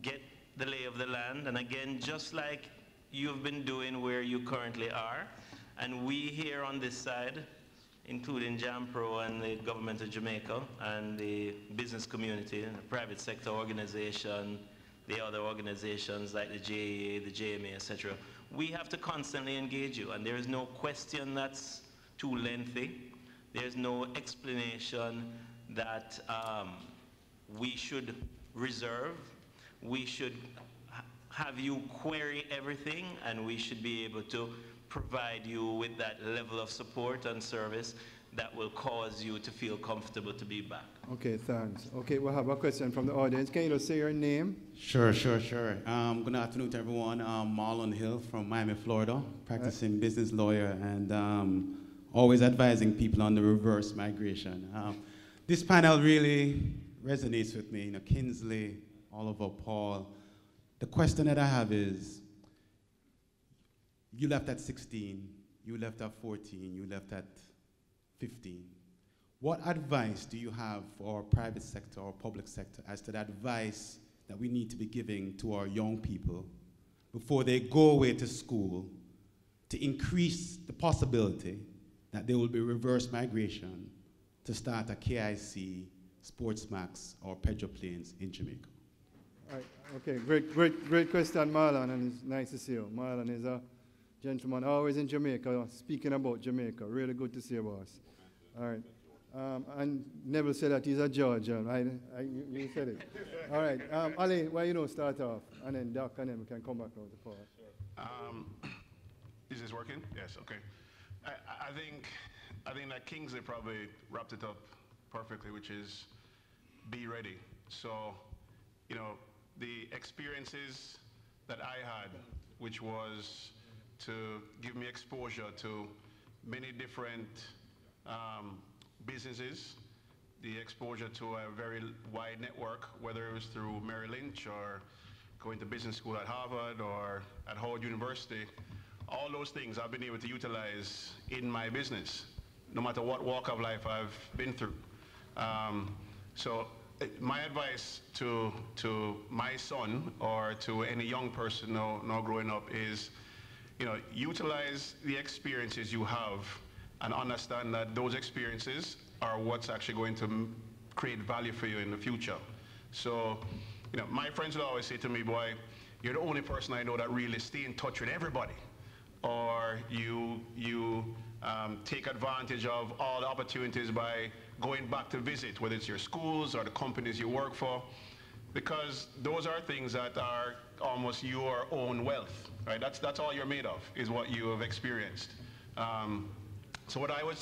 get the lay of the land, and again, just like you've been doing where you currently are, and we here on this side, including JAMPRO and the government of Jamaica and the business community and the private sector organization, the other organizations like the JAA, the JMA, etc. We have to constantly engage you, and there is no question that's too lengthy. There's no explanation that we should reserve. We should have you query everything, and we should be able to provide you with that level of support and service that will cause you to feel comfortable to be back. Okay, thanks. Okay, we'll have a question from the audience. Can you just say your name? Sure. Good afternoon to everyone. I'm Marlon Hill from Miami, Florida, practicing business lawyer and always advising people on the reverse migration. This panel really resonates with me. You know, Kinsley, Oliver, Paul. The question that I have is, you left at 16, you left at 14, you left at 15. What advice do you have for our private sector or public sector as to the advice that we need to be giving to our young people before they go away to school to increase the possibility that there will be reverse migration to start a KIC, Sportsmax, or Pedro Planes in Jamaica? All right, okay, great question, Marlon, and it's nice to see you. Marlon is a gentleman always in Jamaica, speaking about Jamaica. Really good to see you, boss. All right. And Neville said that he's a judge. You said it. All right. Ali, well, you know, start off, and then Doc, and then we can come back out to Paul. Is this working? Yes. Okay. I think that Kingsley probably wrapped it up perfectly, which is be ready. So, you know, the experiences that I had, which was to give me exposure to many different businesses, the exposure to a very wide network, whether it was through Merrill Lynch or going to business school at Harvard or at Howard University, all those things I've been able to utilize in my business, no matter what walk of life I've been through. So my advice to my son or to any young person now growing up is, you know, utilize the experiences you have and understand that those experiences are what's actually going to create value for you in the future. So, you know, my friends will always say to me, boy, you're the only person I know that really stay in touch with everybody. Or you take advantage of all the opportunities by going back to visit, whether it's your schools or the companies you work for, because those are things that are almost your own wealth, right? That's all you're made of, is what you have experienced. So what I would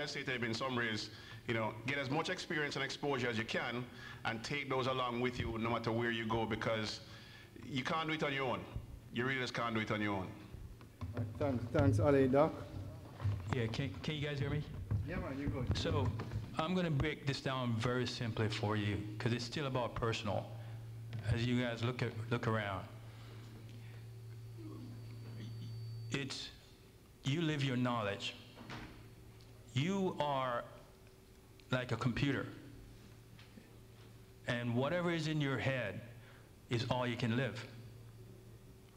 say to him in summary is, you know, get as much experience and exposure as you can and take those along with you no matter where you go, because you can't do it on your own. You really just can't do it on your own. Thanks, Ali. Doc? Yeah, can you guys hear me? Yeah, man, you're good. So I'm going to break this down very simply for you, because it's still about personal. As you guys look around, it's you live your knowledge. You are like a computer, and whatever is in your head is all you can live.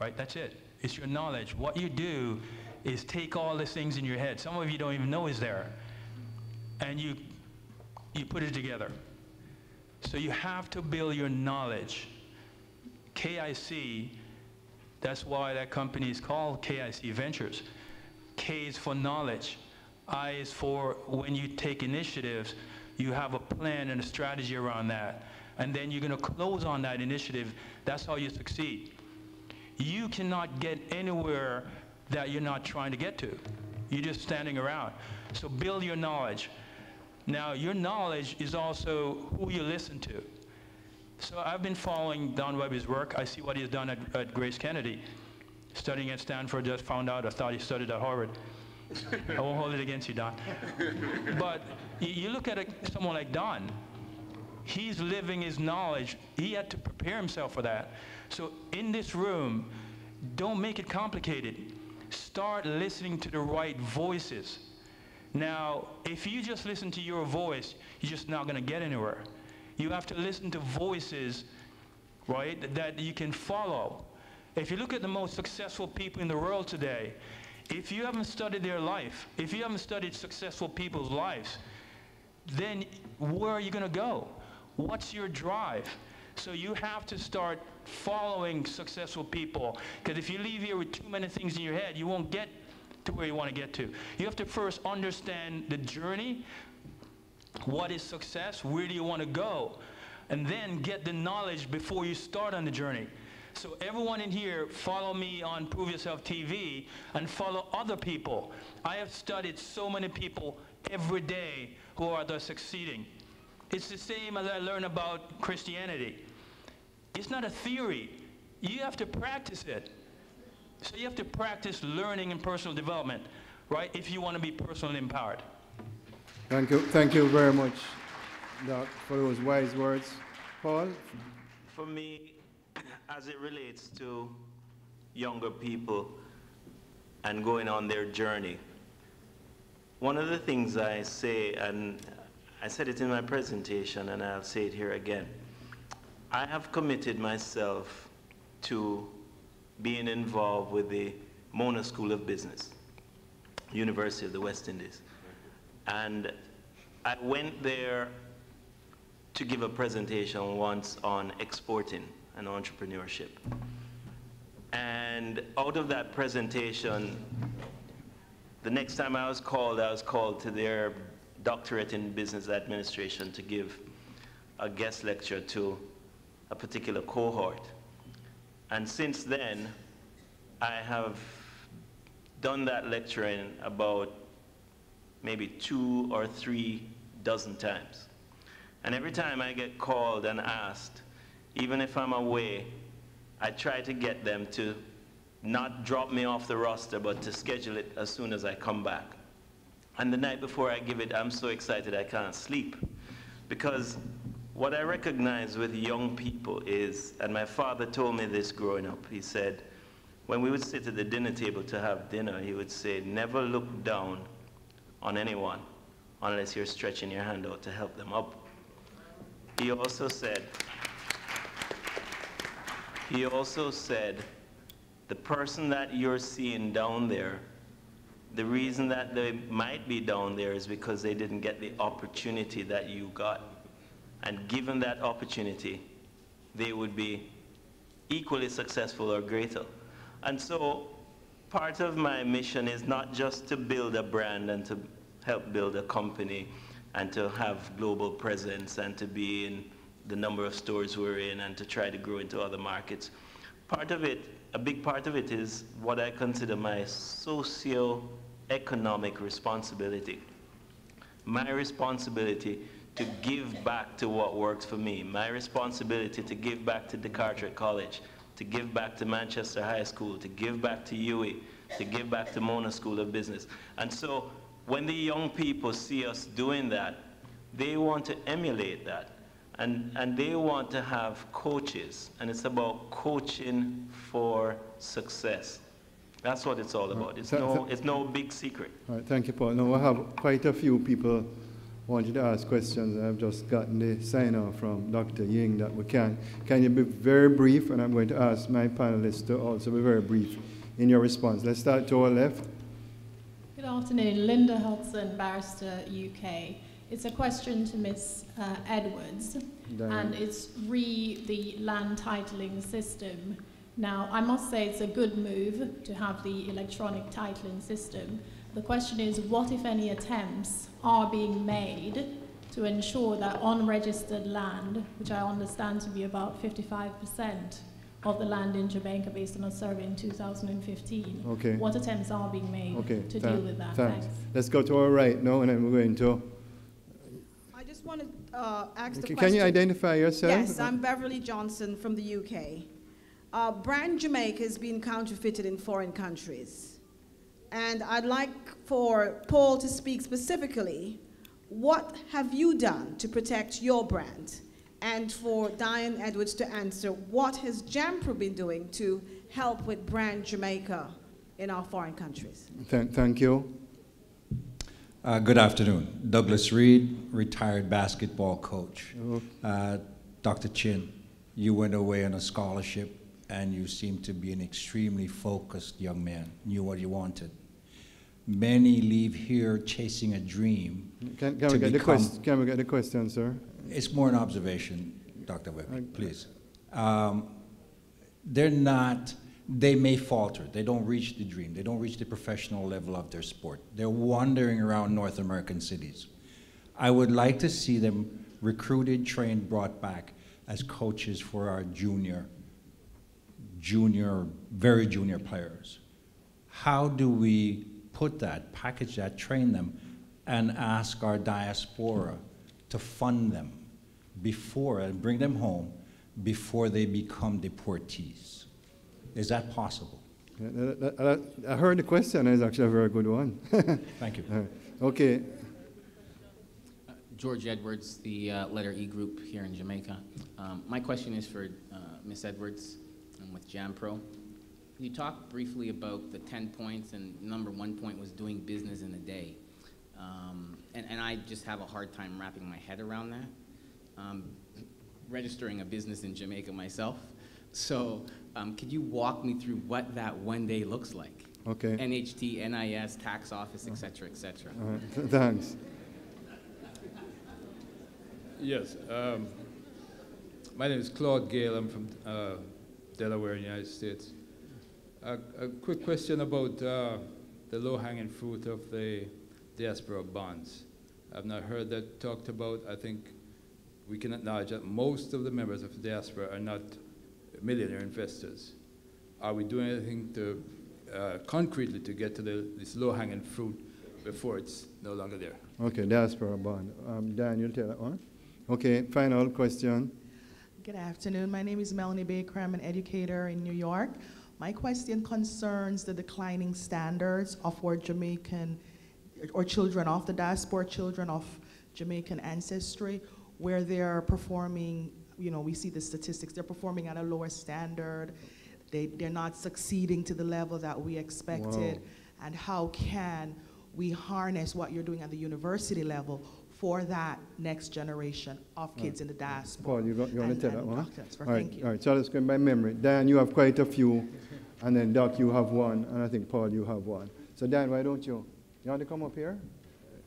Right? That's it. It's your knowledge. What you do is take all these things in your head. Some of you don't even know is there, and you put it together. So you have to build your knowledge. KIC, that's why that company is called KIC Ventures. K is for knowledge. I is for when you take initiatives, you have a plan and a strategy around that. And then you're going to close on that initiative. That's how you succeed. You cannot get anywhere that you're not trying to get to. You're just standing around. So build your knowledge. Now, your knowledge is also who you listen to. So I've been following Don Webby's work. I see what he's done at Grace Kennedy. Studying at Stanford, just found out I thought he studied at Harvard. I won't hold it against you, Don. But you look at someone like Don. He's living his knowledge. He had to prepare himself for that. So in this room, don't make it complicated. Start listening to the right voices. Now, if you just listen to your voice, you're just not going to get anywhere. You have to listen to voices, right, that you can follow. If you look at the most successful people in the world today, if you haven't studied their life, if you haven't studied successful people's lives, then where are you going to go? What's your drive? So you have to start following successful people, because if you leave here with too many things in your head, you won't get to where you want to get to. You have to first understand the journey. What is success? Where do you want to go? And then get the knowledge before you start on the journey. So everyone in here, follow me on Prove Yourself TV and follow other people. I have studied so many people every day who are thus succeeding. It's the same as I learn about Christianity. It's not a theory. You have to practice it. So you have to practice learning and personal development, right, if you want to be personally empowered. Thank you very much, Doc, for those wise words. Paul? For me, as it relates to younger people and going on their journey, one of the things I say, and I said it in my presentation and I'll say it here again, I have committed myself to being involved with the Mona School of Business, University of the West Indies. And I went there to give a presentation once on exporting and entrepreneurship. And out of that presentation, the next time I was called to their doctorate in business administration to give a guest lecture to a particular cohort. And since then, I have done that lecturing about maybe 2 or 3 dozen times. And every time I get called and asked, even if I'm away, I try to get them to not drop me off the roster, but to schedule it as soon as I come back. And the night before I give it, I'm so excited I can't sleep. Because what I recognize with young people is, and my father told me this growing up, he said, when we would sit at the dinner table to have dinner, he would say, never look down on anyone unless you're stretching your hand out to help them up. He also said, the person that you're seeing down there, the reason that they might be down there is because they didn't get the opportunity that you got. And given that opportunity, they would be equally successful or greater. And so part of my mission is not just to build a brand and to help build a company and to have global presence and to be in the number of stores we're in and to try to grow into other markets. Part of it, a big part of it, is what I consider my socio-economic responsibility. My responsibility to give back to what works for me. My responsibility to give back to DeCarteret College, to give back to Manchester High School, to give back to UWI, to give back to Mona School of Business. And so when the young people see us doing that, they want to emulate that. And they want to have coaches, and it's about coaching for success. That's what it's all about. It's no big secret. All right, thank you, Paul. Now, I have quite a few people wanting to ask questions. I've just gotten the sign-off from Dr. Ying that we can. Can you be very brief? And I'm going to ask my panelists to also be very brief in your response. Let's start to our left. Good afternoon. Linda Hudson, Barrister, UK. It's a question to Ms. Edwards, and it's the land titling system. Now, I must say it's a good move to have the electronic titling system. The question is, what, if any, attempts are being made to ensure that unregistered land, which I understand to be about 55% of the land in Jamaica based on a survey in 2015, okay, what attempts are being made to deal with that? Thanks. Let's go to our right now, and then we're going to... I just want to ask the question. Can you identify yourself? Yes, I'm Beverly Johnson from the UK. Brand Jamaica has been counterfeited in foreign countries. And I'd like for Paul to speak specifically, what have you done to protect your brand? And for Diane Edwards to answer, what has JAMPRO been doing to help with Brand Jamaica in our foreign countries? Thank you. Good afternoon. Douglas Reed, retired basketball coach. Dr. Chin, you went away on a scholarship and you seem to be an extremely focused young man, knew what you wanted. Many leave here chasing a dream. Can we get the question, sir? It's more an observation, Dr. Webby, please. They may falter. They don't reach the dream. They don't reach the professional level of their sport. They're wandering around North American cities. I would like to see them recruited, trained, brought back as coaches for our very junior players. How do we put that, package that, train them, and ask our diaspora to fund them before, and bring them home before they become deportees? Is that possible? I heard the question. It's actually a very good one. Thank you. Okay. George Edwards, the letter E group here in Jamaica. My question is for Ms. Edwards with JAMPRO. You talked briefly about the 10 points, and number 1 point was doing business in a day. And I just have a hard time wrapping my head around that. Registering a business in Jamaica myself. So could you walk me through what that one day looks like? Okay. NHT, NIS, tax office, et cetera, et cetera. Thanks. Yes. My name is Claude Gale. I'm from Delaware, United States. A quick question about the low-hanging fruit of the Diaspora bonds. I've not heard that talked about. I think we can acknowledge that most of the members of the Diaspora are not millionaire investors. Are we doing anything to concretely to get to this low-hanging fruit before it's no longer there? Okay, Diaspora bond. Dan, you'll take that one? Okay, final question. Good afternoon. My name is Melanie Baker. I'm an educator in New York. My question concerns the declining standards of our Jamaican, or children of the diaspora, children of Jamaican ancestry, where they're performing, you know, we see the statistics, they're performing at a lower standard. They're not succeeding to the level that we expected. Wow. And how can we harness what you're doing at the university level for that next generation of kids in the diaspora? Paul, you want to tell that one? Thank you. All right, so let's go by memory. Dan, you have quite a few, and then Doc, you have one, and I think, Paul, you have one. So Dan, why don't you want to come up here?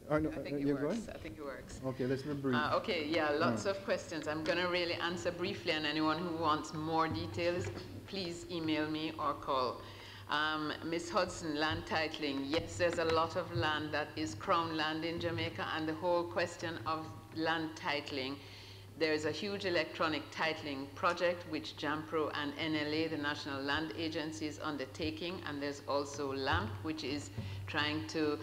I think it works. I think it works. Okay, let's be brief. Okay, yeah, lots of questions. I'm going to really answer briefly, and anyone who wants more details, please email me or call. Ms. Hudson, land titling. Yes, there's a lot of land that is crown land in Jamaica, and the whole question of land titling. There's a huge electronic titling project which JAMPRO and NLA, the National Land Agency, is undertaking, and there's also LAMP, which is trying to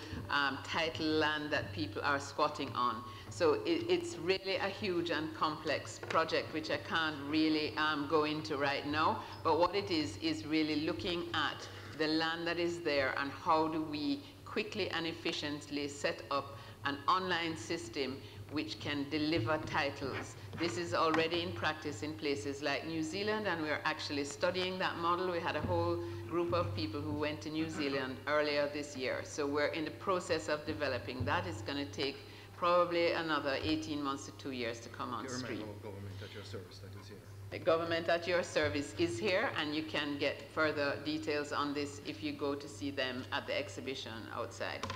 title land that people are squatting on. So it's really a huge and complex project which I can't really go into right now, but what it is really looking at the land that is there and how do we quickly and efficiently set up an online system which can deliver titles. This is already in practice in places like New Zealand, and we're actually studying that model. We had a whole group of people who went to New Zealand earlier this year. So we're in the process of developing that. It's going to take probably another 18 months to 2 years to come on stream. Government at your service that is here. The government at your service is here, and you can get further details on this if you go to see them at the exhibition outside.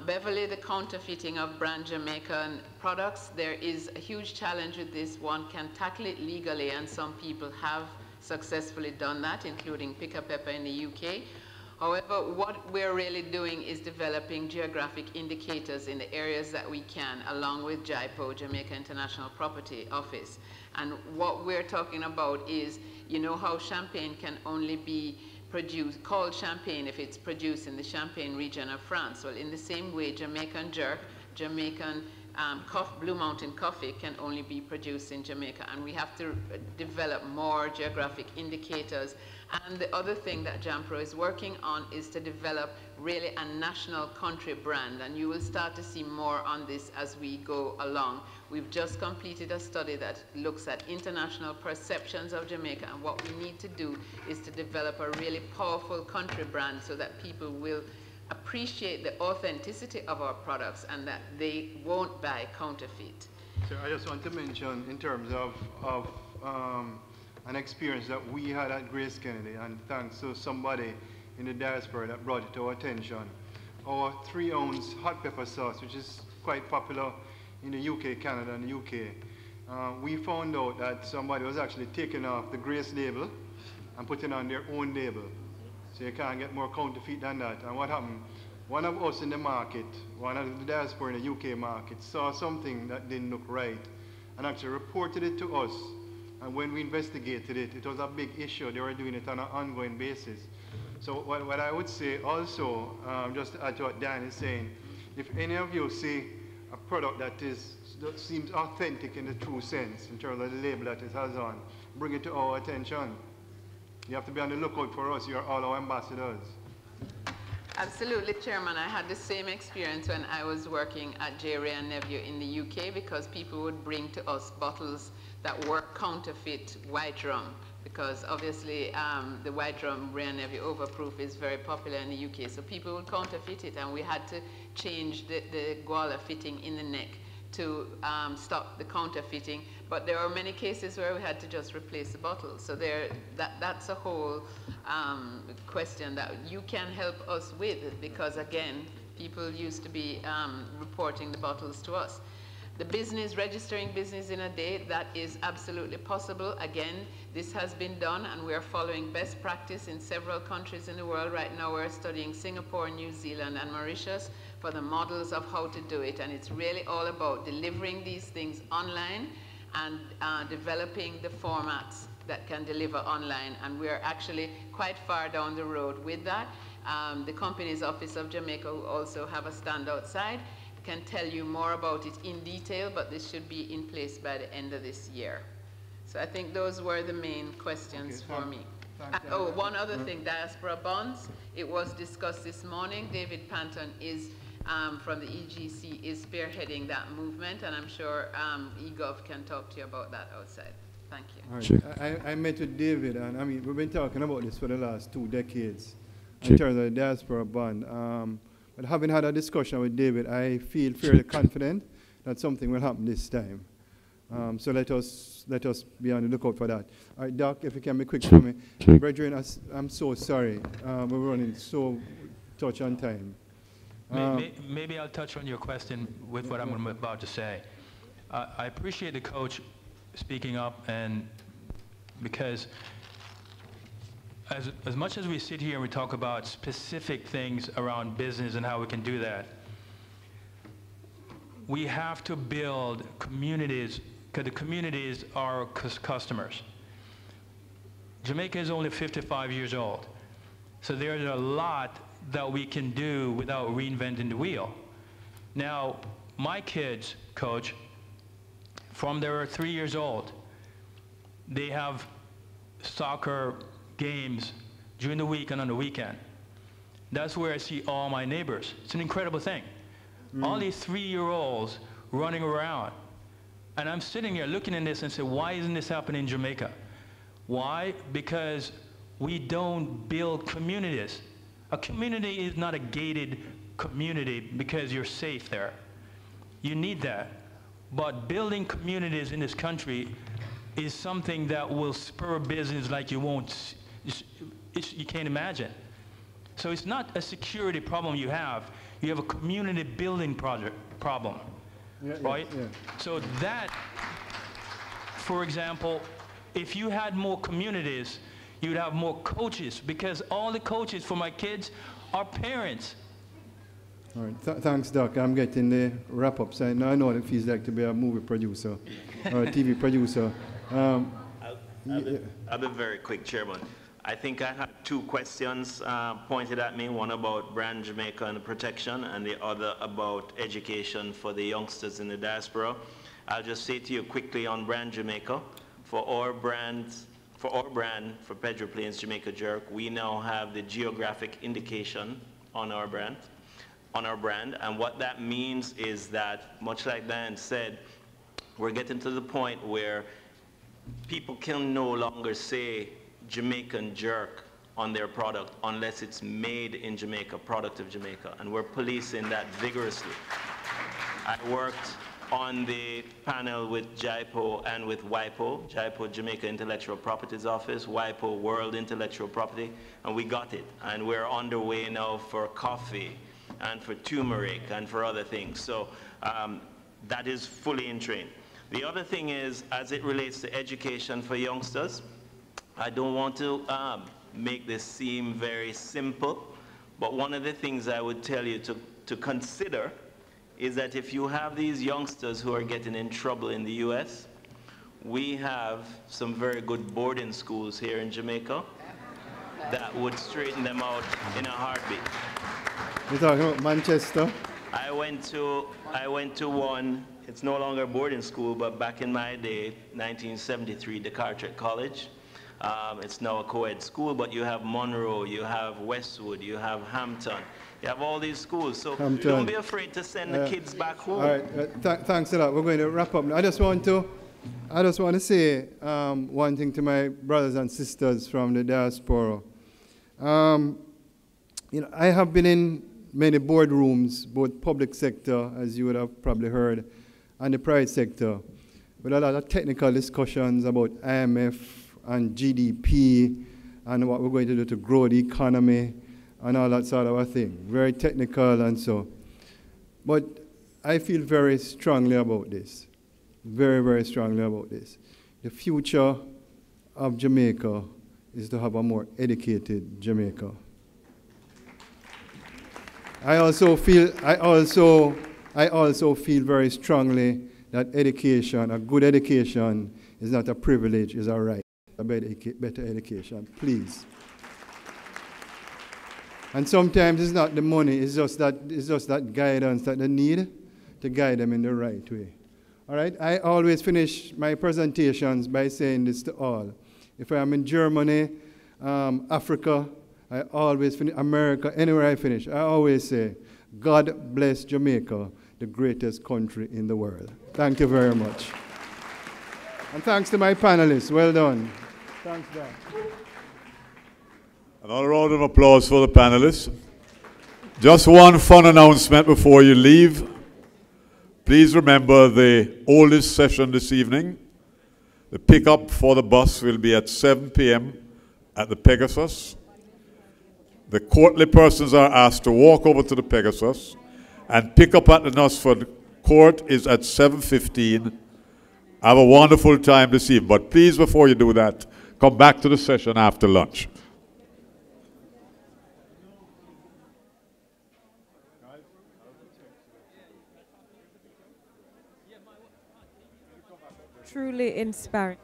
Beverly, the counterfeiting of brand Jamaican products, there is a huge challenge with this. One can tackle it legally, and some people have successfully done that, including Pick a Pepper in the UK. However, what we're really doing is developing geographic indicators in the areas that we can, along with JIPO, Jamaica International Property Office. And what we're talking about is, you know how champagne can only be called champagne if it's produced in the Champagne region of France. Well, in the same way, Jamaican jerk, Jamaican Blue Mountain coffee can only be produced in Jamaica, and we have to develop more geographic indicators. And the other thing that JAMPRO is working on is to develop really a national country brand, and you will start to see more on this as we go along. We've just completed a study that looks at international perceptions of Jamaica, and what we need to do is to develop a really powerful country brand so that people will appreciate the authenticity of our products and that they won't buy counterfeit. So I just want to mention in terms of an experience that we had at Grace Kennedy, and thanks to somebody in the diaspora that brought it to our attention. Our 3-ounce hot pepper sauce, which is quite popular in the UK, Canada, and the UK, we found out that somebody was actually taking off the Grace label and putting on their own label. So you can't get more counterfeit than that. And what happened? One of us in the market, one of the diaspora in the UK market, saw something that didn't look right and actually reported it to us. And when we investigated it, it was a big issue. They were doing it on an ongoing basis. So what I would say also, just to add to what Dan is saying, if any of you see a product that seems authentic in the true sense, in terms of the label that it has on, bring it to our attention. You have to be on the lookout for us. You're all our ambassadors. Absolutely, Chairman. I had the same experience when I was working at J. Ray & Nephew in the UK, because people would bring to us bottles that were counterfeit white rum, because obviously the white rum Ray & Nephew Overproof is very popular in the UK. So people would counterfeit it, and we had to change the guala fitting in the neck to stop the counterfeiting. But there are many cases where we had to just replace the bottle. So that's a whole question that you can help us with, because again, people used to be reporting the bottles to us. The business, registering business in a day, that is absolutely possible. Again, this has been done, and we are following best practice in several countries in the world. Right now we're studying Singapore, New Zealand, and Mauritius for the models of how to do it. And it's really all about delivering these things online and developing the formats that can deliver online. And we're actually quite far down the road with that. The Companies Office of Jamaica, who also have a stand outside, can tell you more about it in detail, but this should be in place by the end of this year. So I think those were the main questions for me. Oh, one other thing, diaspora bonds. It was discussed this morning. David Panton is from the EGC is spearheading that movement, and I'm sure eGov can talk to you about that outside. Thank you. Right. Sure. I met with David, and I mean, we've been talking about this for the last 2 decades in terms of the diaspora bond. But having had a discussion with David, I feel fairly confident that something will happen this time. So let us be on the lookout for that. All right, Doc, if you can be quick for me. Brethren, I'm so sorry. We're running so touch on time. Maybe I'll touch on your question with what I'm about to say. I appreciate the coach speaking up, and because as much as we sit here and we talk about specific things around business and how we can do that, we have to build communities, because the communities are customers. Jamaica is only 55 years old, so there's a lot that we can do without reinventing the wheel. Now, my kids, Coach, from they were 3 years old, they have soccer games during the week and on the weekend. That's where I see all my neighbors. It's an incredible thing. All these 3-year-olds running around. And I'm sitting here looking at this and say, why isn't this happening in Jamaica? Why? Because we don't build communities. A community is not a gated community because you're safe there. You need that. But building communities in this country is something that will spur business like you can't imagine. So it's not a security problem you have a community building problem, right? Yeah. So that, for example, if you had more communities, you'd have more coaches, because all the coaches for my kids are parents. All right, thanks, Doc. I'm getting the wrap-up. So now I know what it feels like to be a movie producer or a TV producer. I'll be very quick, Chairman. I think I had 2 questions pointed at me, one about Brand Jamaica and protection, and the other about education for the youngsters in the diaspora. I'll just say to you quickly on Brand Jamaica, for Pedro Plains Jamaica Jerk, we now have the geographic indication on our brand. And what that means is that, much like Dan said, we're getting to the point where people can no longer say Jamaican jerk on their product unless it's made in Jamaica, product of Jamaica, and we're policing that vigorously. I worked on the panel with JAIPO and with WIPO, JAIPO Jamaica Intellectual Properties Office, WIPO World Intellectual Property, and we got it. And we're underway now for coffee and for turmeric and for other things. So that is fully in train. The other thing is, as it relates to education for youngsters, I don't want to make this seem very simple, but one of the things I would tell you to consider is that if you have these youngsters who are getting in trouble in the US, we have some very good boarding schools here in Jamaica that would straighten them out in a heartbeat. You're talking about Manchester? I went to one, it's no longer a boarding school, but back in my day, 1973, the Carteret College. It's now a co-ed school, but you have Monroe, you have Westwood, you have Hampton. You have all these schools, so don't be afraid to send the kids back home. All right, thanks a lot. We're going to wrap up now. I just want to say one thing to my brothers and sisters from the diaspora. I have been in many boardrooms, both public sector, as you would have probably heard, and the private sector, with a lot of technical discussions about IMF and GDP and what we're going to do to grow the economy and all that sort of a thing. Very technical and so. But I feel very strongly about this. Very, very strongly about this. The future of Jamaica is to have a more educated Jamaica. I also feel very strongly that education, a good education, is not a privilege, it's a right. A better education, please. And sometimes it's not the money, it's just that guidance that they need. to guide them in the right way. All right, I always finish my presentations by saying this to all. If I am in Germany, Africa, I always finish, America, anywhere I finish, I always say, God bless Jamaica, the greatest country in the world. Thank you very much. And thanks to my panelists. Well done. Thanks, Dan. Another round of applause for the panelists. Just one fun announcement before you leave. Please remember the oldest session this evening. The pickup for the bus will be at 7 p.m. at the Pegasus. The courtly persons are asked to walk over to the Pegasus, and pick up at the Nussford Court is at 7:15. Have a wonderful time this evening. But please, before you do that, come back to the session after lunch. Truly inspiring.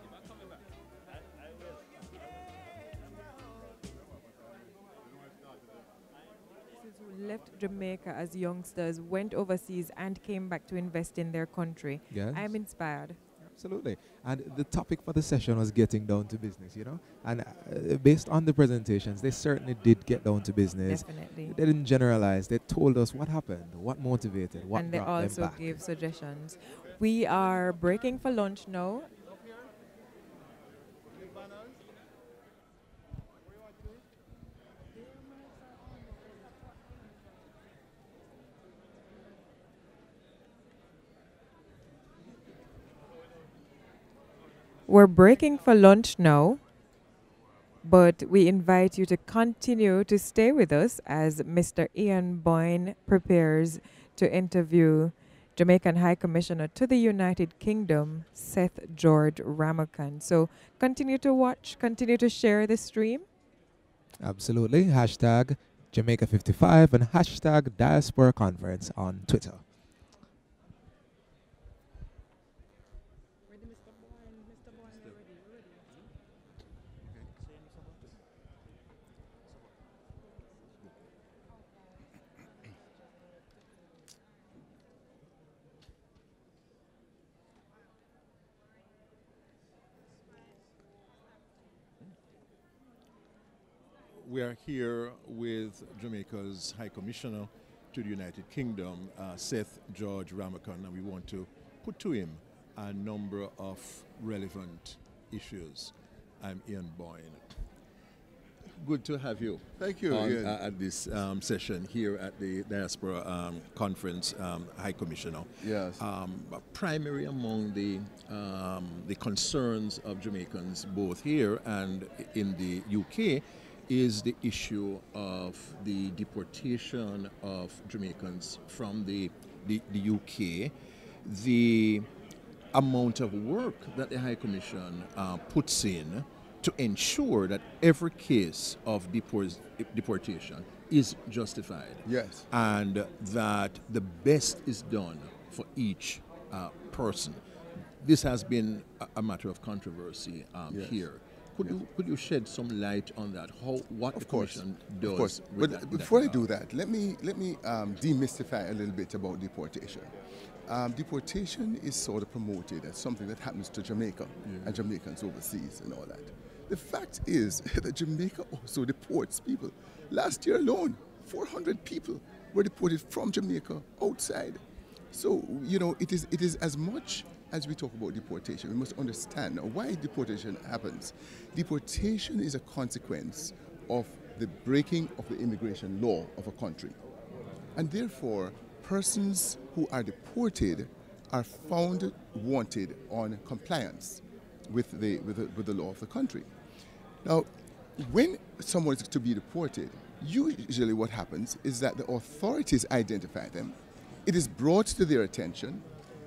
Who left Jamaica as youngsters, went overseas, and came back to invest in their country. Yes. I'm inspired. Absolutely. And the topic for the session was getting down to business, you know. And based on the presentations, they certainly did get down to business. Definitely. They didn't generalize. They told us what happened, what motivated, what and they brought them also back. gave suggestions. We are breaking for lunch now. We're breaking for lunch now, but we invite you to continue to stay with us as Mr. Ian Boyne prepares to interview Jamaican High Commissioner to the United Kingdom, Seth George Ramakan. So continue to watch, continue to share the stream. Absolutely. Hashtag Jamaica55 and hashtag Diaspora Conference on Twitter. We are here with Jamaica's High Commissioner to the United Kingdom, Seth George Ramakan, and we want to put to him a number of relevant issues. I'm Ian Boyne. Good to have you. Thank you, on, Ian. at this session here at the Diaspora Conference, High Commissioner. Yes. Primary among the concerns of Jamaicans, both here and in the UK, is the issue of the deportation of Jamaicans from the UK, the amount of work that the High Commission puts in to ensure that every case of deportation is justified. Yes. And that the best is done for each person. This has been a matter of controversy Yes. here. Could you shed some light on that? What the Commission does? Of course. with But that before I regard? do that, let me demystify a little bit about deportation. Deportation is sort of promoted as something that happens to Jamaica and Jamaicans overseas and all that. The fact is that Jamaica also deports people. Last year alone, 400 people were deported from Jamaica outside. So, you know, it is as much as we talk about deportation, we must understand why deportation happens. Deportation is a consequence of the breaking of the immigration law of a country. And therefore, persons who are deported are found wanted on compliance with the law of the country. Now, when someone is to be deported, usually what happens is that the authorities identify them, it is brought to their attention,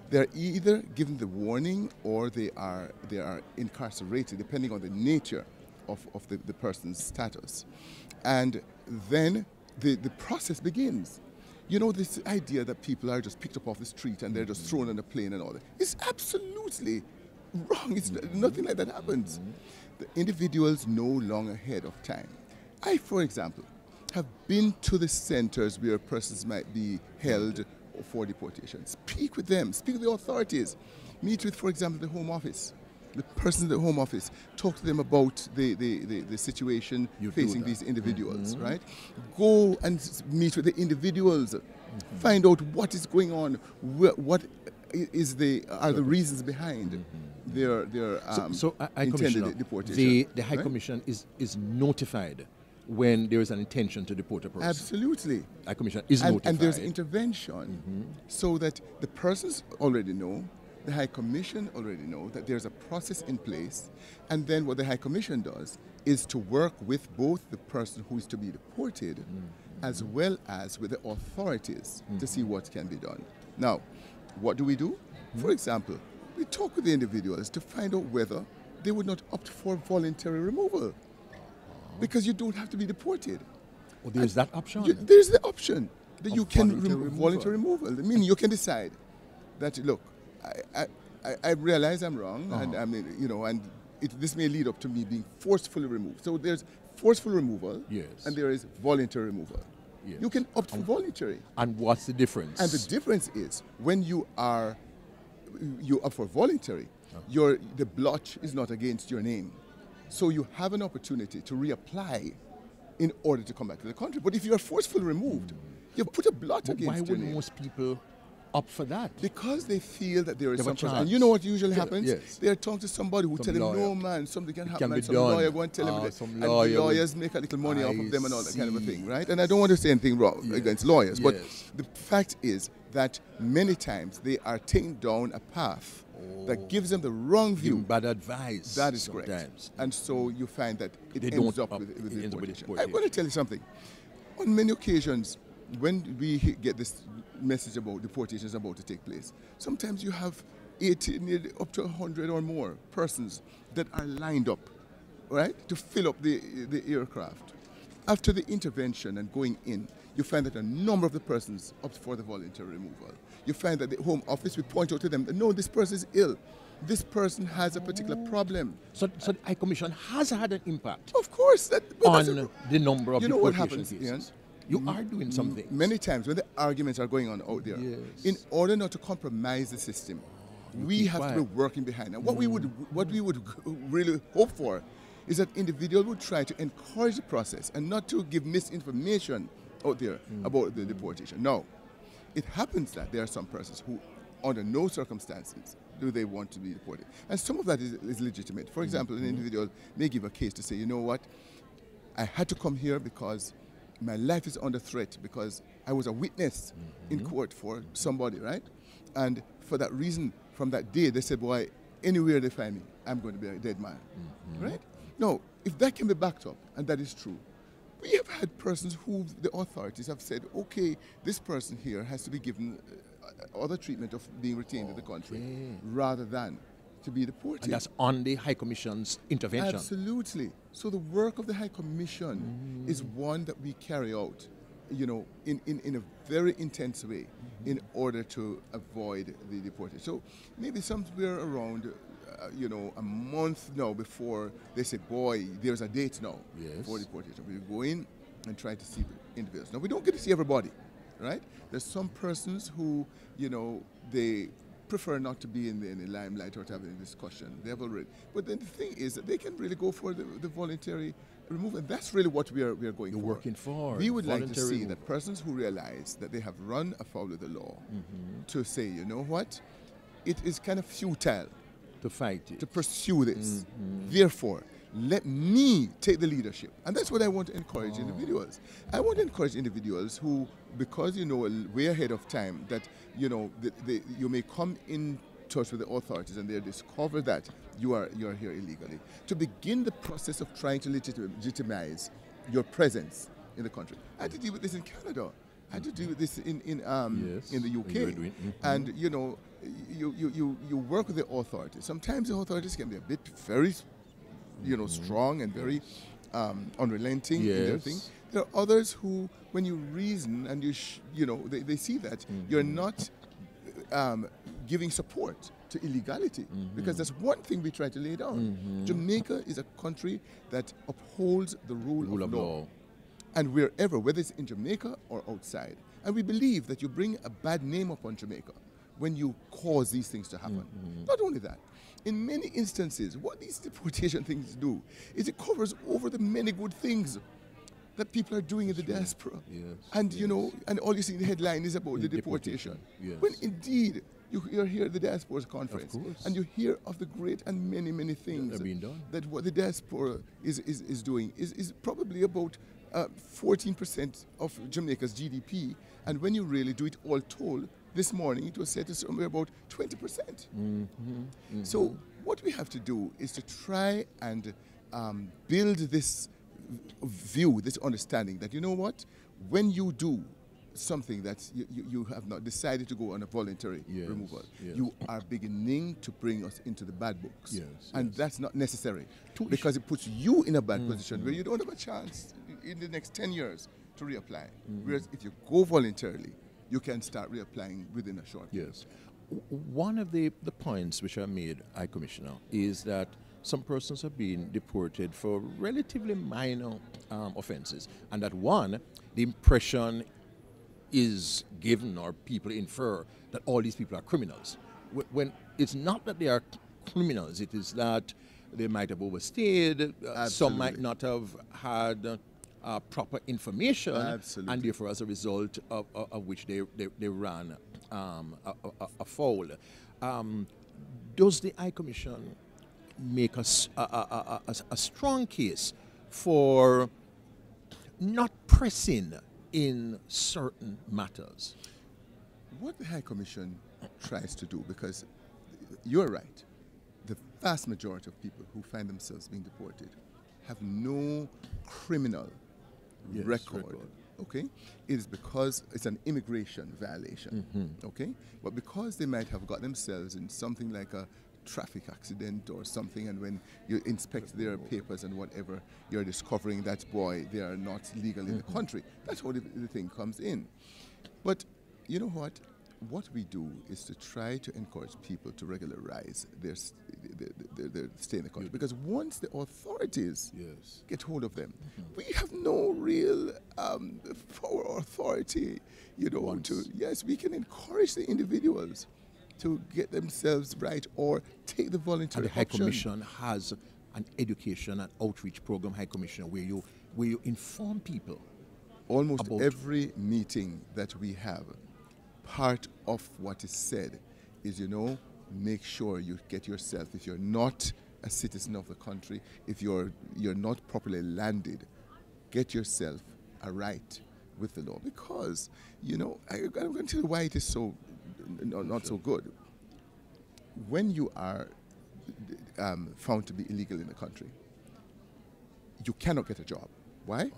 they're either given the warning or they are incarcerated, depending on the nature of the person's status. And then the process begins. You know, this idea that people are just picked up off the street and they're just thrown on a plane and all that, it's absolutely wrong. It's nothing like that happens. The individuals no longer ahead of time. I, for example, have been to the centers where persons might be held for deportation. Speak with them, speak with the authorities. Meet with, for example, the Home Office. The person in the Home Office, talk to them about the situation facing these individuals, right? Go and meet with the individuals, find out what is going on, what is are the reasons behind their intended deportation. The High Commission is notified when there is an intention to deport a person. Absolutely. High Commission is notified. And there's intervention so that the persons already know, the High Commission already know that there's a process in place, and then what the High Commission does is to work with both the person who is to be deported as well as with the authorities to see what can be done. Now, what do we do? For example, we talk with the individuals to find out whether they would not opt for voluntary removal, because you don't have to be deported. Oh, there's that option? There's the option that you can voluntary removal. I mean, you can decide that, look, I realize I'm wrong, and I mean, and this may lead up to me being forcefully removed. So there's forceful removal, and there is voluntary removal. Yes. You can opt for voluntary. And what's the difference? And the difference is when you opt for voluntary, the blot is not against your name, so you have an opportunity to reapply in order to come back to the country. But if you are forcefully removed, you put a blot against your name. Why wouldn't most people up for that? Because they feel that there is some person. And you know what usually happens? Yes. They are talking to somebody who tell them, no man, something can happen, and some lawyer go and tell them that, and the lawyers make a little money off of them and all that kind of a thing, right? And I don't want to say anything wrong against lawyers, but the fact is that many times they are taking down a path that gives them the wrong view. Bad advice. That is correct. And so you find that it ends up with deportation. I'm going to tell you something. On many occasions, when we get this message about deportation is about to take place, sometimes you have 80, up to 100 or more persons that are lined up, right, to fill up the aircraft. After the intervention and going in, you find that a number of the persons opt for the voluntary removal. You find that the Home Office will point out to them that, no, this person is ill. This person has a particular problem. So the High Commission has had an impact. Of course. On the number of deportation cases. You know what happens, Ian? You are doing something. Many times when the arguments are going on out there, in order not to compromise the system, we have to be working behind. And what we would really hope for is that individuals would try to encourage the process and not to give misinformation out there about the deportation. No, it happens that there are some persons who, under no circumstances, do they want to be deported. And some of that is legitimate. For example, an individual may give a case to say, you know what, I had to come here because my life is under threat because I was a witness in court for somebody, right? And for that reason, from that day, they said, boy, anywhere they find me, I'm going to be a dead man, right? No, if that can be backed up, and that is true, we have had persons who the authorities have said, okay, this person here has to be given other treatment of being retained in the country rather than to be deported. And that's on the High Commission's intervention. Absolutely. So the work of the High Commission is one that we carry out, in a very intense way in order to avoid the deportation. So maybe somewhere around, a month now before they say, boy, there's a date now for deportation. We go in and try to see the individuals. Now, we don't get to see everybody, right? There's some persons who, they prefer not to be in the limelight or to have a discussion. They have already. But then the thing is that they can really go for the voluntary removal. And that's really what we are going for. Working for. We would like to see that persons who realize that they have run afoul of the law to say, you know what, it is kind of futile to fight it, to pursue this. Therefore, let me take the leadership. And that's what I want to encourage individuals. I want to encourage individuals who, because you know way ahead of time that you may come in touch with the authorities and they discover that you are here illegally, to begin the process of trying to legitimize your presence in the country. I had to deal with this in Canada. I had to deal with this in the UK. And you work with the authorities. Sometimes the authorities can be a bit very strong and very unrelenting in their thing. There are others who, when you reason and they see that you're not giving support to illegality, because that's one thing we try to lay down. Jamaica is a country that upholds the rule of law. And wherever, whether it's in Jamaica or outside, And we believe that you bring a bad name upon Jamaica when you cause these things to happen. Not only that, in many instances, what these deportation things do is it covers over the many good things that people are doing in the diaspora. And you know, and all you see in the headline is about the deportation. When indeed you're here at the Diaspora Conference and you hear of the great and many things that are being done. That what the diaspora is doing is probably about 14% of Jamaica's GDP, and when you really do it all told, this morning it was said to somewhere about 20%. So what we have to do is to try and build this view, this understanding that, you know what, when you do something that you have not decided to go on a voluntary removal, you are beginning to bring us into the bad books. And that's not necessary, because it puts you in a bad position where you don't have a chance in the next 10 years to reapply. Whereas if you go voluntarily, you can start reapplying within a short period. One of the points which I made, High Commissioner, is that some persons have been deported for relatively minor offenses, and that one, the impression is given, or people infer, that all these people are criminals. When it's not that they are criminals, it is that they might have overstayed, some might not have had proper information, and therefore as a result of which they ran afoul. Does the High Commission make a strong case for not pressing in certain matters? What the High Commission tries to do, because you're right, the vast majority of people who find themselves being deported have no criminal record. Okay, it is because it's an immigration violation. Okay, but because they might have got themselves in something like a traffic accident or something, and when you inspect their papers and whatever, you're discovering that, boy, they are not legal in the country. That's how the thing comes in. But you know what? What we do is to try to encourage people to regularize their stay in the country. Because once the authorities get hold of them, we have no real power or authority, you know, we can encourage the individuals to get themselves right or take the voluntary option. The High Commission has an education and outreach program, High Commissioner, where you inform people. Almost every meeting that we have, part of what is said is, you know, make sure you get yourself, if you're not a citizen of the country, if you're not properly landed, get yourself a right with the law. Because, you know, I'm going to tell you why it is so not so good. When you are found to be illegal in the country, you cannot get a job. Why?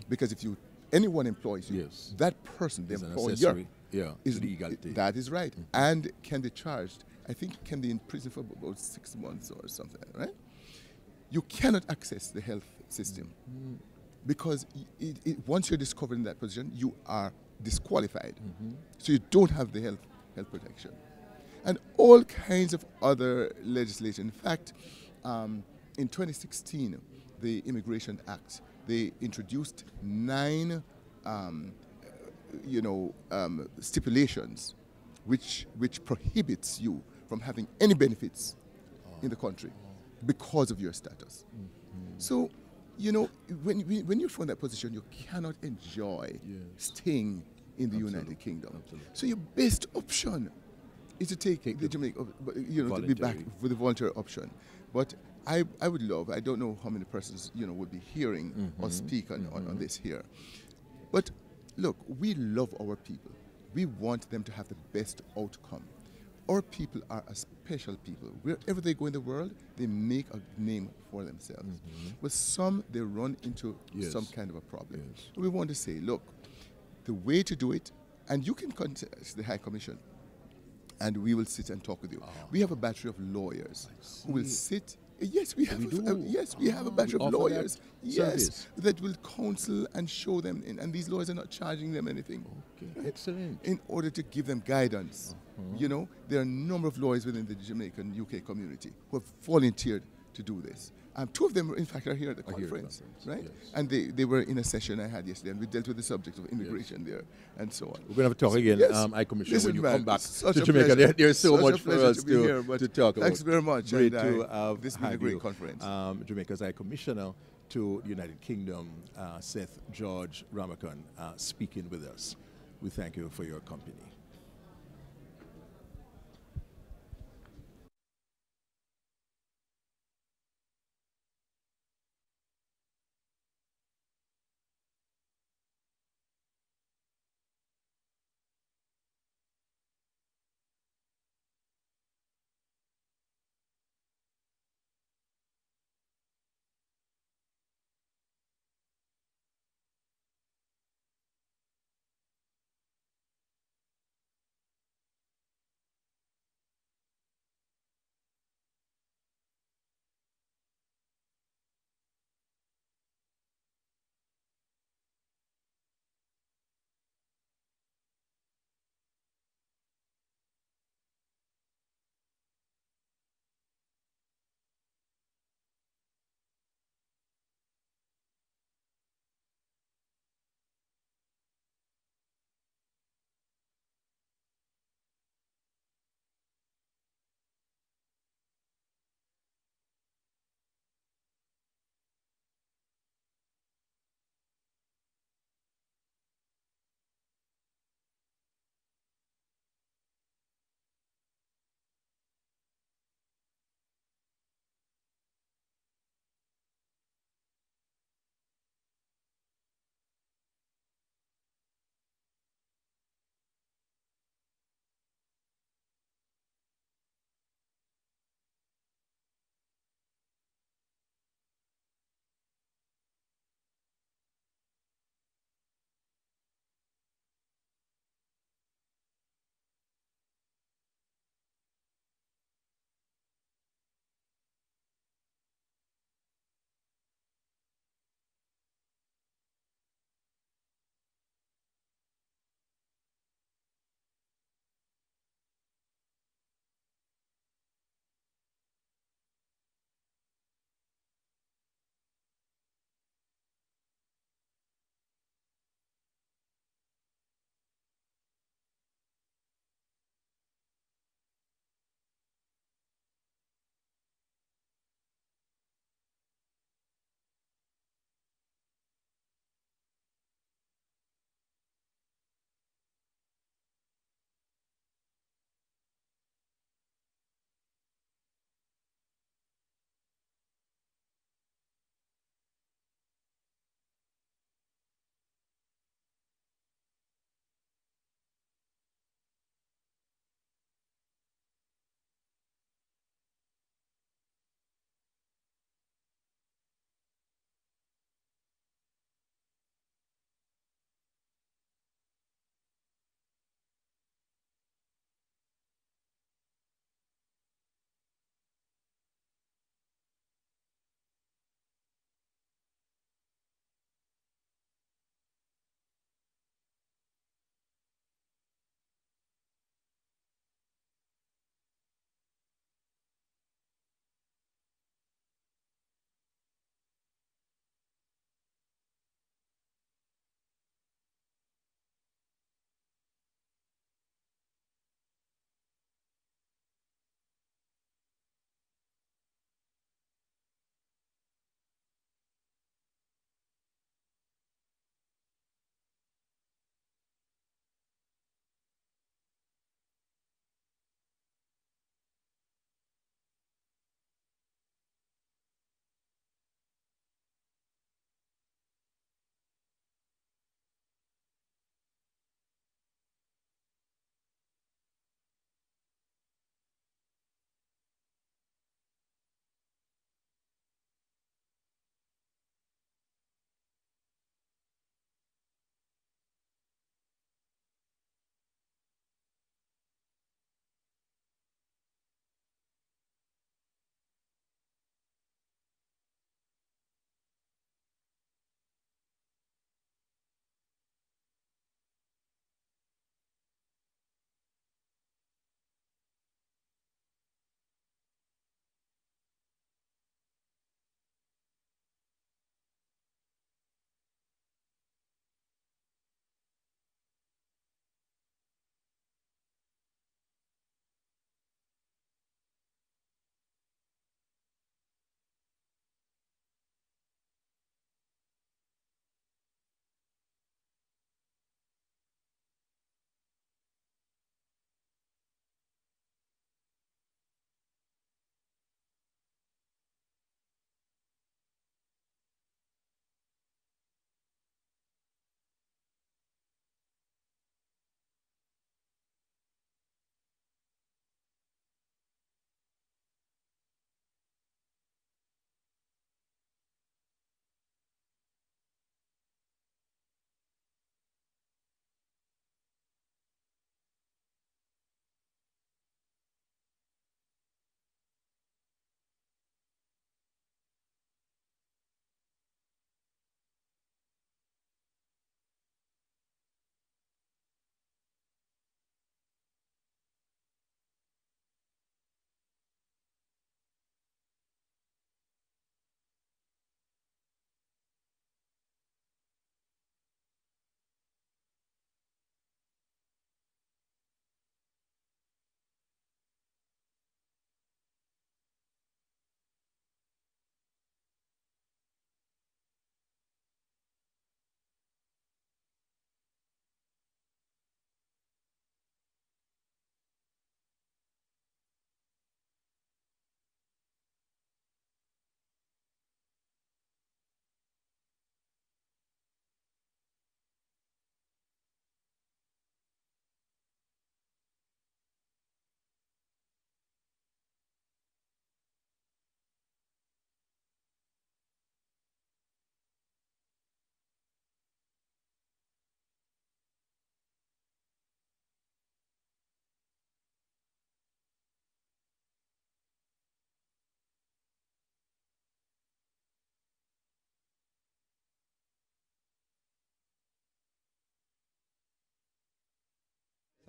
Because if anyone employs you, that person, the employer, is legality. That is right, and can be charged. I think can be in prison for about 6 months or something. Right? You cannot access the health system because once you're discovered in that position, you are disqualified. So you don't have the health protection. And all kinds of other legislation. In fact, in 2016, the Immigration Act, they introduced 9 stipulations which prohibits you from having any benefits in the country because of your status. So, you know, when you're in that position, you cannot enjoy staying in the United Kingdom. So your best option is to take the Jamaica, to be back with the voluntary option. But I would love, I don't know how many persons, would be hearing us speak on this here. But look, we love our people. We want them to have the best outcome. Our people are a special people. Wherever they go in the world, they make a name for themselves. But some, they run into some kind of a problem. We want to say, look, the way to do it, and you can contact the High Commission, and we will sit and talk with you. We have a battery of lawyers who will sit. Yes, we have. We have a battery of lawyers. That will counsel and show them, and these lawyers are not charging them anything. Okay, excellent. In order to give them guidance, there are a number of lawyers within the Jamaican UK community who have volunteered to do this, Two of them, in fact, are here at the conference, right? Yes. And they were in a session I had yesterday, and we dealt with the subject of immigration there, and so on. We're going to have to talk again, High Commissioner, when you come back such to a Jamaica. pleasure. There's so Such much a for pleasure us to be here, but to talk about. thanks very much. Great and to have this been a great conference. Jamaica's High Commissioner to the United Kingdom, Seth George Ramakan, speaking with us. We thank you for your company.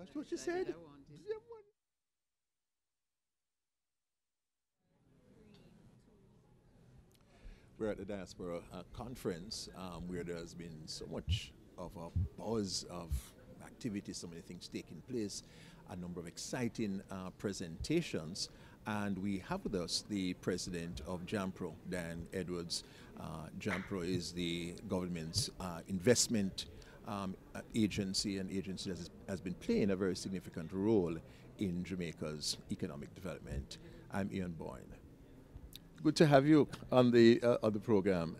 That's what she said. We're at the Diaspora conference where there's been so much of a buzz of activity, so many things taking place, a number of exciting presentations. And we have with us the president of JAMPRO, Dan Edwards. JAMPRO is the government's investment agency, an agency that has been playing a very significant role in Jamaica's economic development. I'm Ian Boyne. Good to have you on the program,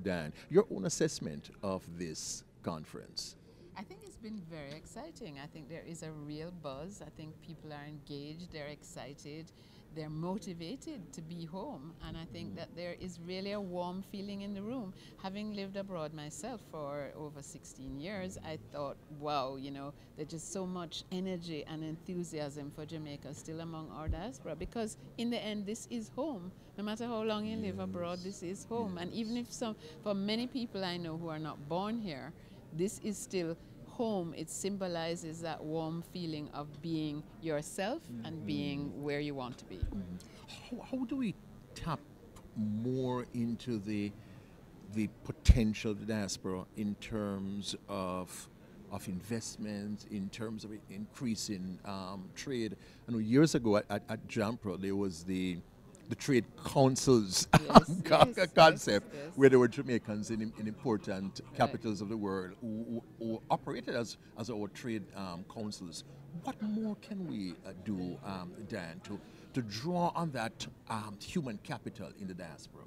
Dan. Your own assessment of this conference. I think it's been very exciting. I think there is a real buzz. I think people are engaged, they're excited, they're motivated to be home. And I think that there is really a warm feeling in the room. Having lived abroad myself for over 16 years, I thought, wow, you know, there's just so much energy and enthusiasm for Jamaica still among our diaspora, because in the end, this is home. No matter how long you live abroad, this is home. And even if for many people I know who are not born here, this is still home. It symbolizes that warm feeling of being yourself and being where you want to be. How do we tap more into the potential of the diaspora in terms of investment, in terms of increasing trade? I know years ago at JAMPRO there was the trade councils concept, where there were Jamaicans in important capitals of the world who operated as our trade councils. What more can we do, Dan, to draw on that human capital in the diaspora?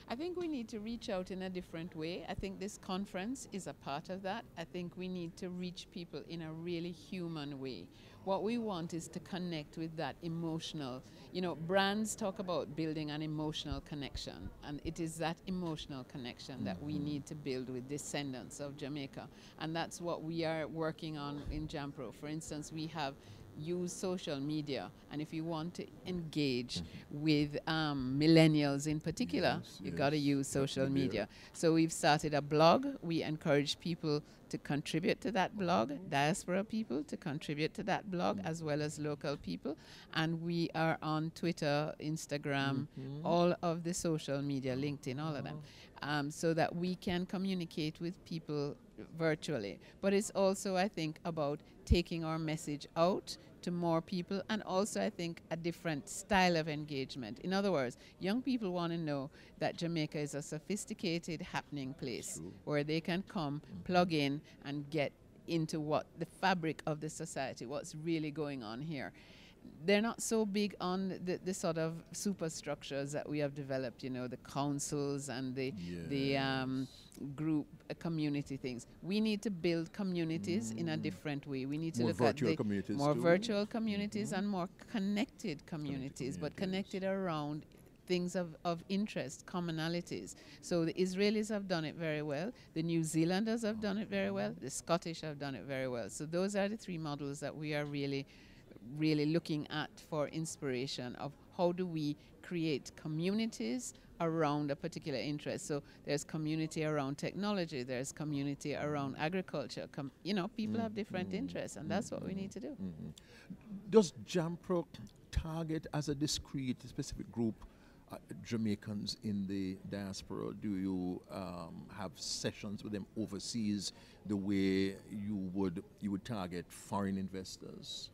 I think we need to reach out in a different way. I think this conference is a part of that. I think we need to reach people in a really human way. What we want is to connect with that emotional, you know, brands talk about building an emotional connection, and it is that emotional connection that we need to build with descendants of Jamaica. And that's what we are working on in JAMPRO. For instance, we have use social media, and if you want to engage with millennials in particular, you've got to use social media. So we've started a blog. We encourage people to contribute to that blog, diaspora people to contribute to that blog, as well as local people. And we are on Twitter, Instagram, all of the social media, LinkedIn, all of them, so that we can communicate with people virtually. But it's also, I think, about taking our message out to more people, and also, I think, a different style of engagement. In other words, young people want to know that Jamaica is a sophisticated, happening place where they can come, plug in, and get into what the fabric of the society, what's really going on here. They're not so big on the sort of superstructures that we have developed, you know, the councils and the group community things. We need to build communities in a different way. We need to look at more virtual communities and more connected communities, but connected around things of interest, commonalities. So the Israelis have done it very well. The New Zealanders have done it very well. The Scottish have done it very well. So those are the three models that we are really looking at for inspiration of how do we create communities around a particular interest. So there's community around technology, there's community around agriculture. You know, people have different interests, and that's what we need to do. Does JAMPRO target as a discrete, specific group Jamaicans in the diaspora? Do you have sessions with them overseas the way you would target foreign investors?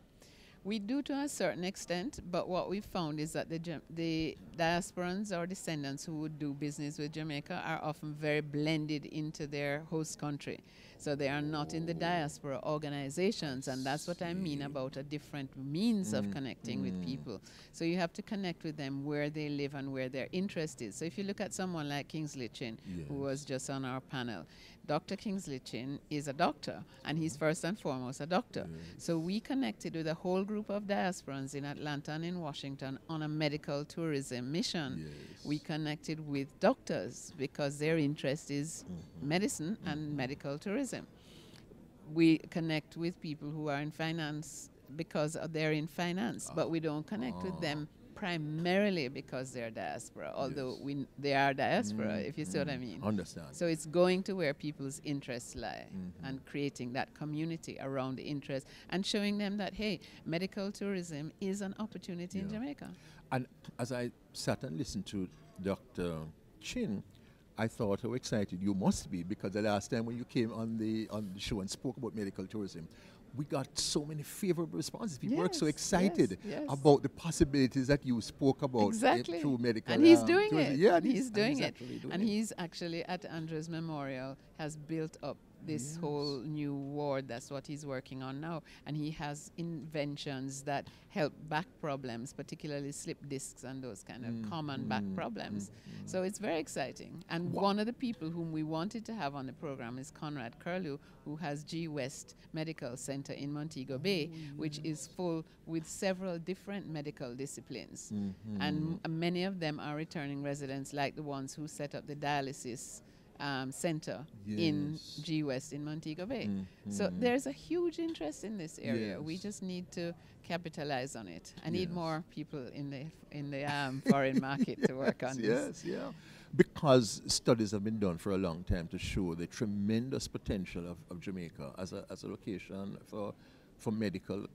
We do to a certain extent, but what we've found is that the diasporans or descendants who would do business with Jamaica are often very blended into their host country. So they are not in the diaspora organizations, and that's what I mean about a different means of connecting with people. So you have to connect with them where they live and where their interest is. So if you look at someone like Kingsley Chin, who was just on our panel, Dr. Kingsley Chin is a doctor, and he's first and foremost a doctor. So we connected with a whole group of diasporans in Atlanta and in Washington on a medical tourism mission. We connected with doctors because their interest is medicine and medical tourism. We connect with people who are in finance because they're in finance, but we don't connect with them primarily because they're diaspora, although they are diaspora, if you see what I mean. Understand. So it's going to where people's interests lie and creating that community around the interest and showing them that, hey, medical tourism is an opportunity in Jamaica. And as I sat and listened to Dr. Chin, I thought how excited you must be, because the last time when you came on the show and spoke about medical tourism, we got so many favorable responses. People were so excited about the possibilities that you spoke about through medical. And he's doing it. Yeah, he's doing it. And he's actually at Andrews Memorial has built up this whole new ward. That's what he's working on now. And he has inventions that help back problems, particularly slip discs and those kind of common back problems. So it's very exciting. And one of the people whom we wanted to have on the program is Conrad Curlew, who has G West Medical Center in Montego Bay, which is full with several different medical disciplines. And many of them are returning residents, like the ones who set up the dialysis center in G West in Montego Bay. So there's a huge interest in this area. We just need to capitalize on it. I need more people in the foreign market to work on this. Because studies have been done for a long time to show the tremendous potential of Jamaica as a location for medical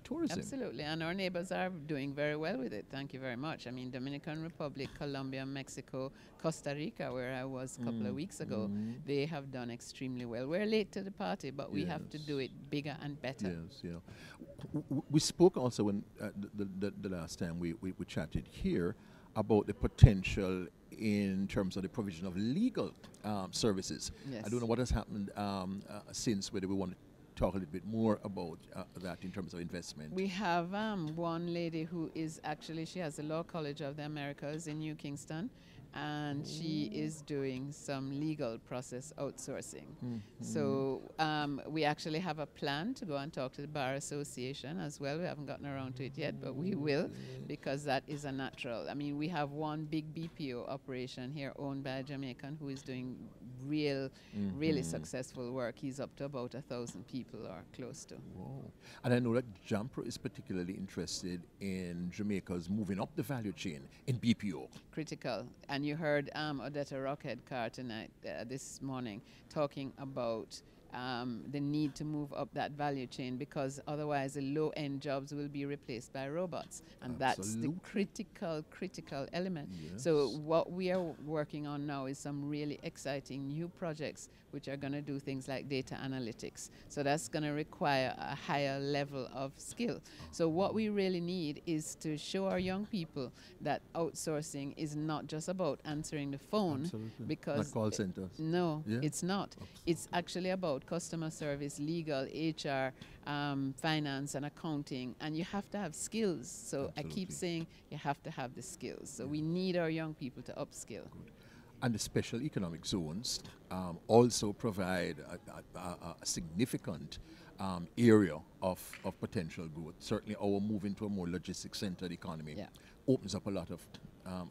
tourism. Absolutely, and our neighbors are doing very well with it. Thank you very much. I mean, Dominican Republic, Colombia, Mexico, Costa Rica, where I was a couple of weeks ago, they have done extremely well. We're late to the party, but we have to do it bigger and better. We spoke also when the last time we chatted here about the potential in terms of the provision of legal services. I don't know what has happened since, whether we want to talk a little bit more about that in terms of investment. We have one lady who is actually, she has the Law College of the Americas in New Kingston, and she is doing some legal process outsourcing. So we actually have a plan to go and talk to the Bar Association as well. We haven't gotten around to it yet, but we will, because that is a natural. I mean, we have one big BPO operation here owned by a Jamaican who is doing really successful work. He's up to about 1,000 people or close to. And I know that JAMPRO is particularly interested in Jamaica's moving up the value chain in BPO. Critical. And you heard Odetta Rockhead Carr tonight, this morning, talking about the need to move up that value chain, because otherwise the low-end jobs will be replaced by robots, and that's the critical element. So what we are working on now is some really exciting new projects which are going to do things like data analytics. So that's going to require a higher level of skill. So what we really need is to show our young people that outsourcing is not just about answering the phone, because not call centers. No, it's not. It's actually about customer service, legal, HR, finance and accounting, and you have to have skills. So I keep saying you have to have the skills. So we need our young people to upskill. And the special economic zones also provide a significant area of potential growth. Certainly our move into a more logistics-centered economy opens up a lot of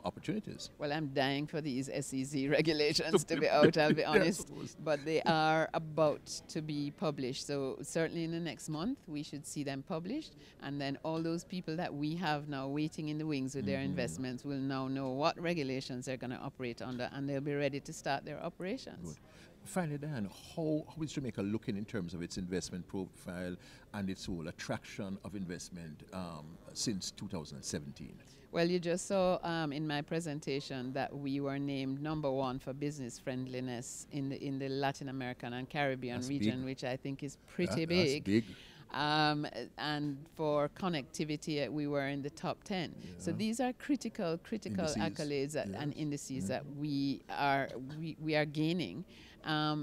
opportunities. Well, I'm dying for these SEZ regulations to be out, I'll be honest. But they are about to be published. So certainly in the next month, we should see them published. And then all those people that we have now waiting in the wings with their investments will now know what regulations they're going to operate under, and they'll be ready to start their operations. Good. Finally, Dan, how is Jamaica looking in terms of its investment profile and its whole attraction of investment since 2017? Well, you just saw in my presentation that we were named #1 for business friendliness in the Latin American and Caribbean region, which I think is pretty big. That's big. And for connectivity, we were in the top 10. So these are critical indices. Accolades and indices that we are gaining.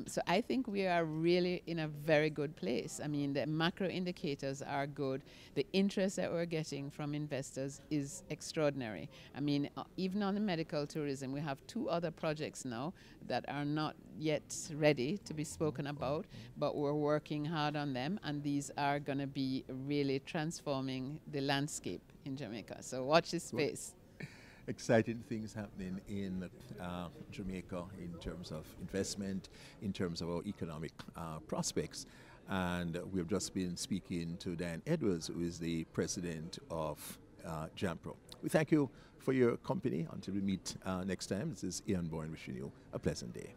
So I think we are really in a very good place. I mean, the macro indicators are good. The interest that we're getting from investors is extraordinary. I mean, even on the medical tourism, we have 2 other projects now that are not yet ready to be spoken about, but we're working hard on them, and these are going to be really transforming the landscape in Jamaica. So watch this space. Exciting things happening in Jamaica in terms of investment, in terms of our economic prospects. And we've just been speaking to Dan Edwards, who is the president of JAMPRO. We thank you for your company. Until we meet next time, this is Ian Boyne wishing you a pleasant day.